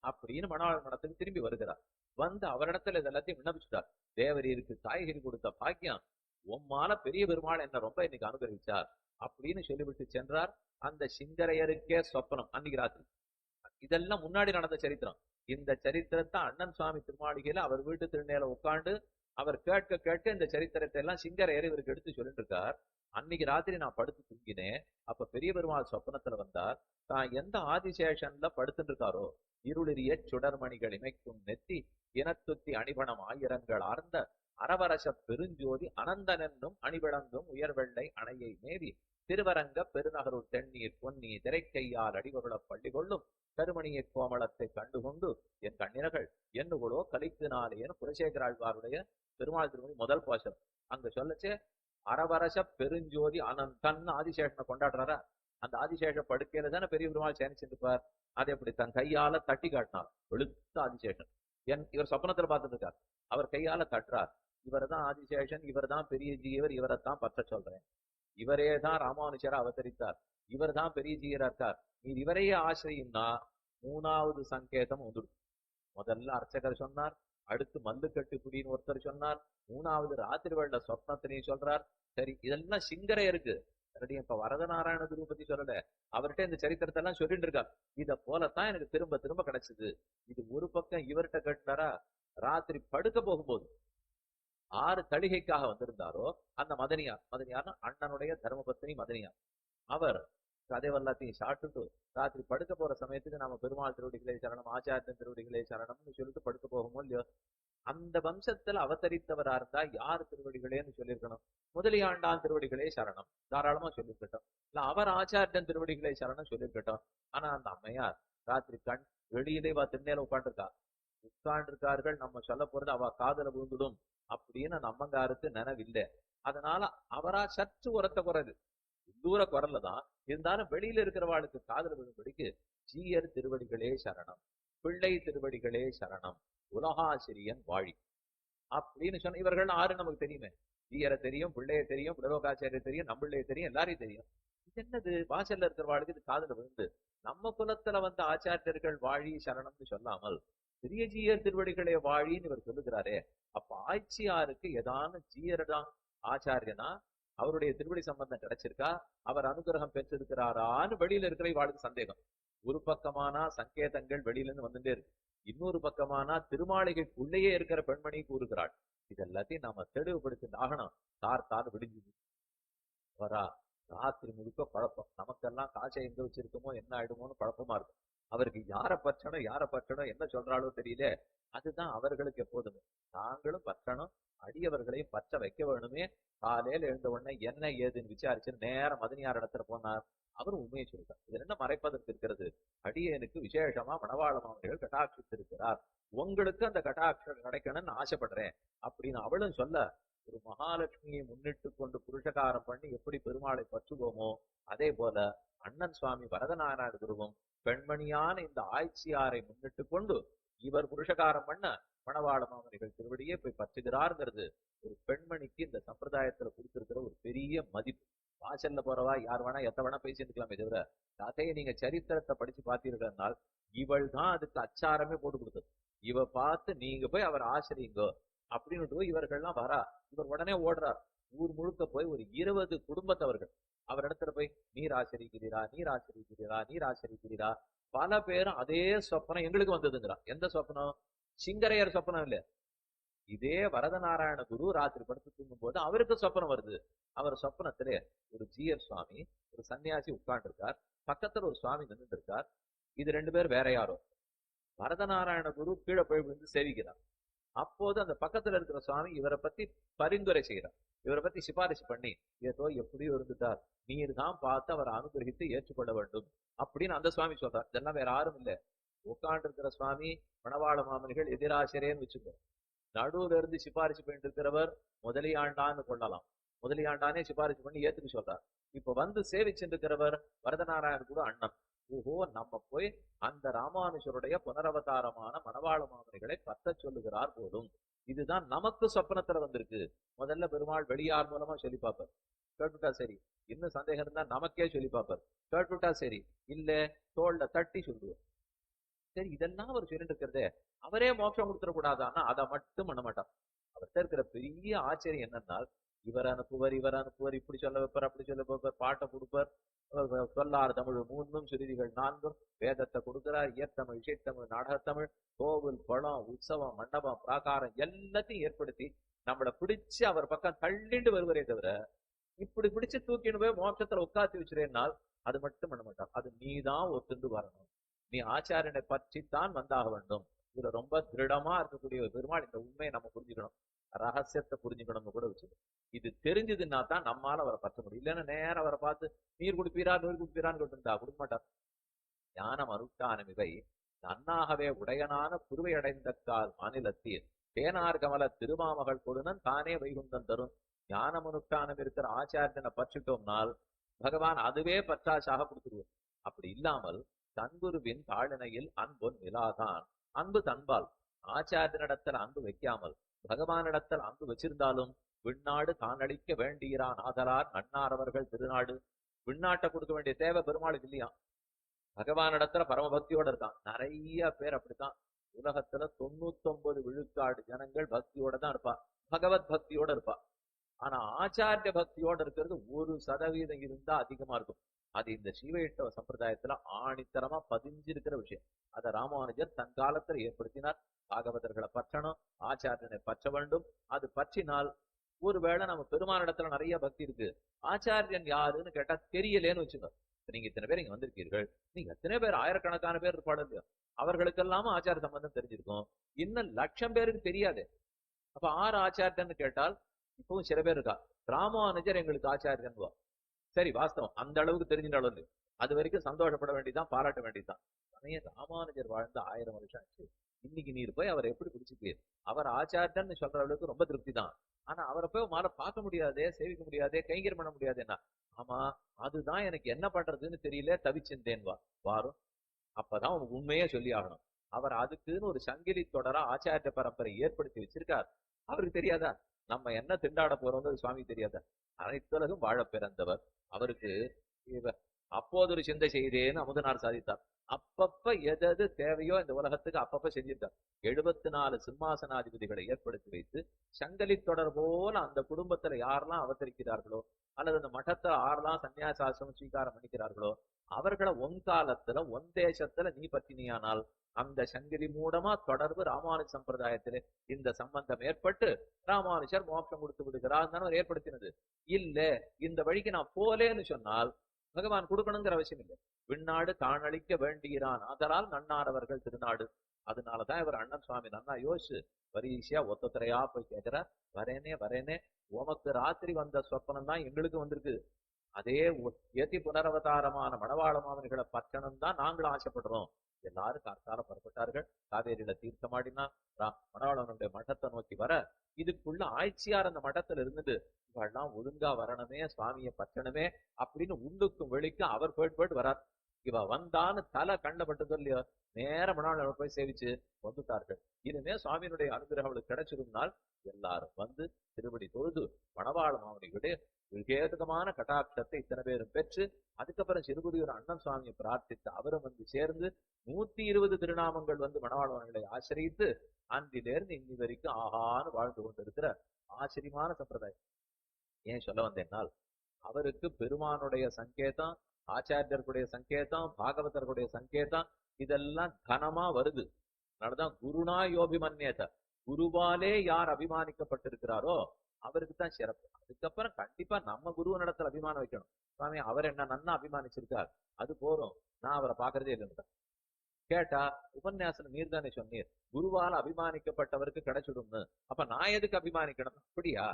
அப்படின்னு மணவாளர் மடத்துக்கு திரும்பி வருகிறார். வந்து அவரிடத்துல இதெல்லாத்தையும் விண்ணப்பிச்சுட்டார். தேவரீருக்கு காய்கறி கொடுத்த பாக்கியம் உம்மால பெரிய பெருமாள் என்ன ரொம்ப இன்னைக்கு அனுகிரகிச்சார் அப்படின்னு சொல்லிவிட்டு சென்றார். அந்த சிங்கரையருக்கே சொப்பனம் அன்னைக்கு ராத்திரி. இதெல்லாம் முன்னாடி நடந்த சரித்திரம். இந்த சரித்திரத்தை அண்ணன் சுவாமி திருமாளிகையில அவர் வீட்டு திருநேல உட்காந்து அவர் கேட்க கேட்க இந்த சரித்திரத்தை எல்லாம் சிங்கரையர் இவருக்கு எடுத்து சொல்லிட்டு இருக்கார். அன்னைக்கு ராத்திரி நான் படுத்து தூங்கினேன். அப்ப பெரிய பெருமாள் சொப்பனத்துல வந்தார். தான் எந்த ஆதிசேஷன்ல படுத்துட்டு இருக்காரோ, இருளிரிய சுடர்மணிகள் இமைக்கும் நெத்தி இனத்துத்தி அணிபணம் ஆயிரங்கள் ஆர்ந்த அரவரச பெருஞ்சோதி அனந்தனென்னும் அணிவிளங்கும் உயர்வெள்ளை அணையை மேவி திருவரங்க பெருநகருள் தென்னீர் பொன்னி திரைக்கையால் அடிவருள பள்ளி கொள்ளும் கருமணியை கோமளத்தை கண்டுகொண்டு என் கண்ணினர்கள் என்னுகளோ கலித்தினாலேன்னு குலசேகராழ்வாருடைய பெருமாள் திருமணி முதல் பாசம். அங்க சொல்லச்சே அரவரச பெருஞ்சோதி அனந்தன் ஆதிசேஷனை கொண்டாடுறாரா, அந்த ஆதிசேஷ படுக்கையில தானே பெரிய பெருமாள் சேனிச்சிருப்பார். அதை அப்படி தன் கையால தட்டி காட்டினார். வெளுத்த ஆதிசேஷன் இவர் சொப்பனத்துல பார்த்துட்டு இருக்கார். அவர் கையால தட்டுறார். இவர் தான் ஆதிசேஷன், இவர் தான் பெரிய ஜீவர், இவரைத்தான் பற்ற சொல்றேன், இவரே தான் ராமானுஜரா அவதரித்தார், இவர் தான் பெரிய ஜீயரா இருக்கார், நீ இவரையே ஆசிரியும்னா மூணாவது சங்கேதம் வந்துடும். முதல்ல அர்ச்சகர் சொன்னார், அடுத்து மல்லு கட்டு புடின்னு ஒருத்தர் சொன்னார், மூணாவது ராத்திரி வெள்ள சொப்னத்தினையும் சொல்றார். சரி, இதெல்லாம் சிங்கரே இருக்கு. இப்ப வரதநாராயண குரு பத்தி சொல்லல, அவர்கிட்ட இந்த சரித்திரத்தை எல்லாம் சொல்லிட்டு இருக்கா. இத போலத்தான் எனக்கு திரும்ப திரும்ப கிடைச்சது. இது ஒரு பக்கம் இவர்கிட்ட கேட்டாரா, ராத்திரி படுக்க போகும்போது 6 தளிகைக்காக வந்திருந்தாரோ அந்த மதனியார்னா அண்ணனுடைய தர்மபத்தினி மதனியார், அவர் கதைவல்லாத்தையும் சாப்பிட்டுட்டு ராத்திரி படுக்க போற சமயத்துக்கு நாம பெருமாள் திருவடிகளே சரணம், ஆச்சாரியன் திருவடிகளே சரணம்னு சொல்லிட்டு படுக்க போகுமோ இல்லையோ, அந்த வம்சத்துல அவதரித்தவரா இருந்தா யார் திருவடிகளேன்னு சொல்லியிருக்கணும், முதலியாண்டான் திருவடிகளே சரணம் தாராளமா சொல்லியிருக்கட்டும், இல்ல அவர் ஆச்சாரியன் திருவடிகளே சரணம் சொல்லியிருக்கட்டும். ஆனா அந்த அம்மையார் ராத்திரி கண் வெளியிலே திருநேரம் உட்காண்டிருக்கார்கள், நம்ம சொல்ல போறது அவ காதல விழுந்துடும் அப்படின்னு அந்த அம்மங்காருக்கு நினைவில்லை. அதனால அவரா சற்று உரத்த குறைது, தூர குரல்லதான் இருந்தாலும் வெளியில இருக்கிறவாளுக்கு காதல விழும்படிக்கு ஜீயர் திருவடிகளே சரணம், பிள்ளை திருவடிகளே சரணம், உலகாசிரியன் வாழி அப்படின்னு சொன்ன. இவர்கள் 6 நமக்கு தெரியுமே, ஜீயரை தெரியும், பிள்ளைய தெரியும், புலோகாச்சாரிய தெரியும், நம்மளைய தெரியும், எல்லாரையும் தெரியும். இது என்னது வாசல்ல இருக்கிறவாளுக்கு இது காதல விழுந்து நம்ம குலத்துல வந்த ஆச்சாரியர்கள் வாழி சரணம்னு சொல்லாமல் பெரிய ஜீயர் திருவடிகளே வாழின்னு இவர் சொல்லுகிறாரே, அப்ப ஆட்சியாருக்கு ஏதான ஜீயர்தான் ஆச்சாரியனா, அவருடைய திருவடி சம்பந்தம் கிடைச்சிருக்கா, அவர் அனுகிரகம் பெற்றிருக்கிறாரான்னு வெளியில இருக்கிற இவாளுக்கு சந்தேகம். ஒரு பக்கமானா சங்கேதங்கள் வெளியில இருந்து வந்துட்டே இருக்கு, இன்னொரு பக்கமானா திருமாளிகைக்குள்ளேயே இருக்கிற பெண்மணி கூறுகிறாள். இதெல்லாத்தையும் நாம தெளிவுபடுத்தி ஆகணும். தார் விடிஞ்சுது வரா, ராத்திரி முழுக்க குழப்பம், நமக்கெல்லாம் காசை எங்க வச்சிருக்கோமோ என்ன ஆயிடுமோன்னு குழப்பமா இருக்கும். அவருக்கு யாரை பற்றணும் என்ன சொல்றாளோ தெரியல. அதுதான் அவர்களுக்கு எப்போதுமே, நாங்களும் பற்றணும், அடியவர்களையும் பற்ற வைக்க வேணுமே. காலையில எழுந்த உடனே என்ன ஏதுன்னு விசாரிச்சு நேரம் மதனியார் இடத்துல போனார். அவரும் உண்மையை சொல்லிட்டார். இது என்ன மறைப்பதற்கு இருக்கிறது, அடியனுக்கு விசேஷமா மணவாளமாவர்கள் கட்டாட்சித்திருக்கிறார், உங்களுக்கு அந்த கட்டாட்சம் கிடைக்கணும்னு ஆசைப்படுறேன் அப்படின்னு அவளும் சொல்ல, ஒரு மகாலட்சுமியை முன்னிட்டு கொண்டு புருஷகாரம் பண்ணி எப்படி பெருமாளை பற்றுவோமோ அதே போல அண்ணன் சுவாமி வரதநாராயண குருவும் பெண்மணியான இந்த ஆய்ச்சியாரை முன்னிட்டு கொண்டு இவர் புருஷகாரம் பண்ண மணவாள மாமனிகள் திருவடியே போய் பற்றுகிறாருங்கிறது ஒரு பெண்மணிக்கு இந்த சம்பிரதாயத்துல கொடுத்திருக்கிற ஒரு பெரிய மதிப்பு. வாசல்ல போறவா யார் வேணா எத்த வேணா பேசிட்டுக்கலாமே தவிர, கதையை நீங்க சரித்திரத்தை படிச்சு பார்த்தீர்கள்னால் இவள் தான் அதுக்கு அச்சாரமே போட்டு கொடுத்தது. இவ பார்த்து நீங்க போய் அவர் ஆசிரியங்கோ அப்படின்னு இவர்கள்லாம் வரா. இவர் உடனே ஓடுறார். ஊர் முழுக்க போய் ஒரு 20 குடும்பத்தவர்கள் அவரிடத்துல போய் நீர் ஆச்சரிக்கிறீரா, நீர் ஆச்சரிக்கிறீரா, நீர் ஆச்சரிக்கிறீரா, பல பேரும் அதே சொப்பனம் எங்களுக்கு வந்ததுங்கிறான். எந்த சொப்பனம்? சிங்கரையர் சொப்பனம் இல்ல, இதே வரதநாராயண குரு ராத்திரி படுத்து தூங்கும் போது அவருக்கு சொப்பனம் வருது. அவர் சொப்பனத்திலே ஒரு ஜீயர் சுவாமி, ஒரு சன்னியாசி உட்கார்ந்து இருக்கார், பக்கத்துல ஒரு சுவாமி நின்று இருக்கார். இது ரெண்டு பேர் வேற யாரோ. வரதநாராயண குரு கீழே போய் விழுந்து சேவிக்கிறார். அப்போது அந்த பக்கத்துல இருக்கிற சுவாமி இவரை பத்தி பரிந்துரை செய்கிறார், இவரை பத்தி சிபாரிசு பண்ணி, ஏதோ எப்படியோ இருந்துட்டார், நீர் தான் பார்த்து அவரை அனுகிரகித்து ஏற்றுக்கொள்ள வேண்டும் அப்படின்னு அந்த சுவாமி சொல்றார். இதெல்லாம் வேற யாரும் இல்லை, உட்கார்ந்து இருக்கிற சுவாமி மணவாள மாமனிகள் எதிராசிரியர்னு வச்சுக்கோ. நடுவுல இருந்து சிபாரிசு பண்ணிட்டு இருக்கிறவர் முதலியாண்டான்னு கொள்ளலாம், முதலியாண்டானே சிபாரிசு பண்ணி ஏத்துக்க சொல்றார். இப்ப வந்து சேவிச்சுட்டு இருக்கிறவர் வரதநாராயண கூட அண்ணன். ஓஹோ, நம்ம போய் அந்த ராமானுஜருடைய புனரவதாரமான மணவாள மாமனிகளை பத்த சொல்லுகிறார் போதும். இதுதான் நமக்கு சொப்பனத்துல வந்திருக்கு. முதல்ல பெருமாள் வெளியார் மூலமா சொல்லி பார்ப்பார், கேட்டுட்டா சரி. இன்னும் சந்தேகம் இருந்தா நமக்கே சொல்லி பார்ப்பார், கேட்டுட்டா சரி. இல்ல தோல்ல தட்டி சொல்லுவார். சரி, இதெல்லாம் அவர் சொல்லிட்டு இருக்கிறதே, அவரே மோட்சம் கொடுத்துடக்கூடாதான்னா அதை மட்டும் பண்ண மாட்டார். அவர்கிட்ட இருக்கிற பெரிய ஆச்சரியம் என்னன்னா, இவர் அனுப்புவர், இவர் அனுப்புவர், இப்படி சொல்ல வைப்பார், அப்படி சொல்ல வைப்பார், பாட்டை கொடுப்பார், சொல்லார் தமிழ் 3 சுருதிகள் 4, வேதத்தை கொடுக்கிறார், இயற்தமிழ், இசைத்தமிழ், நாடகத்தமிழ், கோவில், குளம், உற்சவம், மண்டபம், பிராகாரம் எல்லாத்தையும் ஏற்படுத்தி நம்மளை பிடிச்சு அவர் பக்கம் தள்ளிண்டு வருவரே தவிர, இப்படி பிடிச்சு தூக்கின்னு போய் மோட்சத்துல உட்காத்தி வச்சுறேன்னால் அது மட்டும் பண்ண மாட்டான். அது நீதான் ஒத்துண்டு வரணும், நீ ஆச்சாரியனை பற்றித்தான் வந்தாக வேண்டும். இதுல ரொம்ப திருடமா இருக்கக்கூடிய ஒரு பெருமாள் இந்த உண்மையை நம்ம புரிஞ்சுக்கணும், ரகசியத்தை புரிஞ்சுக்கணும்னு கூட வச்சுக்கணும். இது தெரிஞ்சதுன்னா தான் நம்மால அவரை பற்ற முடியும். இல்லைன்னா நேரம் அவரை பார்த்து நீர் குடிப்பீரா, நீர் குடிப்பீரான்னு கேட்டுருந்தா கொடுக்க மாட்டார். ஞானம் அனுஷ்டானம் இவை நன்னாகவே உடையனான குருவை அடைந்த கால் மாநிலத்தில் தேனார் கமல திருமாமகள் கொடுனன் தானே வைகுந்தன் தரும். ஞானம் அனுஷ்டானம் இருக்கிற ஆச்சாரியனை பற்றிட்டோம்னால் பகவான் அதுவே பற்றாச்சாக கொடுத்துருவோம். அப்படி இல்லாமல் தன்குருவின் தாழினையில் அன்பொன் நிலாதான். அன்பு தன்பால் ஆச்சாரியனிடத்தில் அன்பு வைக்காமல் பகவானிடத்தில் அன்பு வச்சிருந்தாலும் விண்ணாடு தான் அளிக்க வேண்டியிறான் ஆதலார் நன்னாரவர்கள் திருநாடு. விண்ணாட்டை கொடுக்க வேண்டிய தேவை பெருமாளுக்கு இல்லையா, பகவானிடத்துல பரமபக்தியோட இருக்கான். நிறைய பேர் அப்படித்தான். உலகத்துல 99 விழுக்காடு ஜனங்கள் பக்தியோட தான் இருப்பா, பகவத் பக்தியோட இருப்பா. ஆனா ஆச்சாரிய பக்தியோட இருக்கிறது 1% இருந்தா அதிகமா இருக்கும். அது இந்த சீவையிட்ட சம்பிரதாயத்துல ஆணித்தரமா பதிஞ்சிருக்கிற விஷயம். அதை ராமானுஜர் தன் காலத்துல ஏற்படுத்தினார். பாகவதர்களை பற்றணும், ஆச்சாரியனை பற்ற வேண்டும். அது பற்றினால் ஒருவேளை நம்ம பெருமானிடத்துல நிறைய பக்தி இருக்கு, ஆச்சாரியன் யாருன்னு கேட்டா தெரியலேன்னு வச்சுக்கோ. நீங்க இத்தனை பேர் இங்க வந்திருக்கீர்கள், நீங்க எத்தனை பேர், ஆயிரக்கணக்கான பேர் இருப்பாடு இல்லையா, அவர்களுக்கெல்லாம் ஆச்சார சம்பந்தம் தெரிஞ்சிருக்கும். இன்னும் 1,00,000 பேருக்கு தெரியாது. அப்ப ஆறு ஆச்சாரியன்னு கேட்டால் இப்பவும் சில பேர் இருக்கா, ராமானுஜர் எங்களுக்கு ஆச்சாரியன்வா. சரி, வாஸ்தவம், அந்த அளவுக்கு தெரிஞ்சிட்டாலும் அது வரைக்கும் சந்தோஷப்பட வேண்டியதுதான், பாராட்ட வேண்டியதுதான். ராமானுஜர் வாழ்ந்த 1000 வருஷம் ஆச்சு. இன்னைக்கு நீர் போய் அவரை எப்படி பிடிச்சிப்பீர்? அவர் ஆச்சாரியன்னு சொல்ற அளவுக்கு ரொம்ப திருப்தி தான். ஆனா அவரை போய் மாற பார்க்க முடியாதே, சேவிக்க முடியாதே, கைங்கரியம் பண்ண முடியாதுன்னா, ஆமா அதுதான் எனக்கு என்ன பண்றதுன்னு தெரியல, தவிச்சிருந்தேன் வா வாரும். அப்பதான் உனக்கு உண்மையே சொல்லி ஆகணும். அவர் அதுக்குன்னு ஒரு சங்கிலி தொடரா ஆச்சாரிய பரம்பரை ஏற்படுத்தி வச்சிருக்கார். அவருக்கு தெரியாதா நம்ம என்ன திண்டாட போறோம்னு சுவாமி தெரியாதா? அனைத்துலகும் வாழ பிறந்தவர். அவருக்கு அப்போது ஒரு சிந்தை செய்தேன்னு அமுதனார் சாதித்தார். அப்பப்ப எது தேவையோ இந்த உலகத்துக்கு அப்பப்ப செஞ்சிருக்கார். 74 சிம்மாசனாதிபதிகளை ஏற்படுத்தி வைத்து சங்கலி தொடர் போல அந்த குடும்பத்துல யாரெல்லாம் அவதரிக்கிறார்களோ, அல்லது அந்த மட்டத்துல ஆரெல்லாம் சன்னியாசாசிரமம் ஸ்வீகாரம் பண்ணிக்கிறார்களோ, அவர்களை ஒன் காலத்துல ஒன் தேசத்துல நீ பத்தினியானால் அந்த சங்கிலி மூலமா தொடர்பு ராமானுஜ சம்பிரதாயத்திலே இந்த சம்பந்தம் ஏற்பட்டு ராமானுஜர் மோட்சம் கொடுத்து விடுகிறார் ஏற்படுத்தினது. இல்ல இந்த வழிக்கு நான் போலேன்னு சொன்னால் பகவான் கொடுக்கணுங்கிற அவசியம் இல்லை. விண்ணாடு தானளிக்க வேண்டுகிறான் அதனால் நன்னாரவர்கள் திருநாடு. அதனாலதான் இவர் அண்ணன் சுவாமி நன்னா யோசிச்சு பரீசியா ஒத்தரையா போய் கேட்கிறார், வரேனே வரேனே, உமக்கு ராத்திரி வந்த சொப்பனம் தான் எங்களுக்கு வந்திருக்கு. அதே ஏத்தி புனரவதாரமான மணவாள மாமனிகளை பற்றணும் தான் நாங்களும் ஆசைப்படுறோம். எல்லாரும் கார்த்தால புறப்பட்டார்கள். காவேரியில தீர்த்தமாடினா மணவாளனுடைய மட்டத்தை நோக்கி வர, இதுக்குள்ள ஆய்ச்சியார் அந்த மட்டத்துல இருந்தது, இவெல்லாம் ஒழுங்கா வரணுமே, சுவாமியை பற்றணுமே அப்படின்னு உள்ளுக்கும் வெளிக்கும் அவர் போயிட்டு வரார். இவ வந்தான்னு தலை கண்ணப்பட்டது இல்லையோ, நேர மணவாளனை போய் சேவிச்சு வந்துட்டார்கள். இனிமே சுவாமியினுடைய அனுகிரகம் அவளுக்கு கிடைச்சிருந்தால் எல்லாரும் வந்து திருவடி தொழுது மணவாள மாமனிகளுடைய விவேகமான கட்டாட்சத்தை இத்தனை பேரும் பெற்று, அதுக்கப்புறம் சிறுகுடியூர் அண்ணன் சுவாமியை பிரார்த்தித்து அவரும் வந்து சேர்ந்து 120 திருநாமங்கள் வந்து மணவாளவர்களை ஆசிரியித்து அன்றிலிருந்து இன்னி வரைக்கும் ஆகான்னு வாழ்ந்து கொண்டிருக்கிற ஆச்சரியமான சம்பிரதாயம். ஏன் சொல்ல வந்தேன்னால், அவருக்கு பெருமானுடைய சங்கேதம், ஆச்சாரியர்களுடைய சங்கேதம், பாகவதர்களுடைய சங்கேதம் இதெல்லாம் கனமா வருது. அதனாலதான் குருனா யோபிமன்யேத, குருவாலே யார் அபிமானிக்கப்பட்டிருக்கிறாரோ அவருக்கு தான் சிறப்பு. அதுக்கப்புறம் கண்டிப்பா நம்ம குரு நடத்துல அபிமானம் வைக்கணும். சுவாமி அவர் என்ன நன்னா அபிமானிச்சிருக்கார், அது போறோம், நான் அவரை பாக்குறதே இல்லைன்னு கேட்டா, உபன்யாசம் நீர் தானே சொன்னீர், குருவால் அபிமானிக்கப்பட்டவருக்கு கிடைச்சிடும்னு. அப்ப நான் எதுக்கு அபிமானிக்கணும்? அப்படியா?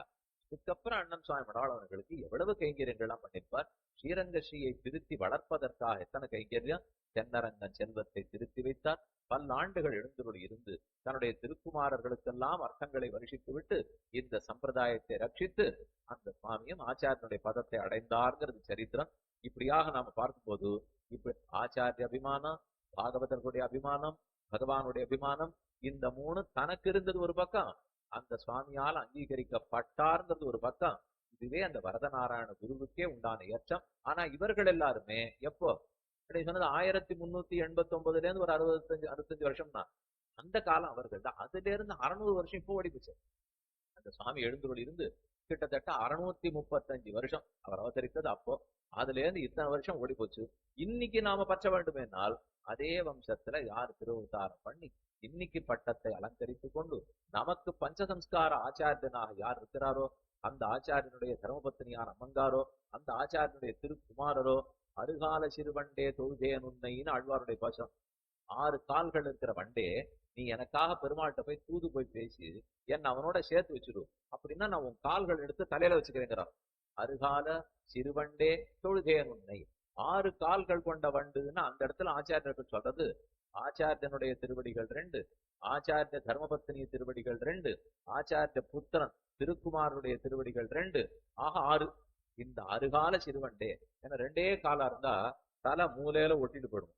இதுக்கப்புறம் அண்ணன் சுவாமி மடாளவர்களுக்கு எவ்வளவு கைங்கரியங்கள்லாம் பண்ணிருப்பார். ஸ்ரீரங்கஸ்ரீயை திருத்தி வளர்ப்பதற்காக எத்தனை கைங்கரியம். தென்னரங்கன் செல்வத்தை திருத்தி வைத்தார். பல்லாண்டுகள் எழுந்தருள் இருந்து தன்னுடைய திருக்குமாரர்களுக்கெல்லாம் அர்த்தங்களை வருஷித்து விட்டு இந்த சம்பிரதாயத்தை ரட்சித்து அந்த சுவாமியும் ஆச்சாரியனுடைய பதத்தை அடைந்தார்ங்கிறது சரித்திரம். இப்படியாக நாம பார்க்கும்போது இப்ப ஆச்சாரிய அபிமானம், பாகவதர்களுடைய அபிமானம், பகவானுடைய அபிமானம், இந்த மூணு தனக்கு இருந்தது ஒரு பக்கம், அந்த சுவாமியால் அங்கீகரிக்கப்பட்டார்ங்கிறது ஒரு பக்கம். இதுவே அந்த வரதநாராயண குருவுக்கே உண்டான ஏற்றம். ஆனா இவர்கள் எல்லாருமே எப்போ சொன்னது 1389 இருந்து ஒரு 65 வருஷம் தான் அந்த காலம் அவர்கள் தான். அதுல இருந்து 600 வருஷம் இப்போ ஓடிப்புச்சு. அந்த சுவாமி எழுந்தருள் இருந்து கிட்டத்தட்ட 635 வருஷம் அவர் அவதரித்தது அப்போ. அதுல இருந்து இத்தனை வருஷம் ஓடி போச்சு. இன்னைக்கு நாம பற்ற வேண்டுமேனால் அதே வம்சத்துல யார் திருவதாரம் பண்ணி இன்னைக்கு பட்டத்தை அலங்கரித்துக் கொண்டு நமக்கு பஞ்சசம்ஸ்கார ஆச்சாரியனாக யார் இருக்கிறாரோ அந்த ஆச்சாரியனுடைய தர்மபத்தினியார் அம்மங்காரோ அந்த ஆச்சாரியனுடைய திருக்குமாரரோ அருகால சிறுவண்டே தொழுதேன் உன்னைன்னு ஆழ்வாருடைய பாசம். 6 கால்கள் இருக்கிற வண்டே, நீ எனக்காக பெருமாள்கிட்ட போய் தூது போய் பேசி என்ன அவனோட சேர்த்து வச்சிரு, அப்படின்னா நான் உன் கால்கள் எடுத்து தலையில வச்சுக்கிறேங்கிறான். அருகால சிறுவண்டே தொழுதேன் உன்னை. 6 கால்கள் கொண்ட வண்டுன்னா அந்த இடத்துல ஆச்சாரியர்கள் சொல்றது ஆச்சாரியனுடைய திருவடிகள் 2, ஆச்சாரிய தர்மபத்தினி திருவடிகள் 2, ஆச்சாரிய புத்திரன் திருக்குமாரனுடைய திருவடிகள் 2, ஆக 6. இந்த அருகால சிறுவண்டே, ஏன்னா 2 காலா இருந்தா தலை மூலையில ஒட்டிட்டு போயிடும்,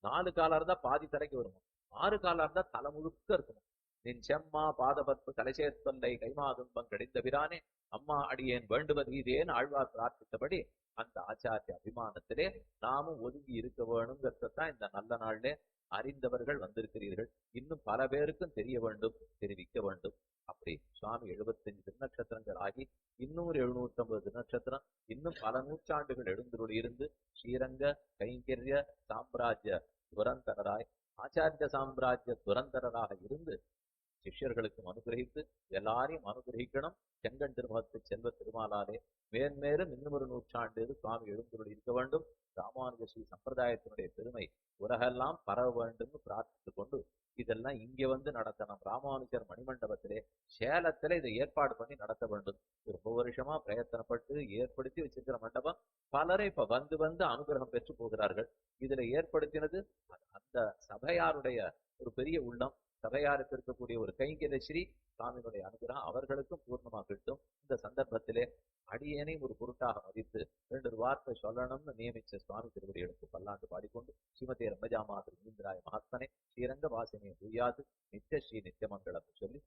4 காலா இருந்தா பாதி தலைக்கு வரும், 6 காலா இருந்தா தலை முழுக்க இருக்கணும். நின் செம்மா பாதபத்து தலைசேத்தொல்லை கைமாதுன்பம் கிடைத்த பிரானே அம்மா அடியேன் வேண்டுவது இதேன்னு ஆழ்வார் பிரார்த்தித்தபடி அந்த ஆச்சாரிய அபிமானத்திலே நாமும் ஒதுங்கி இருக்க வேணுங்கிறதான் இந்த நல்ல நாள்ல அறிந்தவர்கள் வந்திருக்கிறீர்கள். இன்னும் பல பேருக்கும் தெரிய வேண்டும், தெரிவிக்க வேண்டும். அப்படி சுவாமி 75 திருநட்சத்திரங்கள் ஆகி இன்னொரு 750 திருநட்சத்திரம் இன்னும் பல நூற்றாண்டுகள் எழுந்தருள் இருந்து ஸ்ரீரங்க கைங்கரிய சாம்ராஜ்ய துரந்தரராய் ஆச்சாரிய சாம்ராஜ்ய துரந்தரராக இருந்து சிஷ்யர்களுக்கும் அனுகிரகித்து எல்லாரையும் அனுகிரகிக்கணும். செங்கன் திருமுகத்து செல்வ திருமாலாலே மேன்மேலும் இன்னும் ஒரு நூற்றாண்டு சுவாமி எழுந்தருள் இருக்க வேண்டும். ராமானுஜ ஸ்ரீ சம்பிரதாயத்தினுடைய பெருமை உலகெல்லாம் பரவ வேண்டும் பிரார்த்தித்துக் கொண்டு இதெல்லாம் இங்க வந்து நடத்தணும். ராமானுஜர் மணிமண்டபத்திலே சேலத்துல இதை ஏற்பாடு பண்ணி நடத்த வேண்டும். ரொம்ப வருஷமா பிரயத்தனப்பட்டு ஏற்படுத்தி வச்சிருக்கிற மண்டபம் பலரை இப்ப வந்து வந்து அனுகிரகம் பெற்று போகிறார்கள். இதுல ஏற்படுத்தினது அந்த சபையாருடைய ஒரு பெரிய உள்ளம், சபையாருக்கு இருக்கக்கூடிய ஒரு கைங்கரிய ஸ்ரீ சுவாமியினுடைய அனுகிரகம் அவர்களுக்கும் பூர்ணமாக கிட்டும். இந்த சந்தர்ப்பத்திலே அடியேனை ஒரு பொருட்டாக மதித்து 2 வார்த்தை சொல்லணும்னு நியமிச்ச சுவாமி திருவடி எடுத்து பல்லாண்டு பாடிக்கொண்டு ஸ்ரீமதி ரம்பஜாமாதிரி இந்திராய மகாத்மனே ஸ்ரீரங்க வாசினியை புரியாது நித்திய ஸ்ரீ நித்தியமங்கலம் சொல்லி